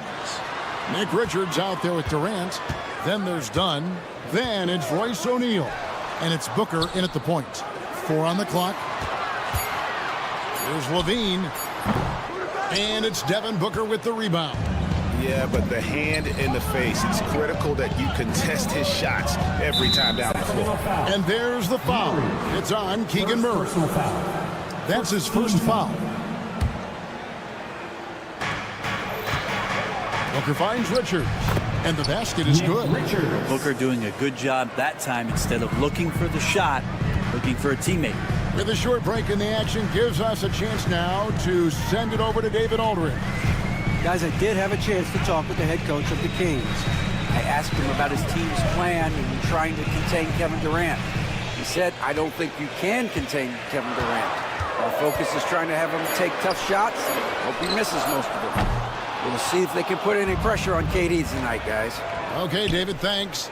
Nick Richards out there with Durant. Then there's Dunn. Then it's Royce O'Neal. And it's Booker in at the point. 4 on the clock. Here's Levine. And it's Devin Booker with the rebound. Yeah, but the hand in the face, it's critical that you contest his shots every time down the floor. And there's the foul. It's on Keegan Murray. That's his first foul. Booker finds Richards. And the basket is good. Booker doing a good job that time instead of looking for the shot, looking for a teammate. With a short break in the action, gives us a chance now to send it over to David Aldridge. Guys, I did have a chance to talk with the head coach of the Kings. I asked him about his team's plan in trying to contain Kevin Durant. He said, I don't think you can contain Kevin Durant. Our focus is trying to have him take tough shots. Hope he misses most of them. We'll see if they can put any pressure on KD tonight, guys. Okay, David, thanks.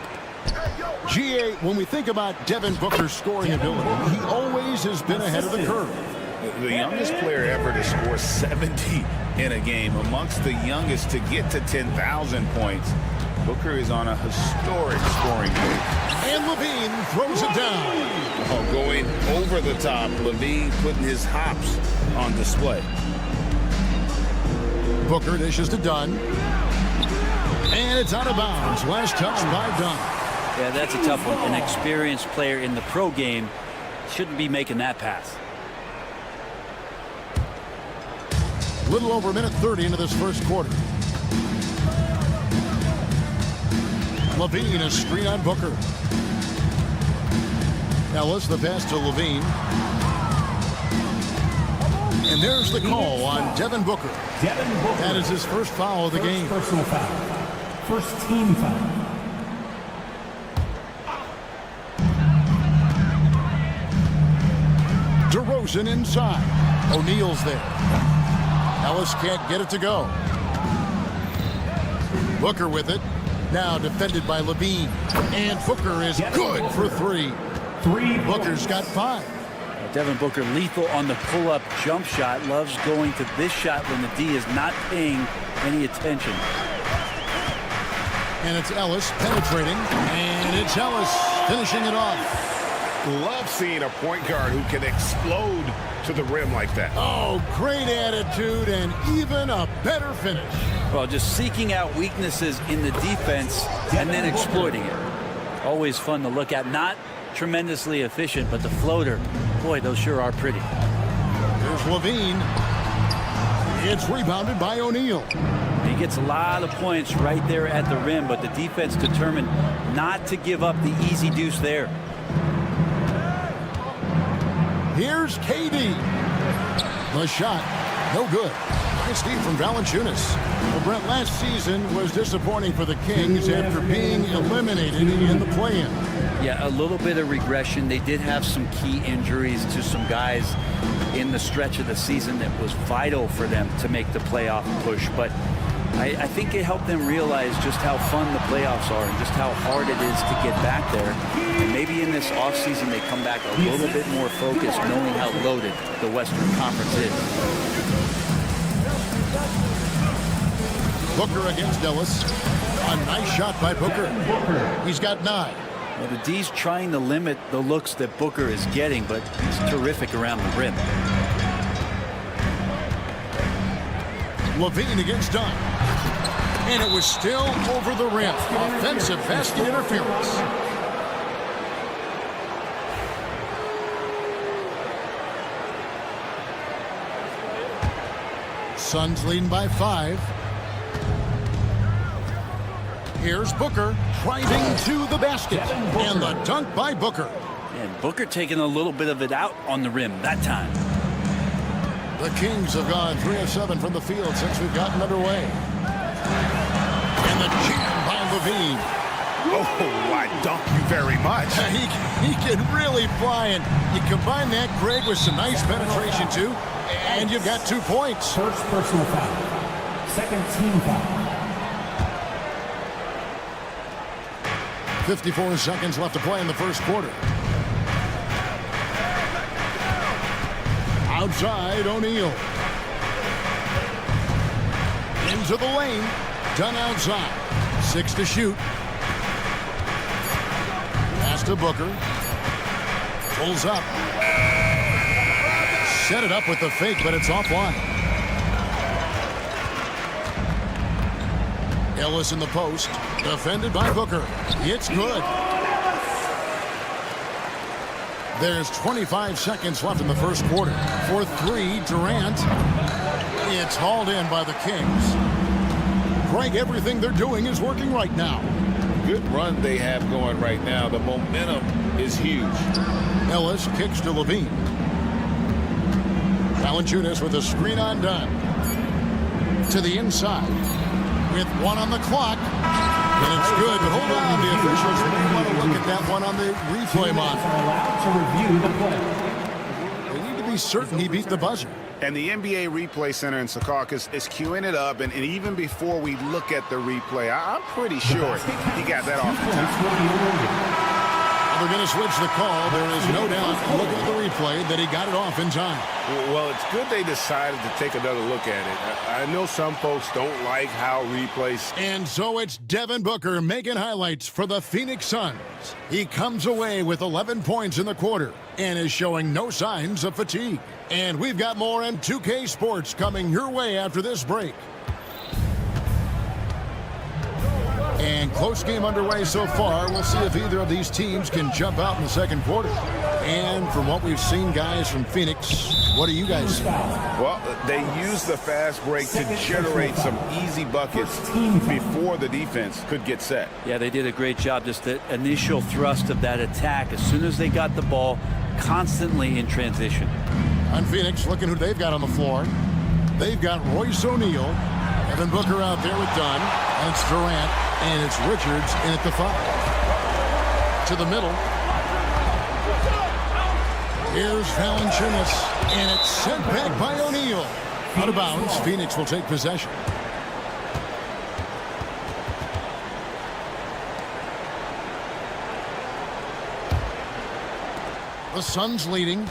GA, when we think about Devin Booker's scoring ability, he always has been ahead of the curve. The youngest player ever to score 70 in a game, amongst the youngest to get to 10,000 points. Booker is on a historic scoring pace. And Levine throws it down. Oh, going over the top, Levine putting his hops on display. Booker dishes to Dunn. And it's out of bounds. Last touch by Dunn. Yeah, that's a tough one. An experienced player in the pro game shouldn't be making that pass. Little over a minute 30 into this first quarter. Levine, a screen on Booker. Ellis, the pass to Levine. And there's the call on Devin Booker. That is his first foul of the game. Personal foul. First team foul. DeRozan inside. O'Neal's there. Ellis can't get it to go. Booker with it. Now defended by Levine. And Booker is good for 3. Booker's got 5. Devin Booker lethal on the pull-up jump shot. Loves going to this shot when the D is not paying any attention. And it's Ellis penetrating. And it's Ellis finishing it off. Love seeing a point guard who can explode to the rim like that. Oh, great attitude and even a better finish. Well, just seeking out weaknesses in the defense and then exploiting it. Always fun to look at. Not tremendously efficient, but the floater, boy, those sure are pretty. There's Levine. It's rebounded by O'Neal. He gets a lot of points right there at the rim, but the defense determined not to give up the easy deuce there. Here's KD. The shot, no good. Nice steal from Valanciunas. Well, Brent, last season was disappointing for the Kings after being eliminated in the play-in. Yeah, a little bit of regression. They did have some key injuries to some guys in the stretch of the season that was vital for them to make the playoff push. But I think it helped them realize just how fun the playoffs are and just how hard it is to get back there. And maybe in this offseason they come back a little bit more focused, knowing how loaded the Western Conference is. Booker against Ellis. A nice shot by Booker. He's got 9. Well, the D's trying to limit the looks that Booker is getting, but he's terrific around the rim. Levine against Dunn. And it was still over the rim. Offensive basket interference. Suns leading by 5. Here's Booker driving to the basket. And the dunk by Booker. And Booker taking a little bit of it out on the rim that time. The Kings have gone 3 of 7 from the field since we've gotten underway. And the jam by Levine. Oh, I dunk you very much. He can really fly, and you combine that, Greg, with some nice penetration, too. And you've got 2 points. First personal foul. Second team foul. 54 seconds left to play in the first quarter. Outside, O'Neal. Into the lane. Done outside. 6 to shoot. Pass to Booker. Pulls up. Set it up with the fake, but it's offline. Ellis in the post. Defended by Booker. It's good. There's 25 seconds left in the first quarter. For 3, Durant. It's hauled in by the Kings. Greg, everything they're doing is working right now. Good run they have going right now. The momentum is huge. Ellis kicks to Levine. Valanciunas with a screen undone. To the inside. With 1 on the clock. And it's good, but hold on. The officials may want to look at that one on the replay monitor. They need to be certain he beat the buzzer. And the NBA Replay Center in Secaucus is queuing it up, and even before we look at the replay, I'm pretty sure he got that off the top. They're going to switch the call. There is no doubt, looking at the replay, that he got it off in time. Well, it's good they decided to take another look at it. I know some folks don't like how replays... And so it's Devin Booker making highlights for the Phoenix Suns. He comes away with 11 points in the quarter and is showing no signs of fatigue. And we've got more in 2K Sports coming your way after this break. And close game underway so far. We'll see if either of these teams can jump out in the second quarter. And from what we've seen, guys, from Phoenix, what do you guys see? Well, they used the fast break to generate some easy buckets before the defense could get set. Yeah, they did a great job. Just the initial thrust of that attack, as soon as they got the ball, constantly in transition. On Phoenix, looking who they've got on the floor. They've got Royce O'Neal. Devin Booker out there with Dunn. And it's Durant. And it's Richards in at the 5. To the middle. Here's Valanciunas. And it's sent back by O'Neal. Out of bounds. Phoenix will take possession. The Suns leading.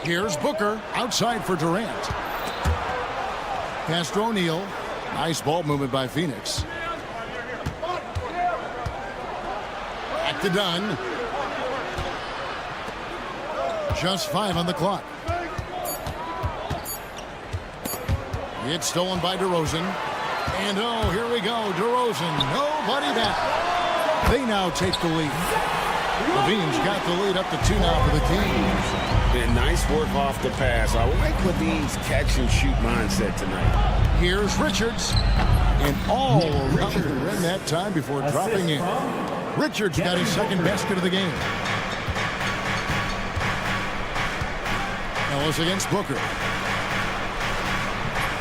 Here's Booker. Outside for Durant. Pass to O'Neal. Nice ball movement by Phoenix. Back to Dunn. Just 5 on the clock. It's stolen by DeRozan. And oh, here we go. DeRozan. Nobody back. They now take the lead. Levine's got the lead up to 2 now for the Kings. And nice work off the pass. I like Levine's catch-and-shoot mindset tonight. Here's Richards. And all around the rim that time before dropping in. Richards got his second basket of the game. Ellis against Booker.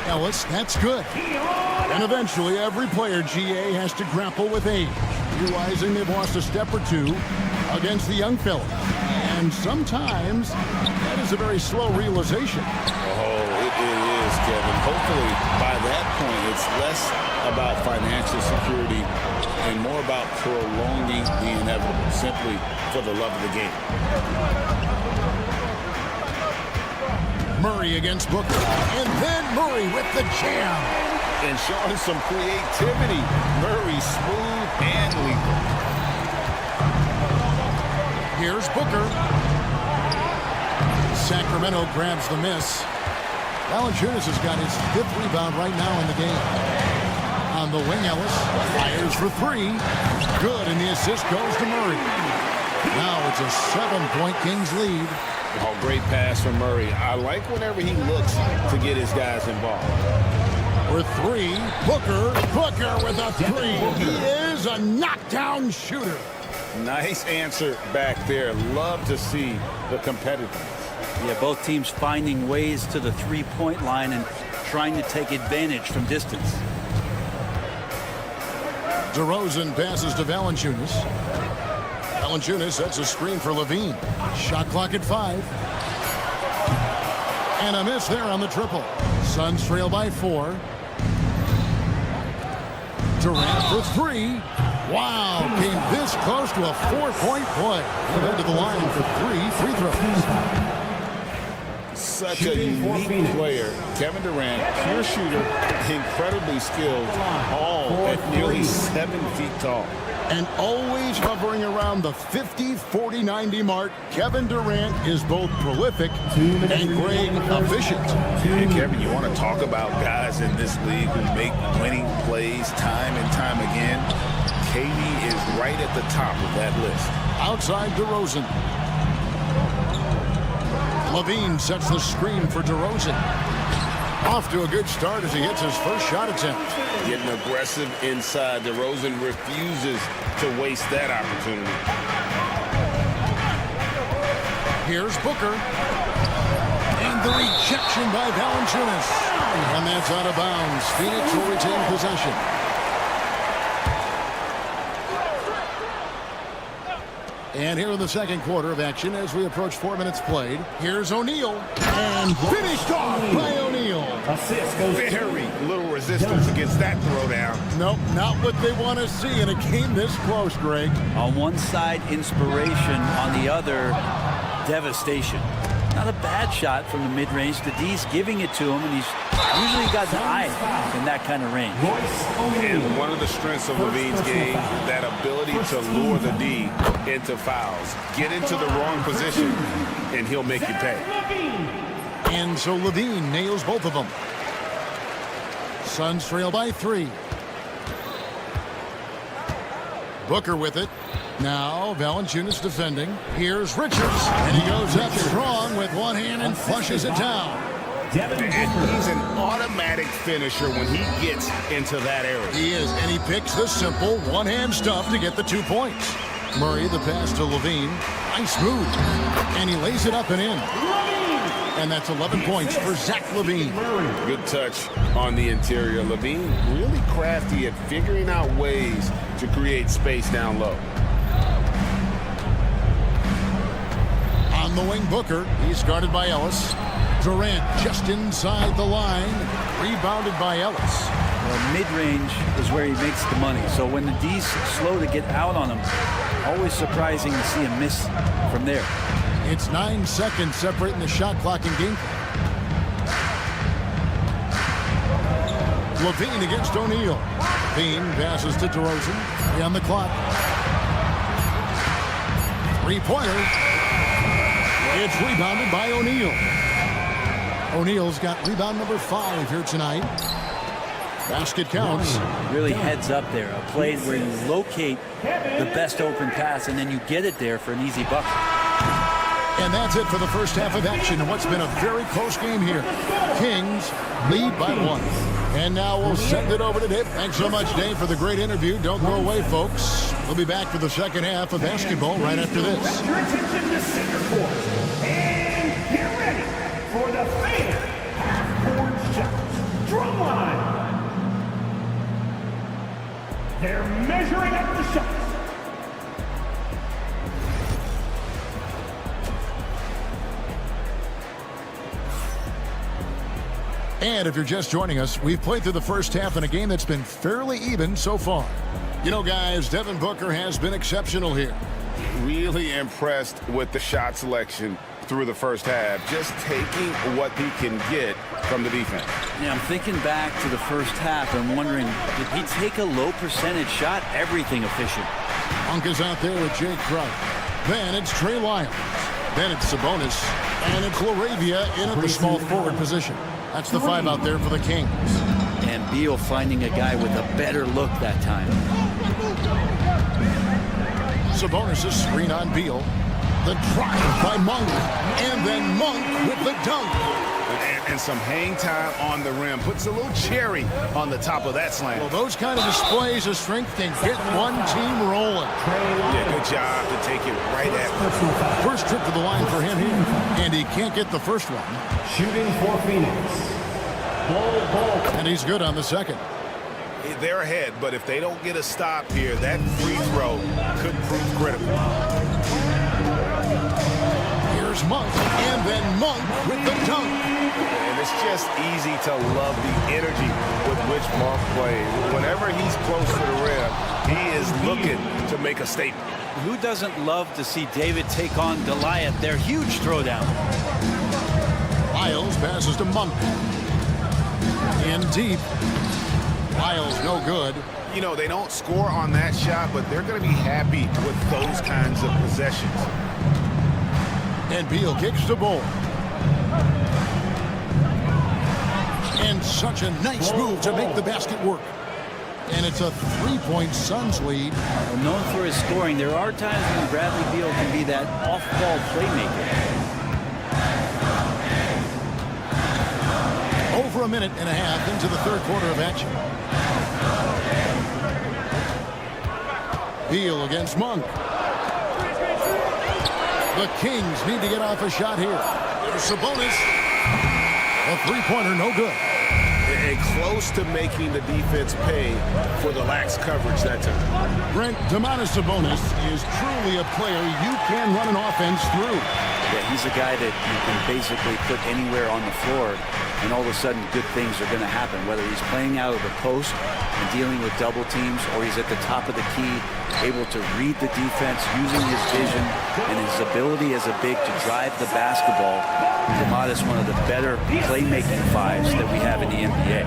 Ellis, that's good. And eventually every player, GA, has to grapple with age, realizing they've lost a step or 2 against the young fella. And sometimes that is a very slow realization. Oh, it is, Kevin. Hopefully by that point it's less about financial security and more about prolonging the inevitable, simply for the love of the game. Murray against Booker. And then Murray with the jam. And showing some creativity. Murray smooth and lethal. Here's Booker. Sacramento grabs the miss. Valanciunas has got his 5th rebound right now in the game. On the wing, Ellis fires for 3. Good, and the assist goes to Murray. Now it's a 7-point Kings lead. Oh, great pass from Murray. I like whenever he looks to get his guys involved. For 3, Booker with a 3. He is a knockdown shooter. Nice answer back there. Love to see the competitiveness. Yeah, both teams finding ways to the 3-point line and trying to take advantage from distance. DeRozan passes to Valanciunas. Valanciunas sets a screen for Levine. Shot clock at 5. And a miss there on the triple. Suns trail by 4. Durant for 3. Wow, came this close to a 4-point play. Head to the line for 3 free throws. Such a unique player. Kevin Durant, pure shooter, incredibly skilled, all at nearly 7 feet tall. And always hovering around the 50, 40, 90 mark, Kevin Durant is both prolific and great efficient. And Kevin, you want to talk about guys in this league who make winning plays time and time again? KD is right at the top of that list. Outside DeRozan. Levine sets the screen for DeRozan. Off to a good start as he hits his first shot attempt. Getting aggressive inside. DeRozan refuses to waste that opportunity. Here's Booker. And the rejection by Valanciunas. And that's out of bounds. Phoenix will retain possession. And here in the second quarter of action as we approach 4 minutes played. Here's O'Neal. And finished off by O'Neal. Very little resistance against that throwdown. Nope, not what they want to see, and it came this close, Greg. On one side, inspiration. On the other, devastation. Not a bad shot from the mid-range. The D's giving it to him, and he's usually got the eye in that kind of range. And one of the strengths of Levine's game, that ability to lure the D into fouls. Get into the wrong position, and he'll make you pay. And so Levine nails both of them. Suns trail by 3. Booker with it. Now Valanciunas defending. Here's Richards, and he goes up strong with one hand and flushes it down. And he's an automatic finisher when he gets into that area. He is, and he picks the simple one-hand stuff to get the 2 points. Murray, the pass to Levine. Nice move. And he lays it up and in. And that's 11 points for Zach LaVine. Good touch on the interior. LaVine really crafty at figuring out ways to create space down low. On the wing, Booker. He's guarded by Ellis. Durant just inside the line. Rebounded by Ellis. Well, mid-range is where he makes the money. So when the D's slow to get out on him, always surprising to see him miss from there. It's 9 seconds separating the shot clock and game clock. Levine against O'Neal. Levine passes to DeRozan. 3 on the clock. 3-pointer. It's rebounded by O'Neal. O'Neal's got rebound number 5 here tonight. Basket counts. Really heads up there. A play where you locate the best open pass and then you get it there for an easy bucket. And that's it for the first half of action in what's been a very close game here. Kings lead by 1. And now we'll send it over to Dave. Thanks so much, Dave, for the great interview. Don't go away, folks. We'll be back for the second half of basketball right after this. Your attention to center court. And get ready for the fan half-court shots. Drum line. They're measuring up the shots. And if you're just joining us, we've played through the first half in a game that's been fairly even so far. You know, guys, Devin Booker has been exceptional here. Really impressed with the shot selection through the first half. Just taking what he can get from the defense. Yeah, I'm thinking back to the first half and wondering, did he take a low percentage shot? Everything efficient. Monk is out there with Jake Crowder. Then it's Trey Lyons. Then it's Sabonis. And it's LaRavia in at the small forward position. That's the 5 out there for the Kings. And Beal finding a guy with a better look that time. Sabonis' screen on Beal. The drive by Monk. And then Monk with the dunk. And some hang time on the rim. Puts a little cherry on the top of that slam. Well, those kind of displays of strength can get one team rolling. Yeah, good job to take it right at him. First trip to the line for him here. And he can't get the first one. Shooting for Phoenix. Ball. And he's good on the second. They're ahead, but if they don't get a stop here, that free throw could prove critical. Here's Monk, and then Monk with the dunk. just easy to love the energy with which Monk plays. Whenever he's close to the rim, he is looking to make a statement. Who doesn't love to see David take on Goliath? Their huge throwdown. Miles passes to Monk. In deep. Miles no good. You know, they don't score on that shot, but they're going to be happy with those kinds of possessions. And Beal kicks the ball. And such a nice move to make the basket work. And it's a three-point Suns lead. Well, known for his scoring, there are times when Bradley Beal can be that off-ball playmaker. Over a minute and a half into the third quarter of action. Beal against Monk. The Kings need to get off a shot here. There's Sabonis. A three-pointer, no good. And close to making the defense pay for the lax coverage that time. Brent, Domantas Sabonis is truly a player you can run an offense through. Yeah, he's a guy that you can basically put anywhere on the floor, and all of a sudden good things are going to happen, whether he's playing out of the post and dealing with double teams, or he's at the top of the key, able to read the defense, using his vision and his ability as a big to drive the basketball. Domantas, one of the better playmaking fives that we have in the NBA.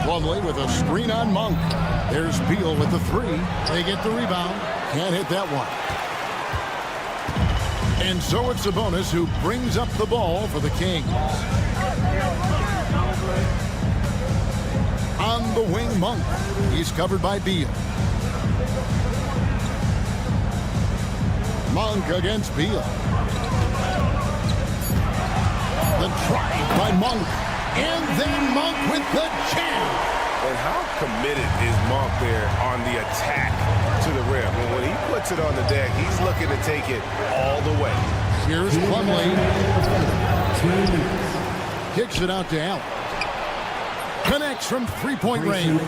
Plumlee with a screen on Monk. There's Beal with the three. They get the rebound. Can't hit that one. And so it's Sabonis who brings up the ball for the Kings. On the wing, Monk. He's covered by Beal. Monk against Beal. The drive by Monk. And then Monk with the jam. And how committed is Monk there on the attack to the rim? And when he puts it on the deck, he's looking to take it all the way. Here's Plumlee. Kicks it out to Allen. Connects from three-point range.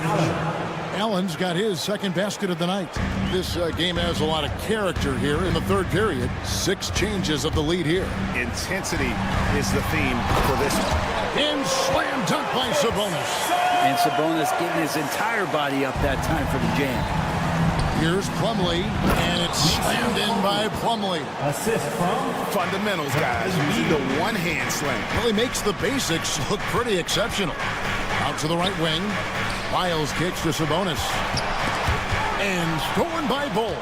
Allen's got his second basket of the night. This game has a lot of character here in the third period. 6 changes of the lead here. Intensity is the theme for this one. And slam dunk by Sabonis. And Sabonis getting his entire body up that time for the jam. Here's Plumlee, and it's slammed in by Plumlee. Assist from fundamentals, guys, using the one-hand slam. Well, he makes the basics look pretty exceptional. Out to the right wing. Miles kicks to Sabonis. And stolen by Bull.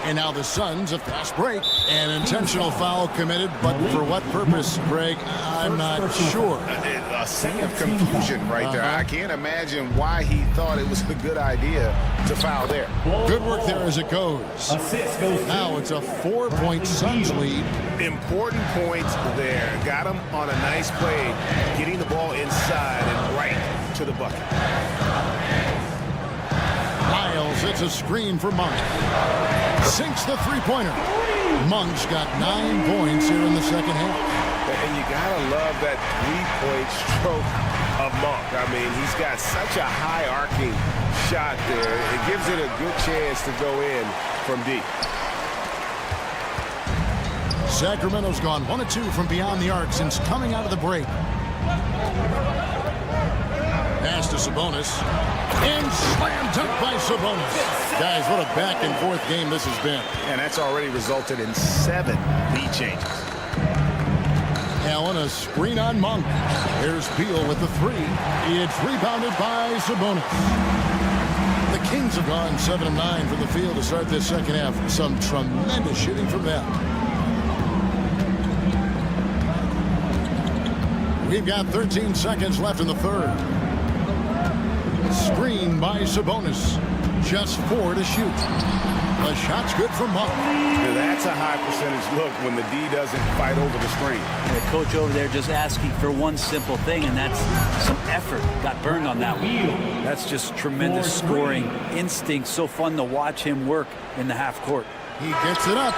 And now the Suns, a fast break. An intentional foul committed, but for what purpose, Greg? I'm not sure. A scene of confusion right there. I can't imagine why he thought it was a good idea to foul there. Good work there as it goes. Now it's a 4-point Suns lead. Important points there. Got him on a nice play, getting the ball inside and right to the bucket. Miles, it's a screen for Monk. Sinks the three-pointer. Monk's got 9 points here in the second half. And you gotta love that three-point stroke of Monk. I mean, he's got such a high arcing shot there. It gives it a good chance to go in from deep. Sacramento's gone 1 of 2 from beyond the arc since coming out of the break. Pass to Sabonis. And slam dunk by Sabonis. Guys, what a back-and-forth game this has been. And that's already resulted in 7 lead changes. Allen, a screen on Monk. There's Beal with the three. It's rebounded by Sabonis. The Kings have gone 7 of 9 from the field to start this second half. Some tremendous shooting from them. We've got 13 seconds left in the third. Screen by Sabonis. Just 4 to shoot. The shot's good from Monk. That's a high percentage look when the D doesn't fight over the screen. The coach over there just asking for one simple thing, and that's some effort. Got burned on that one. That's just tremendous scoring instinct. So fun to watch him work in the half court. He gets it up.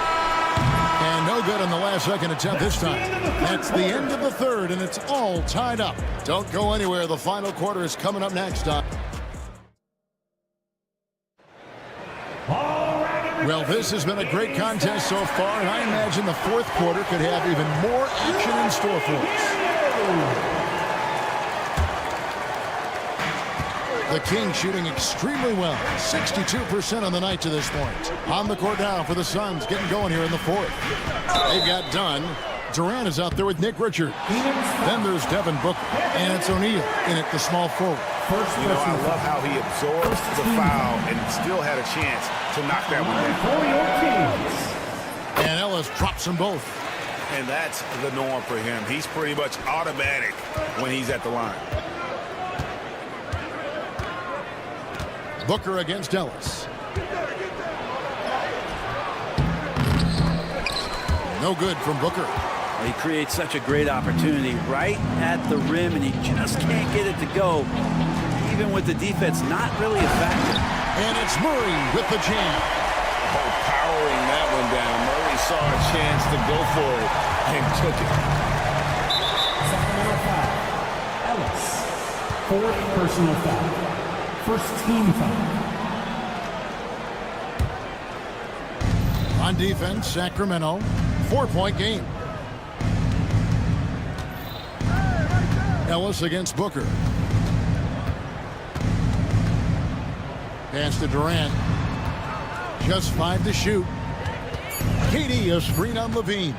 And no good on the last second attempt this time. That's the end of the third, and it's all tied up. Don't go anywhere. The final quarter is coming up next. Well, this has been a great contest so far, and I imagine the fourth quarter could have even more action in store for us. The Kings shooting extremely well, 62% on the night to this point. On the court now for the Suns, getting going here in the fourth. They've got Dunn. Durant is out there with Nick Richards. Then there's Devin Booker, and it's O'Neal in at the small forward. I love how he absorbs the foul and still had a chance to knock that one down. And Ellis drops them both. And that's the norm for him. He's pretty much automatic when he's at the line. Booker against Ellis. No good from Booker. He creates such a great opportunity right at the rim, and he just can't get it to go. Even with the defense not really a factor. And it's Murray with the jam. Oh, powering that one down. Murray saw a chance to go for it and took it. Sacramento foul. Ellis. Fourth personal foul. First team foul. On defense, Sacramento, 4-point game. Ellis against Booker. Pass to Durant. Just 5 to shoot. KD a screen on Levine.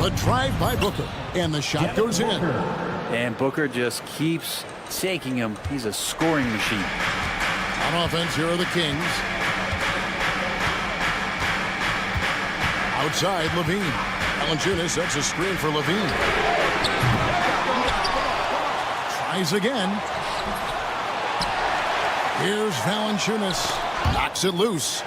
The drive by Booker. And the shot goes in. And Booker just keeps taking him. He's a scoring machine. On offense, here are the Kings. Outside, Levine. Valanciunas sets a screen for Levine. Tries again. Here's Valanciunas. Knocks it loose.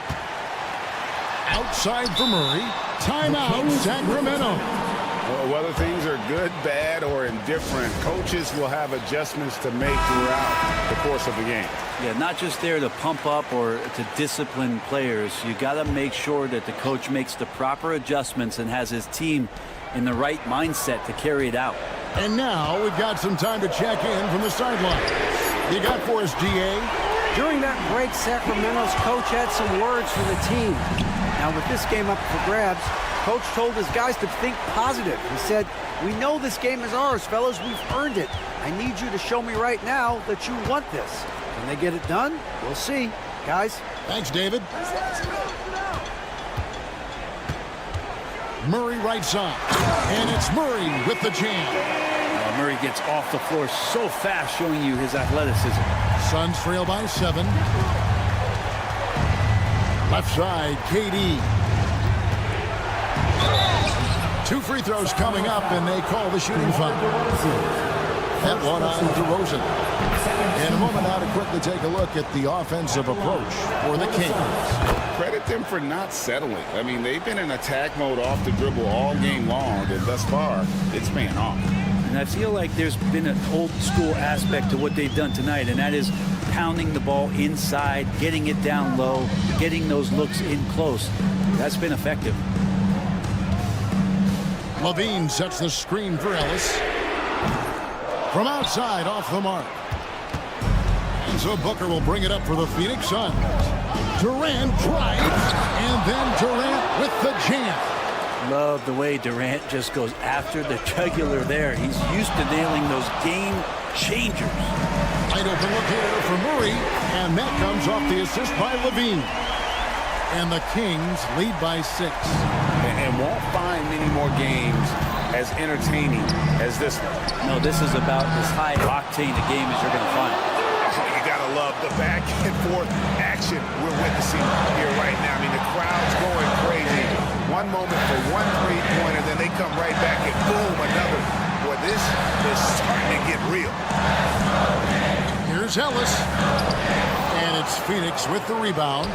Outside for Murray. Timeout, Sacramento. Well, whether things are good, bad, or indifferent, coaches will have adjustments to make throughout the course of the game. Yeah, not just there to pump up or to discipline players. You got to make sure that the coach makes the proper adjustments and has his team in the right mindset to carry it out. And now we've got some time to check in from the sideline. You got for us, DA? During that break, Sacramento's coach had some words for the team. Now, with this game up for grabs, coach told his guys to think positive. He said, "We know this game is ours, fellas. We've earned it. I need you to show me right now that you want this." Can they get it done? We'll see. Guys. Thanks, David. Murray right side. And it's Murray with the jam. Murray gets off the floor so fast, showing you his athleticism. Suns trail by 7. Left side, KD. 2 free throws coming up, and they call the shooting foul. That one on DeRozan. In a moment now to quickly take a look at the offensive approach for the Kings. Credit them for not settling. I mean, they've been in attack mode off the dribble all game long, and thus far, it's paying off. And I feel like there's been an old school aspect to what they've done tonight, and that is pounding the ball inside, getting it down low, getting those looks in close. That's been effective. Levine sets the screen for Ellis. From outside, off the mark. And so Booker will bring it up for the Phoenix Suns. Durant drives, and then Durant with the jam. Love the way Durant just goes after the jugular there. He's used to nailing those game changers. Wide open look here for Murray, and that comes off the assist by Levine. And the Kings lead by 6. And won't find many more games as entertaining as this one. No, this is about as high octane a game as you're going to find. You gotta love the back and forth action we're witnessing here right now. I mean, the crowd's going crazy. One moment for one three-pointer, then they come right back and boom, another. Boy, this is starting to get real. Here's Ellis. And it's Phoenix with the rebound.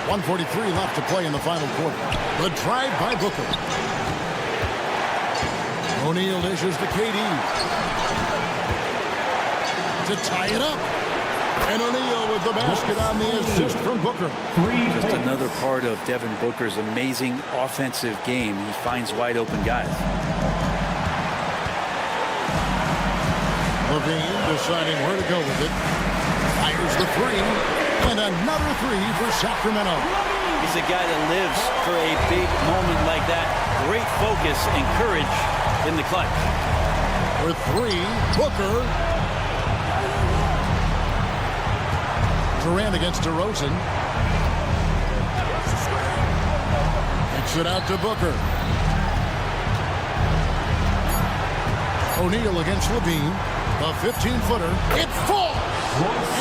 1:43 left to play in the final quarter. The drive by Booker. O'Neal dishes to KD. To tie it up. And O'Neal with the basket on the assist from Booker. Just another part of Devin Booker's amazing offensive game. He finds wide open guys. Levine deciding where to go with it. Fires the 3. And another 3 for Sacramento. You He's a guy that lives for a big moment like that. Great focus and courage in the clutch. With 3, Booker. Durant against DeRozan. Kicks it out to Booker. O'Neal against Levine. A 15-footer. It falls!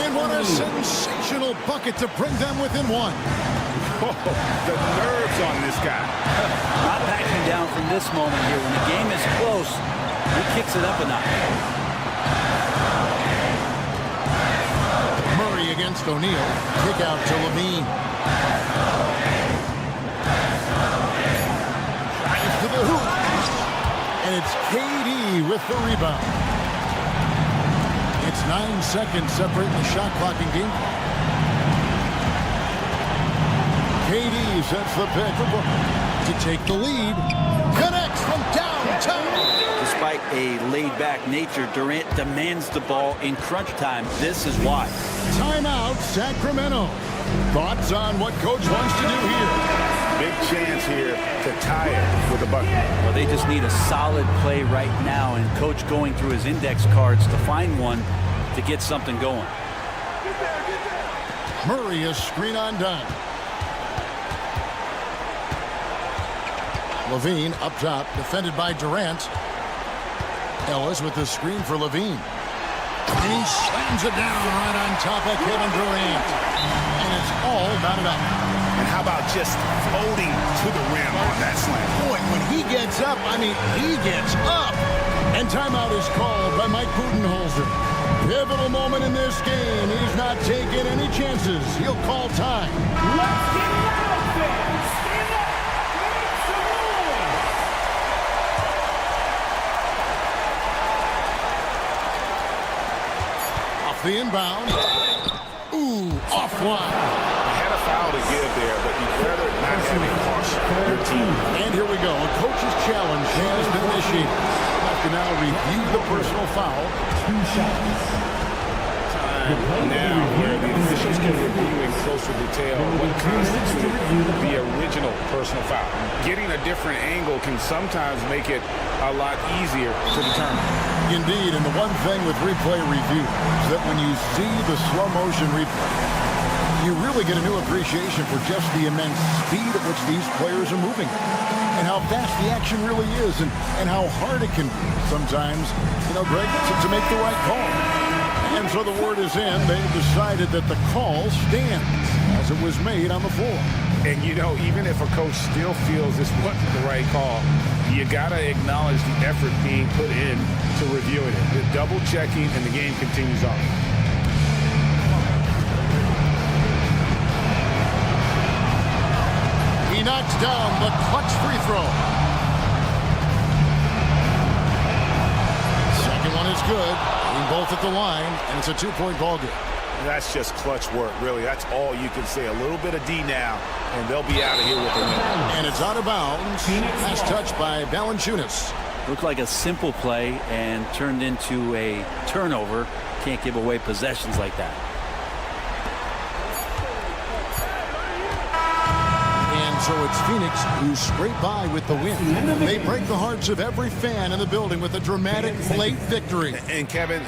And what a sensational bucket to bring them within 1. Oh, the nerves on this guy. Not backing down from this moment here. When the game is close, he kicks it up a notch. Murray against O'Neal. Kick out to Levine. Drives to the hoop. And it's KD with the rebound. It's 9 seconds separating the shot clock and game clock. KD sets the pick for Booker to take the lead. Connects from downtown. Despite a laid-back nature, Durant demands the ball in crunch time. This is why. Timeout, Sacramento. Thoughts on what coach wants to do here? Big chance here to tie it with a bucket. Well, they just need a solid play right now, and coach going through his index cards to find one to get something going. Murray is screen on done. Levine up top, defended by Durant. Ellis with the screen for Levine. And he slams it down right on top of Kevin Durant. And it's all knotted up. And how about just floating to the rim on that slam? Boy, when he gets up, I mean, he gets up. And timeout is called by Mike Budenholzer. Pivotal moment in this game. He's not taking any chances. He'll call time. Let's get loud, fans. Stand up. Make some noise. Off the inbound. Ooh, offline. Had a foul to give there, but you better not have it cost your team. And here we go. A coach's challenge has been initiated. Have to now review the personal foul. Now, where the officials can review in closer detail what constituted the original personal foul. Getting a different angle can sometimes make it a lot easier to determine. Indeed, and the one thing with replay review is that when you see the slow motion replay, you really get a new appreciation for just the immense speed at which these players are moving and how fast the action really is and how hard it can be sometimes, you know, Greg, to make the right call. And so the word is in. They've decided that the call stands as it was made on the floor. And, you know, even if a coach still feels this wasn't the right call, you got to acknowledge the effort being put in to reviewing it. The double checking, and the game continues on. He knocks down the clutch free throw. Second one is good. Both at the line, and it's a 2-point ball game. That's just clutch work, really. That's all you can say. A little bit of D now, and they'll be out of here with a win. And it's out of bounds. Last touch by Valanciunas. Looked like a simple play and turned into a turnover. Can't give away possessions like that. And so it's Phoenix who scrape by with the win. They break the hearts of every fan in the building with a dramatic late victory. And Kevin,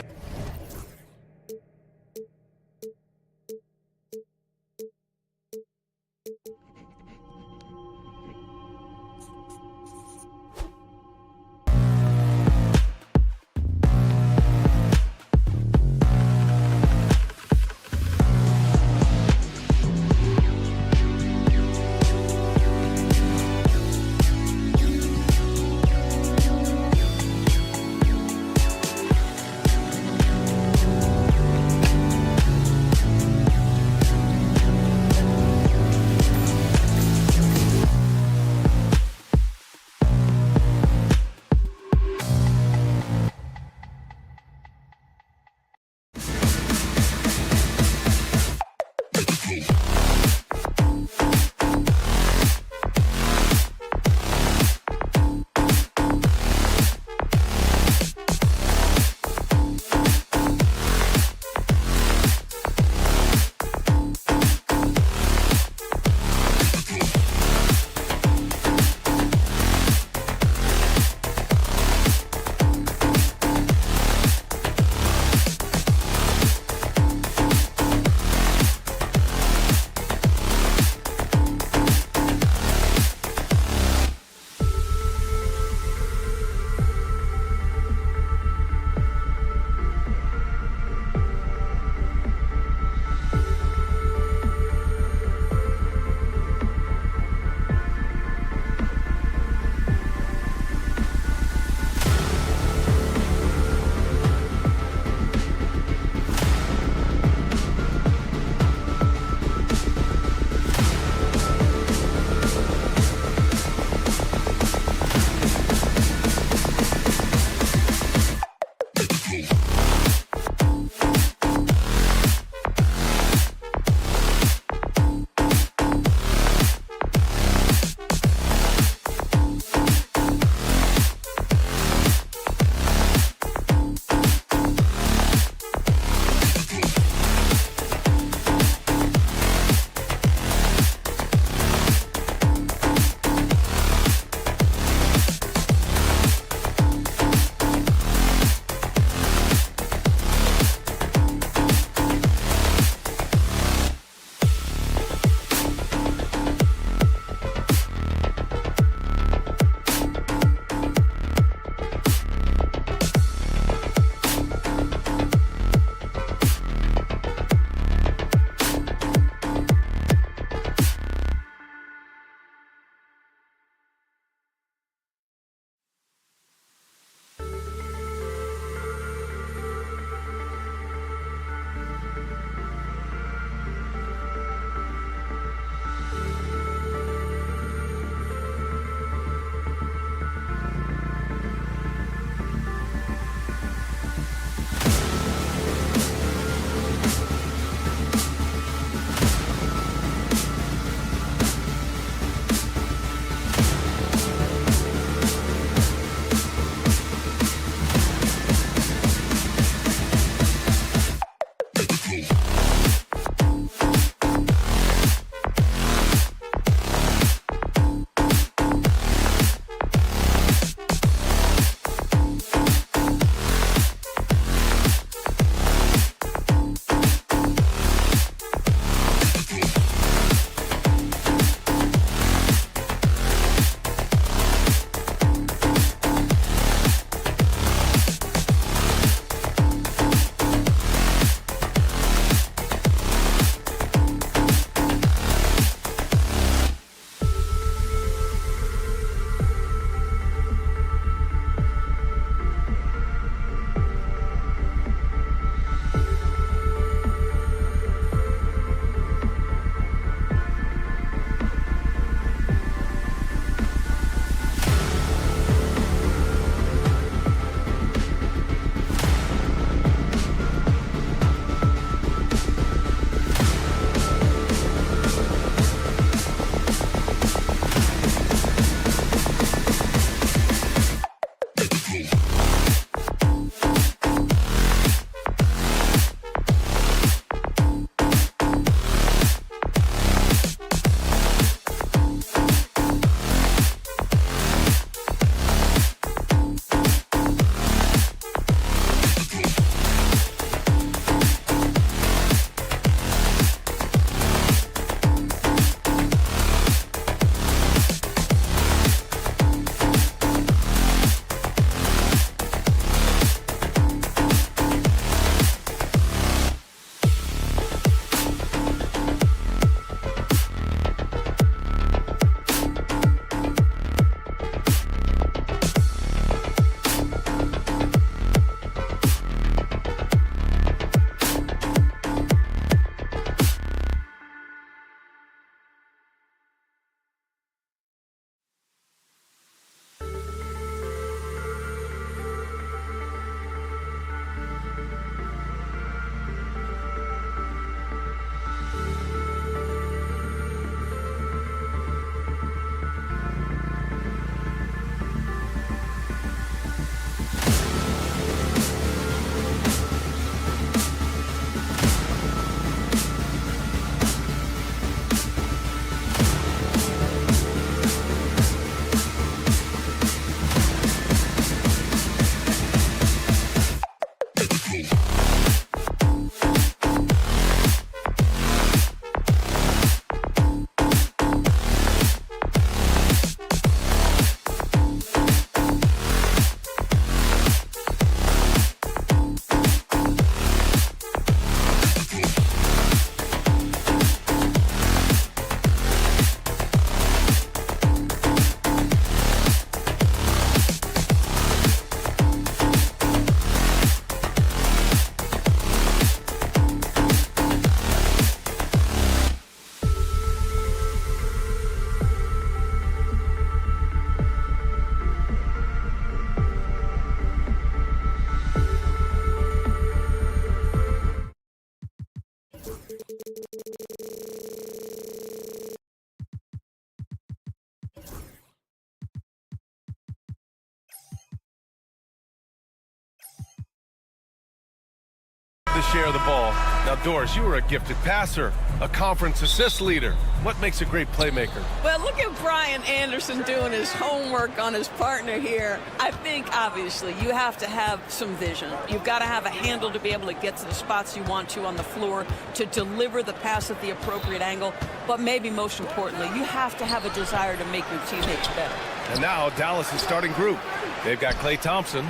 The share of the ball. Now, Doris, you were a gifted passer, a conference assist leader. What makes a great playmaker? Well, look at Brian Anderson doing his homework on his partner here. I think, obviously, you have to have some vision. You've got to have a handle to be able to get to the spots you want to on the floor, to deliver the pass at the appropriate angle. But maybe most importantly, you have to have a desire to make your teammates better. And now, Dallas' starting group. They've got Klay Thompson.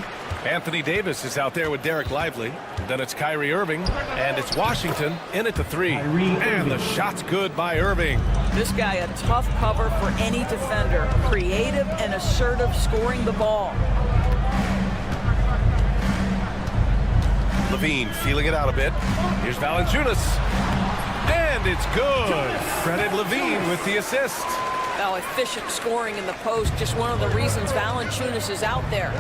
Anthony Davis is out there with Derek Lively. Then it's Kyrie Irving, and it's Washington in at the three. And the shot's good by Irving. This guy, a tough cover for any defender. Creative and assertive scoring the ball. Levine feeling it out a bit. Here's Valanciunas. And it's good. Credit Levine with the assist. Now, efficient scoring in the post, just one of the reasons Valanciunas is out there.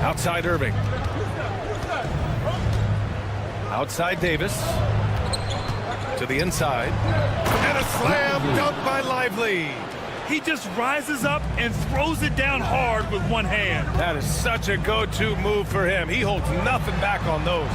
Outside Irving. Outside Davis. To the inside. And a slam dunk by Lively. He just rises up and throws it down hard with one hand. That is such a go-to move for him. He holds nothing back on those.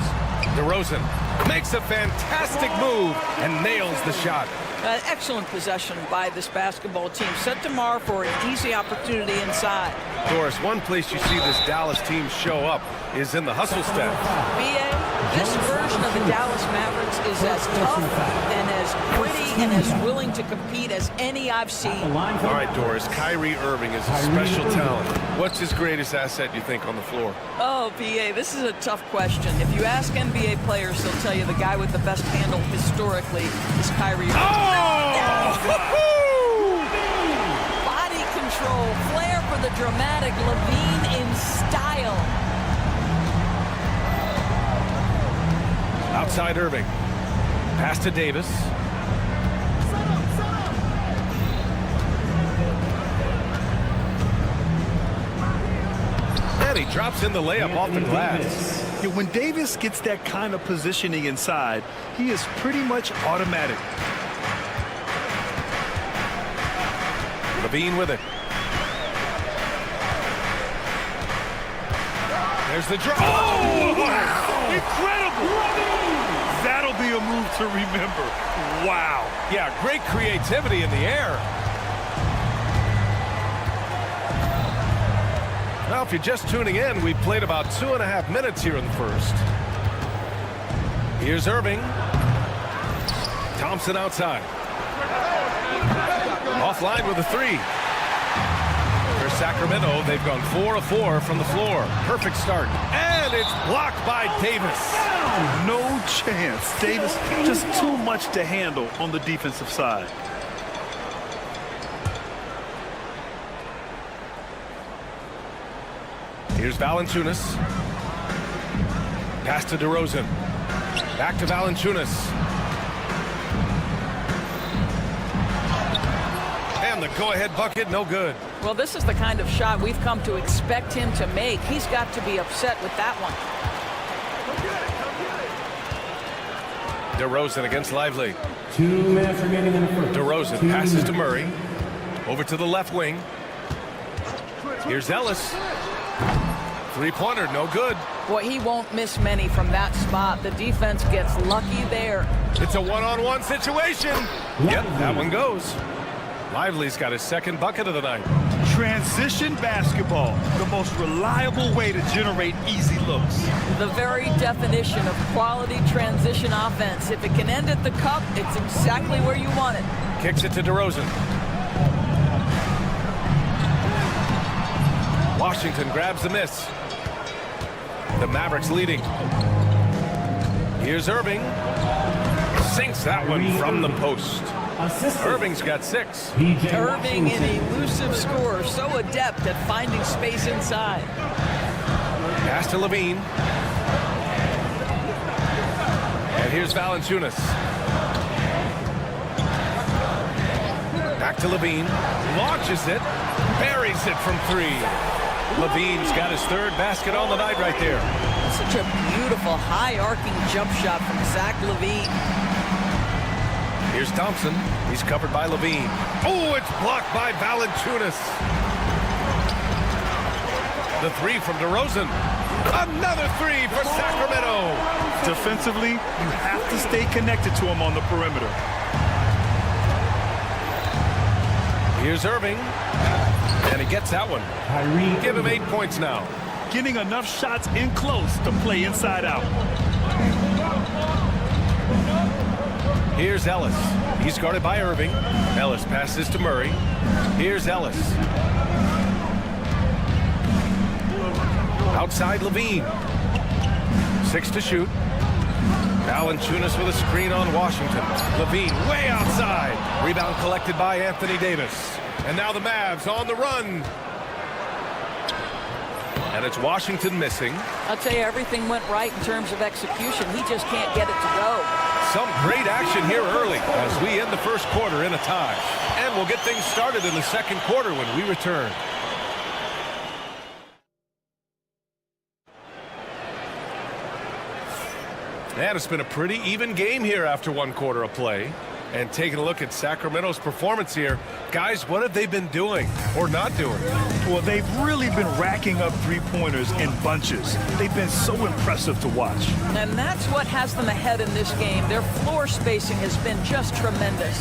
DeRozan makes a fantastic move and nails the shot. Excellent possession by this basketball team. Set tomorrow for an easy opportunity inside. Doris, one place you see this Dallas team show up is in the hustle step. B.A., this version of the Dallas Mavericks is as tough and as pretty and as willing to compete as any I've seen. All right, Doris, Kyrie Irving is a special talent. What's his greatest asset, you think, on the floor? Oh, B.A., this is a tough question. If you ask NBA players, they'll tell you the guy with the best handle historically is Kyrie Irving. Oh! Body control, flair for the dramatic, Levine in style. Outside Irving. Pass to Davis. And he drops in the layup off the glass. Yeah, when Davis gets that kind of positioning inside, he is pretty much automatic. Levine with it. There's the draw. Oh! Wow. Incredible. That'll be a move to remember. Wow. Yeah, great creativity in the air. Now, if you're just tuning in, we've played about 2.5 minutes here in the first. Here's Irving. Thompson outside. Offline with a three. For Sacramento, they've gone 4 of 4 from the floor. Perfect start. And it's blocked by Davis. No chance. Davis just too much to handle on the defensive side. Here's Valanciunas. Pass to DeRozan. Back to Valanciunas. And the go-ahead bucket, no good. Well, this is the kind of shot we've come to expect him to make. He's got to be upset with that one. DeRozan against Lively. 2 minutes remaining in the first. DeRozan passes to Murray. Over to the left wing. Here's Ellis. Three-pointer, no good. Boy, he won't miss many from that spot. The defense gets lucky there. It's a one-on-one situation. Yep, that one goes. Lively's got his second bucket of the night. Transition basketball, the most reliable way to generate easy looks. The very definition of quality transition offense. If it can end at the cup, it's exactly where you want it. Kicks it to DeRozan. Washington grabs the miss. The Mavericks leading. Here's Irving. Sinks that one from the post. Irving's got 6. Irving, an elusive scorer, so adept at finding space inside. Pass to Levine. And here's Valanciunas. Back to Levine. Launches it. Buries it from 3. Levine's got his 3rd basket on the night right there. Such a beautiful high-arcing jump shot from Zach LaVine. Here's Thompson. He's covered by Levine. Oh, it's blocked by Valanciunas. The 3 from DeRozan. Another 3 for Sacramento. Defensively, you have to stay connected to him on the perimeter. Here's Irving. And he gets that one. Give him 8 points now. Getting enough shots in close to play inside out. Here's Ellis. He's guarded by Irving. Ellis passes to Murray. Here's Ellis. Outside Levine. 6 to shoot. Valanciunas with a screen on Washington. Levine way outside. Rebound collected by Anthony Davis. And now the Mavs on the run. And it's Washington missing. I'd say everything went right in terms of execution. He just can't get it to go. Some great action here early as we end the first quarter in a tie. And we'll get things started in the second quarter when we return. And it's been a pretty even game here after 1 quarter of play. And taking a look at Sacramento's performance here, guys, what have they been doing or not doing? Well, they've really been racking up 3-pointers in bunches. They've been so impressive to watch. And that's what has them ahead in this game. Their floor spacing has been just tremendous.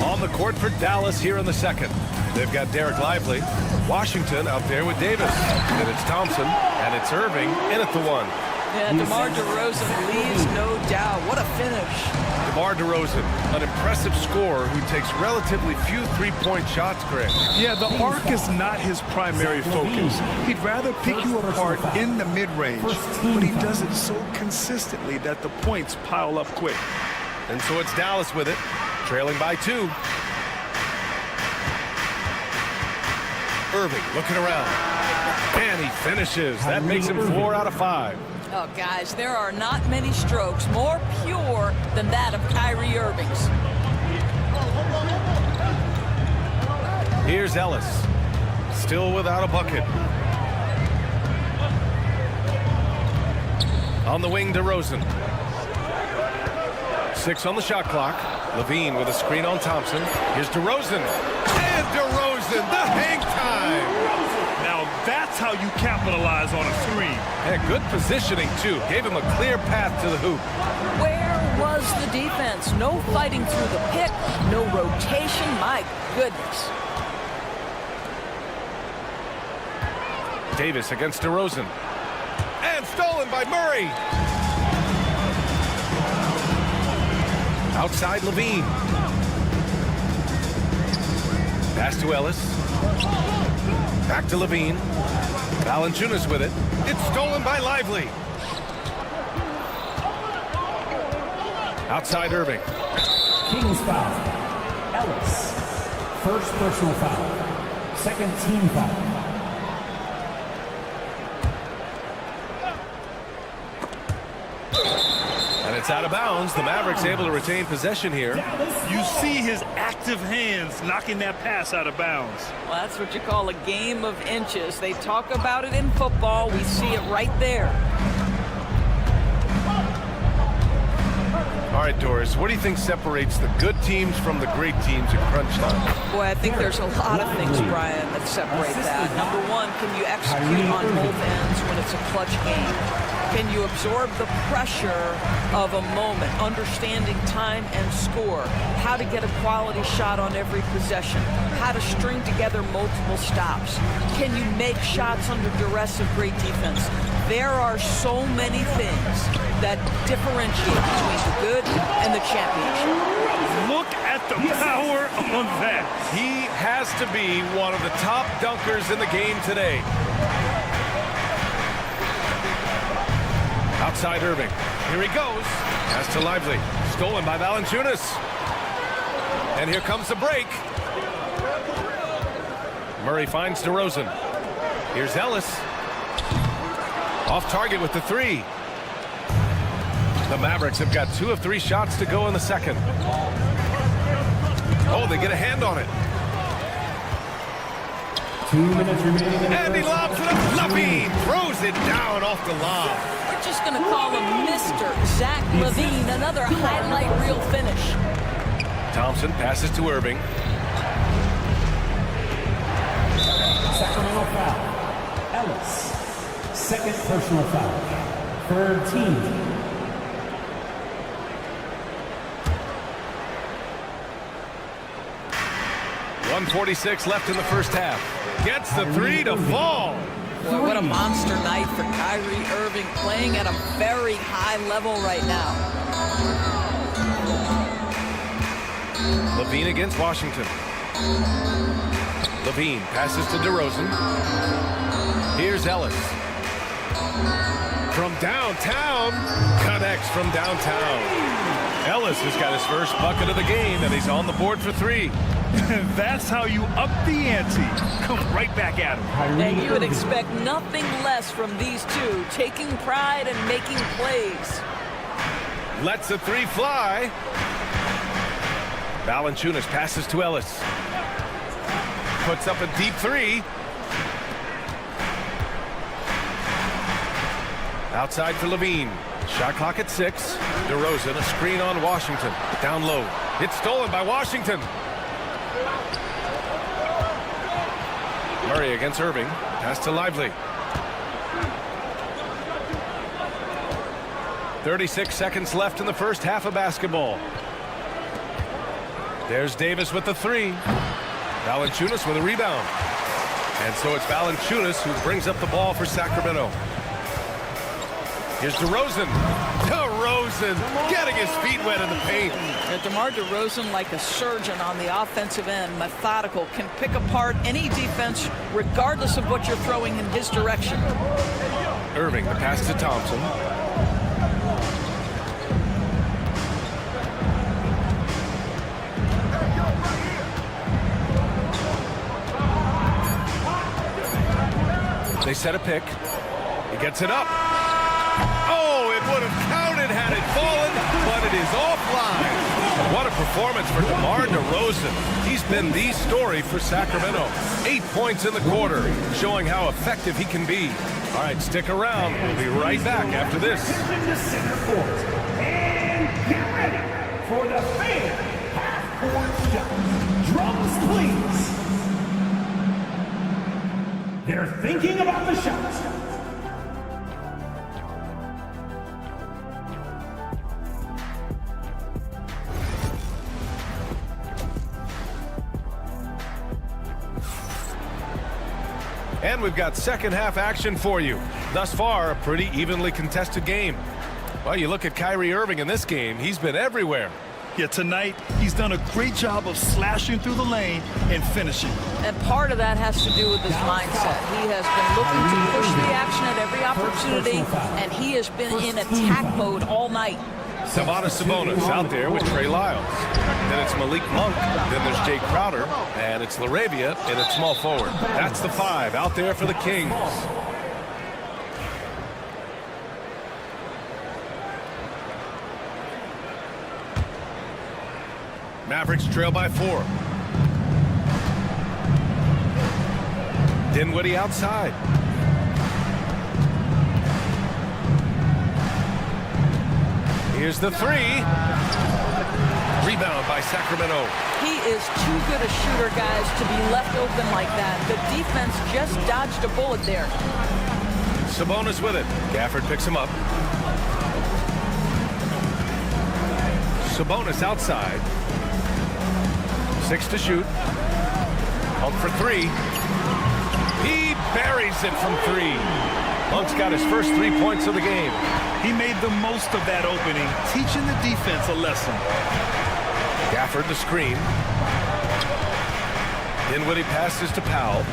On the court for Dallas here in the second. They've got Derek Lively. Washington out there with Davis. And it's Thompson. And it's Irving in at the 1. Yeah, DeMar DeRozan leaves no doubt. What a finish. DeMar DeRozan, an impressive scorer who takes relatively few three-point shots, Greg. Yeah, the arc is not his primary focus. He'd rather pick you apart in the mid-range, but he does it so consistently that the points pile up quick. And so it's Dallas with it, trailing by 2. Irving looking around. And he finishes. That makes him 4 out of 5. Oh, guys, there are not many strokes more pure than that of Kyrie Irving's. Here's Ellis. Still without a bucket. On the wing, DeRozan. 6 on the shot clock. Levine with a screen on Thompson. Here's DeRozan. And DeRozan, the hang time. Now that's how you capitalize on a 3. Yeah, good positioning, too. Gave him a clear path to the hoop. Where was the defense? No fighting through the pick, no rotation. My goodness. Davis against DeRozan. And stolen by Murray. Outside Levine. Pass to Ellis. Back to Levine. Valanciunas with it. It's stolen by Lively. Outside Irving. Kings foul. Ellis. First personal foul. Second team foul. And it's out of bounds. The Mavericks able to retain possession here. You see his active hands knocking that pass out of bounds. Well, that's what you call a game of inches. They talk about it in football. We see it right there. All right, Doris, what do you think separates the good teams from the great teams at crunch time? Boy, I think there's a lot of things, Brian, that separate that. Number one, can you execute on both ends when it's a clutch game? Can you absorb the pressure of a moment, understanding time and score, how to get a quality shot on every possession, how to string together multiple stops? Can you make shots under duress of great defense? There are so many things that differentiate between the good and the championship. Look at the power on that. He has to be one of the top dunkers in the game today. Outside Irving. Here he goes. Pass to Lively. Stolen by Valanciunas. And here comes the break. Murray finds DeRozan. Here's Ellis. Off target with the three. The Mavericks have got 2 of 3 shots to go in the second. Oh, they get a hand on it. 2 minutes remaining. And he lobs it up. Levine throws it down off the lob. We're just going to call him Mr. Zach Levine. Another highlight reel finish. Thompson passes to Irving. Sacramento foul. Ellis. Second personal foul. Third team. 1:46 left in the first half. Gets the three to fall. Boy, what a monster night for Kyrie Irving, playing at a very high level right now. Levine against Washington. Levine passes to DeRozan. Here's Ellis. From downtown. Connects from downtown. Ellis has got his first bucket of the game, and he's on the board for 3. That's how you up the ante. Come right back at him. And you would expect nothing less from these two, taking pride and making plays. Lets the 3 fly. Valanciunas passes to Ellis. Puts up a deep 3. Outside for Levine. Shot clock at 6. DeRozan, a screen on Washington. Down low. It's stolen by Washington. Murray against Irving. Pass to Lively. 36 seconds left in the first half of basketball. There's Davis with the 3. Valanciunas with a rebound. And so it's Valanciunas who brings up the ball for Sacramento. Here's DeRozan. DeRozan getting his feet wet in the paint. DeMar DeRozan, like a surgeon on the offensive end, methodical, can pick apart any defense regardless of what you're throwing in his direction. Irving, the pass to Thompson. They set a pick. He gets it up. Oh, it would have counted had it fallen, but it is offline. What a performance for DeMar DeRozan. He's been the story for Sacramento. 8 points in the quarter, showing how effective he can be. All right, stick around. We'll be right back after this. To center court. And get ready for the fan half-court shot. Drums, please. They're thinking about the shot. And we've got second half action for you. Thus far, a pretty evenly contested game. Well, you look at Kyrie Irving in this game, he's been everywhere. Yeah, tonight, he's done a great job of slashing through the lane and finishing. And part of that has to do with his mindset. He has been looking to push the action at every opportunity, and he has been in attack mode all night. Sabonis out there with Trey Lyles. Then it's Malik Monk. Then there's Jay Crowder. And it's LaRavia in at small forward. That's the 5 out there for the Kings. Mavericks trail by 4. Dinwiddie outside. Here's the 3. Rebound by Sacramento. He is too good a shooter, guys, to be left open like that. The defense just dodged a bullet there. Sabonis with it. Gafford picks him up. Sabonis outside. 6 to shoot. Monk for 3. He buries it from 3. Monk's got his first 3 points of the game. He made the most of that opening, teaching the defense a lesson. Gafford the screen. Dinwiddie passes to Powell.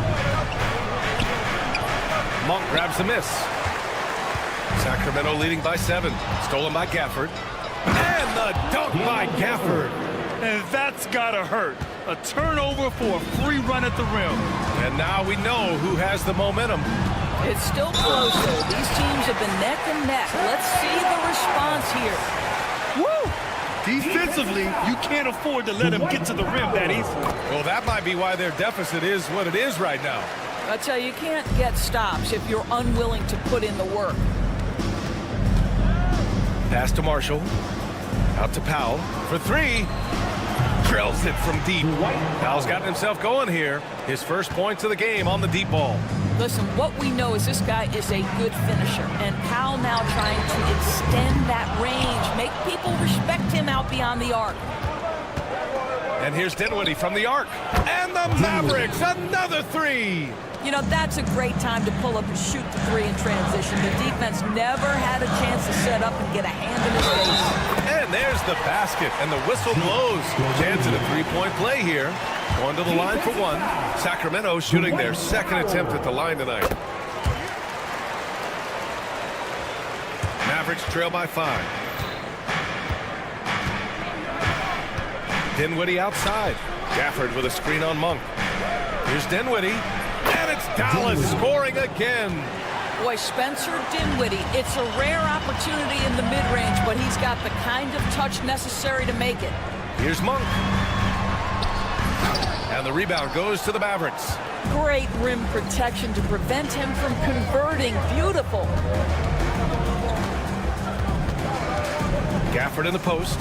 Monk grabs the miss. Sacramento leading by 7. Stolen by Gafford. And the dunk by Gafford. And that's gotta hurt. A turnover for a free run at the rim. And now we know who has the momentum. It's still close, though. These teams have been neck and neck. Let's see the response here. Woo! Defensively, you can't afford to let him get to the rim that easily. Well, that might be why their deficit is what it is right now. I tell you, you can't get stops if you're unwilling to put in the work. Pass to Marshall. Out to Powell for 3. Drills it from deep. Powell's gotten himself going here. His first points of the game on the deep ball. Listen, what we know is this guy is a good finisher. And Powell now trying to extend that range, make people respect him out beyond the arc. And here's Dinwiddie from the arc. And the Mavericks, another 3. You know, that's a great time to pull up and shoot the 3 in transition. The defense never had a chance to set up and get a hand in his face. And there's the basket, and the whistle blows. Chance at a 3-point play here. Going to the line for 1. Sacramento shooting their second attempt at the line tonight. Mavericks trail by 5. Dinwiddie outside. Gafford with a screen on Monk. Here's Dinwiddie. And it's Dallas scoring again. Boy, Spencer Dinwiddie, it's a rare opportunity in the mid-range, but he's got the kind of touch necessary to make it. Here's Monk. And the rebound goes to the Mavericks. Great rim protection to prevent him from converting. Beautiful. Gafford in the post.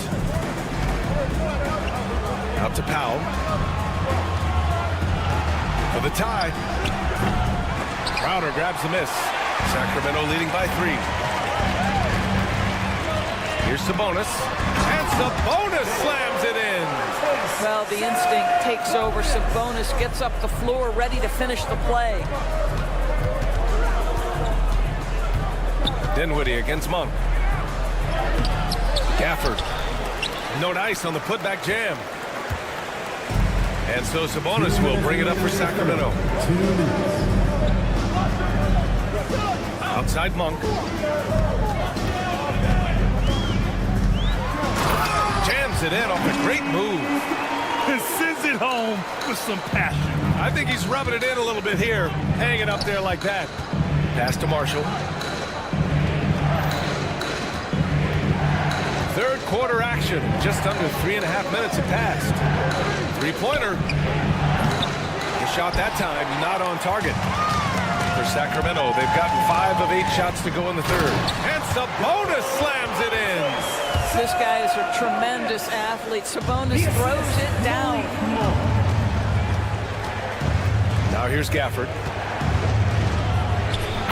Out to Powell. For the tie. Crowder grabs the miss. Sacramento leading by 3. Here's Sabonis. And Sabonis slams it in. Well, the instinct takes over. Sabonis gets up the floor, ready to finish the play. Dinwiddie against Monk. Gafford. No dice on the putback jam. And so Sabonis will bring it up for Sacramento. Outside Monk. Jams it in off a great move. And sends it home with some passion. I think he's rubbing it in a little bit here. Hanging up there like that. Pass to Marshall. Third quarter action. Just under 3.5 minutes have passed. 3-pointer. He shot that time, not on target. For Sacramento, they've gotten 5 of 8 shots to go in the third. And Sabonis slams it in. This guy is a tremendous athlete. Sabonis throws it down. Now here's Gafford.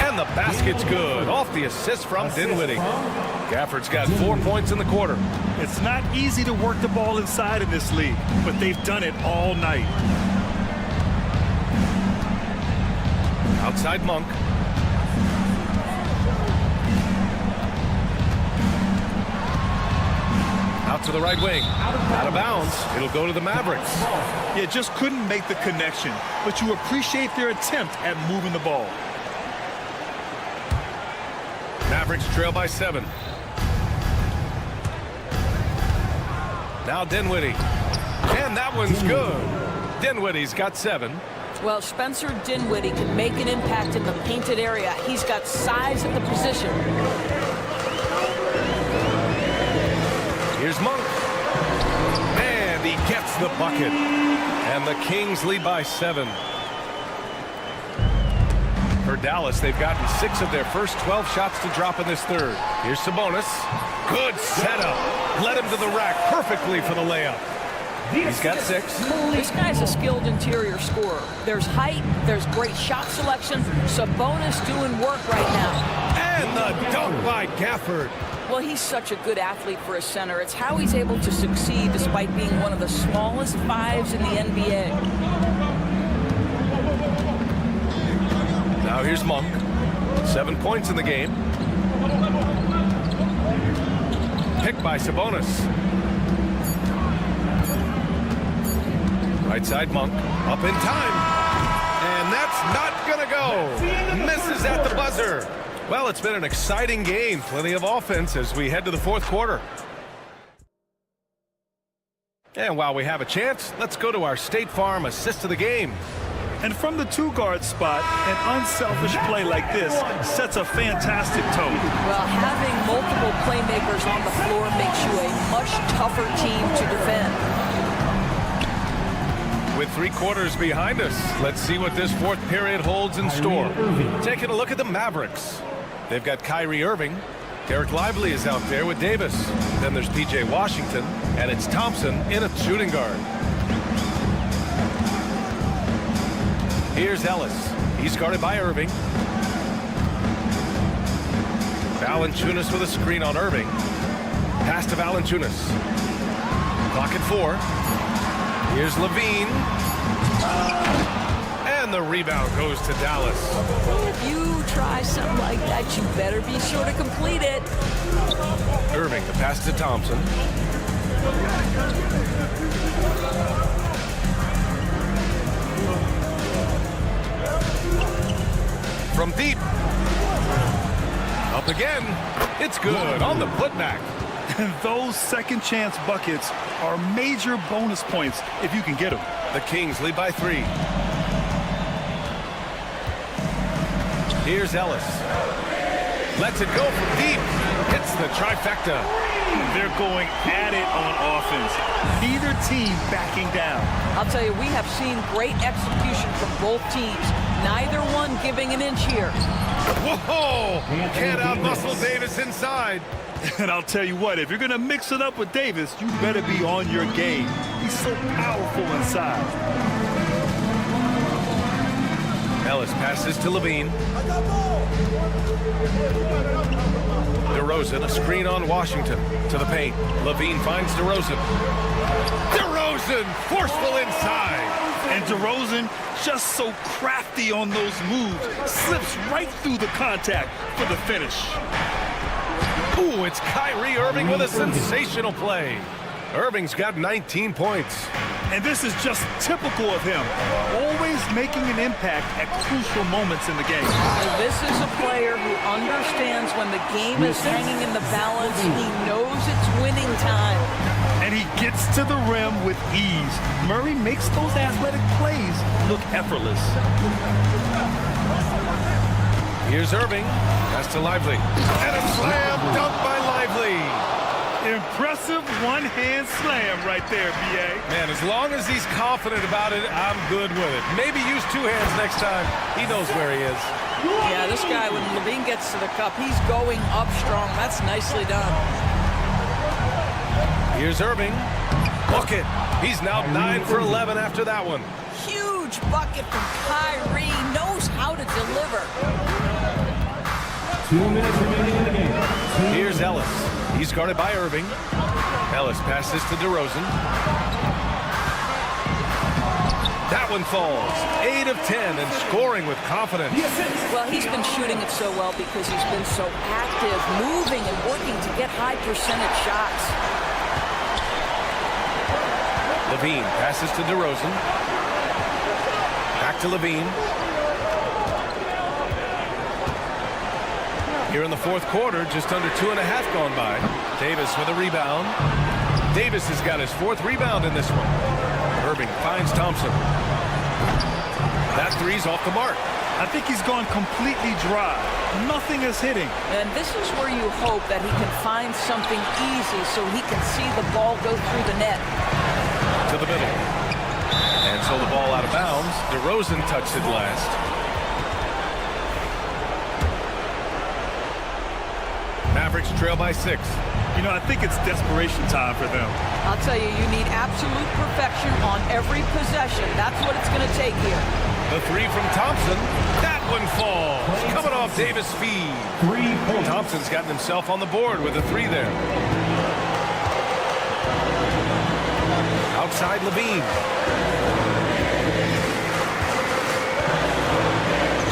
And the basket's good. Off the assist from Dinwiddie. Gafford's got 4 points in the quarter. It's not easy to work the ball inside in this league, but they've done it all night. Outside Monk. Out to the right wing. Out of bounds. It'll go to the Mavericks. Yeah, just couldn't make the connection, but you appreciate their attempt at moving the ball. Mavericks trail by 7. Now Dinwiddie. And that one's good. Dinwiddie's got 7. Well, Spencer Dinwiddie can make an impact in the painted area. He's got size at the position. Here's Monk. And he gets the bucket. And the Kings lead by 7. For Dallas, they've gotten 6 of their first 12 shots to drop in this third. Here's Sabonis. Good setup. Led him to the rack perfectly for the layup. He's got 6. This guy's a skilled interior scorer. There's height, there's great shot selection. Sabonis doing work right now. And the dunk by Gafford. Well, he's such a good athlete for a center. It's how he's able to succeed despite being one of the smallest 5s in the NBA. Now here's Monk. 7 points in the game. Picked by Sabonis. Right side Monk. Up in time. And that's not going to go. Misses at the buzzer. Well, it's been an exciting game. Plenty of offense as we head to the fourth quarter. And while we have a chance, let's go to our State Farm assist of the game. And from the 2-guard spot, an unselfish play like this sets a fantastic tone. Well, having multiple playmakers on the floor makes you a much tougher team to defend. With 3 quarters behind us, let's see what this fourth period holds in store. Taking a look at the Mavericks. They've got Kyrie Irving. Derek Lively is out there with Davis. Then there's P.J. Washington, and it's Thompson in a shooting guard. Here's Ellis. He's guarded by Irving. Valanciunas with a screen on Irving. Pass to Valanciunas. Clock at 4. Here's Levine. And the rebound goes to Dallas. If you try something like that, you better be sure to complete it. Irving, the pass to Thompson. From deep. Up again. It's good on the putback. And those second chance buckets are major bonus points if you can get them. The Kings lead by 3. Here's Ellis. Lets it go from deep. Hits the trifecta. They're going at it on offense. Neither team backing down. I'll tell you, we have seen great execution from both teams. Neither one giving an inch here. Whoa! Can't out-muscle Davis inside. And I'll tell you what, if you're going to mix it up with Davis, you better be on your game. He's so powerful inside. Ellis passes to Levine. DeRozan, a screen on Washington. To the paint. Levine finds DeRozan. DeRozan, forceful inside. And DeRozan, just so crafty on those moves, slips right through the contact for the finish. Ooh, it's Kyrie Irving with a sensational play. Irving's got 19 points. And this is just typical of him, always making an impact at crucial moments in the game. And this is a player who understands when the game is hanging in the balance. He knows it's winning time. And he gets to the rim with ease. Murray makes those athletic plays look effortless. Here's Irving. Pass to Lively. And a slam dunk by Lively. Impressive one-hand slam right there, B.A. Man, as long as he's confident about it, I'm good with it. Maybe use 2 hands next time. He knows where he is. Yeah, this guy, when Levine gets to the cup, he's going up strong. That's nicely done. Here's Irving. Bucket. He's now 9 for 11 after that one. Huge bucket from Kyrie. Knows how to deliver. 2 minutes remaining in the game. Here's Ellis. He's guarded by Irving. Ellis passes to DeRozan. That one falls. 8 of 10 and scoring with confidence. Well, he's been shooting it so well because he's been so active, moving and working to get high percentage shots. Levine passes to DeRozan. Back to Levine. Here in the fourth quarter, just under 2.5 gone by. Davis with a rebound. Davis has got his 4th rebound in this one. Irving finds Thompson. That three's off the mark. I think he's gone completely dry. Nothing is hitting. And this is where you hope that he can find something easy so he can see the ball go through the net. To the middle. And so the ball out of bounds. DeRozan touched it last. Mavericks trail by 6. You know, I think it's desperation time for them. I'll tell you, you need absolute perfection on every possession. That's what it's going to take here. The three from Thompson. That one falls. Coming off Davis' feed. Thompson's gotten himself on the board with a 3 there. Outside Levine.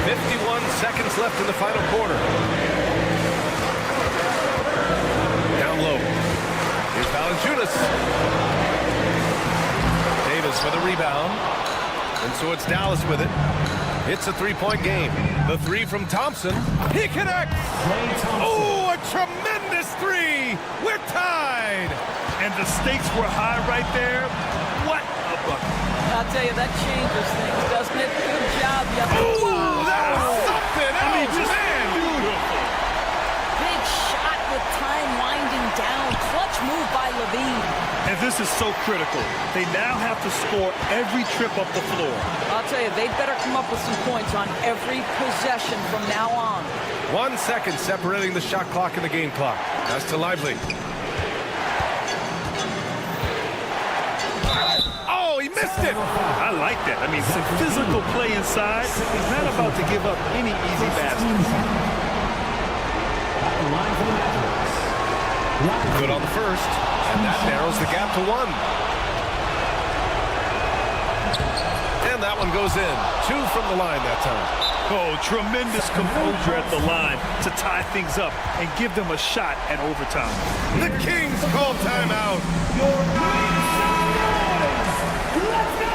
51 seconds left in the final quarter. Down low. Here's Valanciunas. Davis with a rebound. And so it's Dallas with it. It's a 3-point game. The 3 from Thompson. He connects. Oh, a tremendous 3. We're tied. And the stakes were high right there. What a bucket. I'll tell you, that changes things, doesn't it? Good job, young. Oh, that's something else. I mean, just beautiful. Big shot with time winding down. Clutch move by Levine. And this is so critical. They now have to score every trip up the floor. I'll tell you, they'd better come up with some points on every possession from now on. 1 second separating the shot clock and the game clock. That's to Lively. Oh, he missed it. I like that. I mean, some physical play inside. He's not about to give up any easy baskets. Good on the first, and that narrows the gap to 1. And that one goes in. 2 from the line that time. Oh, tremendous composure at the line to tie things up and give them a shot at overtime. The Kings call timeout. Let's go!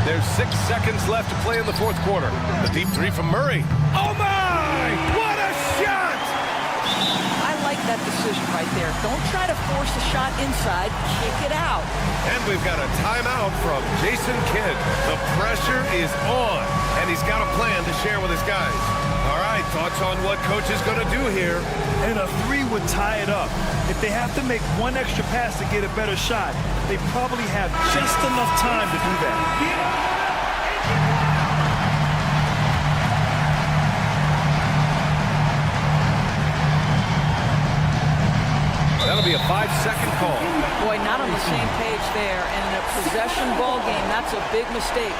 There's 6 seconds left to play in the fourth quarter. The deep 3 from Murray. Oh my! What a shot! I like that decision right there. Don't try to force a shot inside. Kick it out. And we've got a timeout from Jason Kidd. The pressure is on, and he's got a plan to share with his guys. All right, thoughts on what coach is going to do here? And a 3 would tie it up. If they have to make 1 extra pass to get a better shot, they probably have just enough time to do that. That'll be a 5-second call. Boy, not on the same page there. And in a possession ball game, that's a big mistake.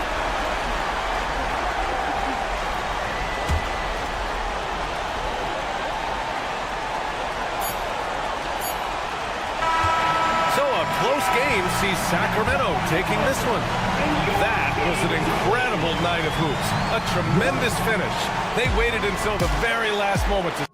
Close game sees Sacramento taking this one. That was an incredible night of hoops. A tremendous finish. They waited until the very last moment to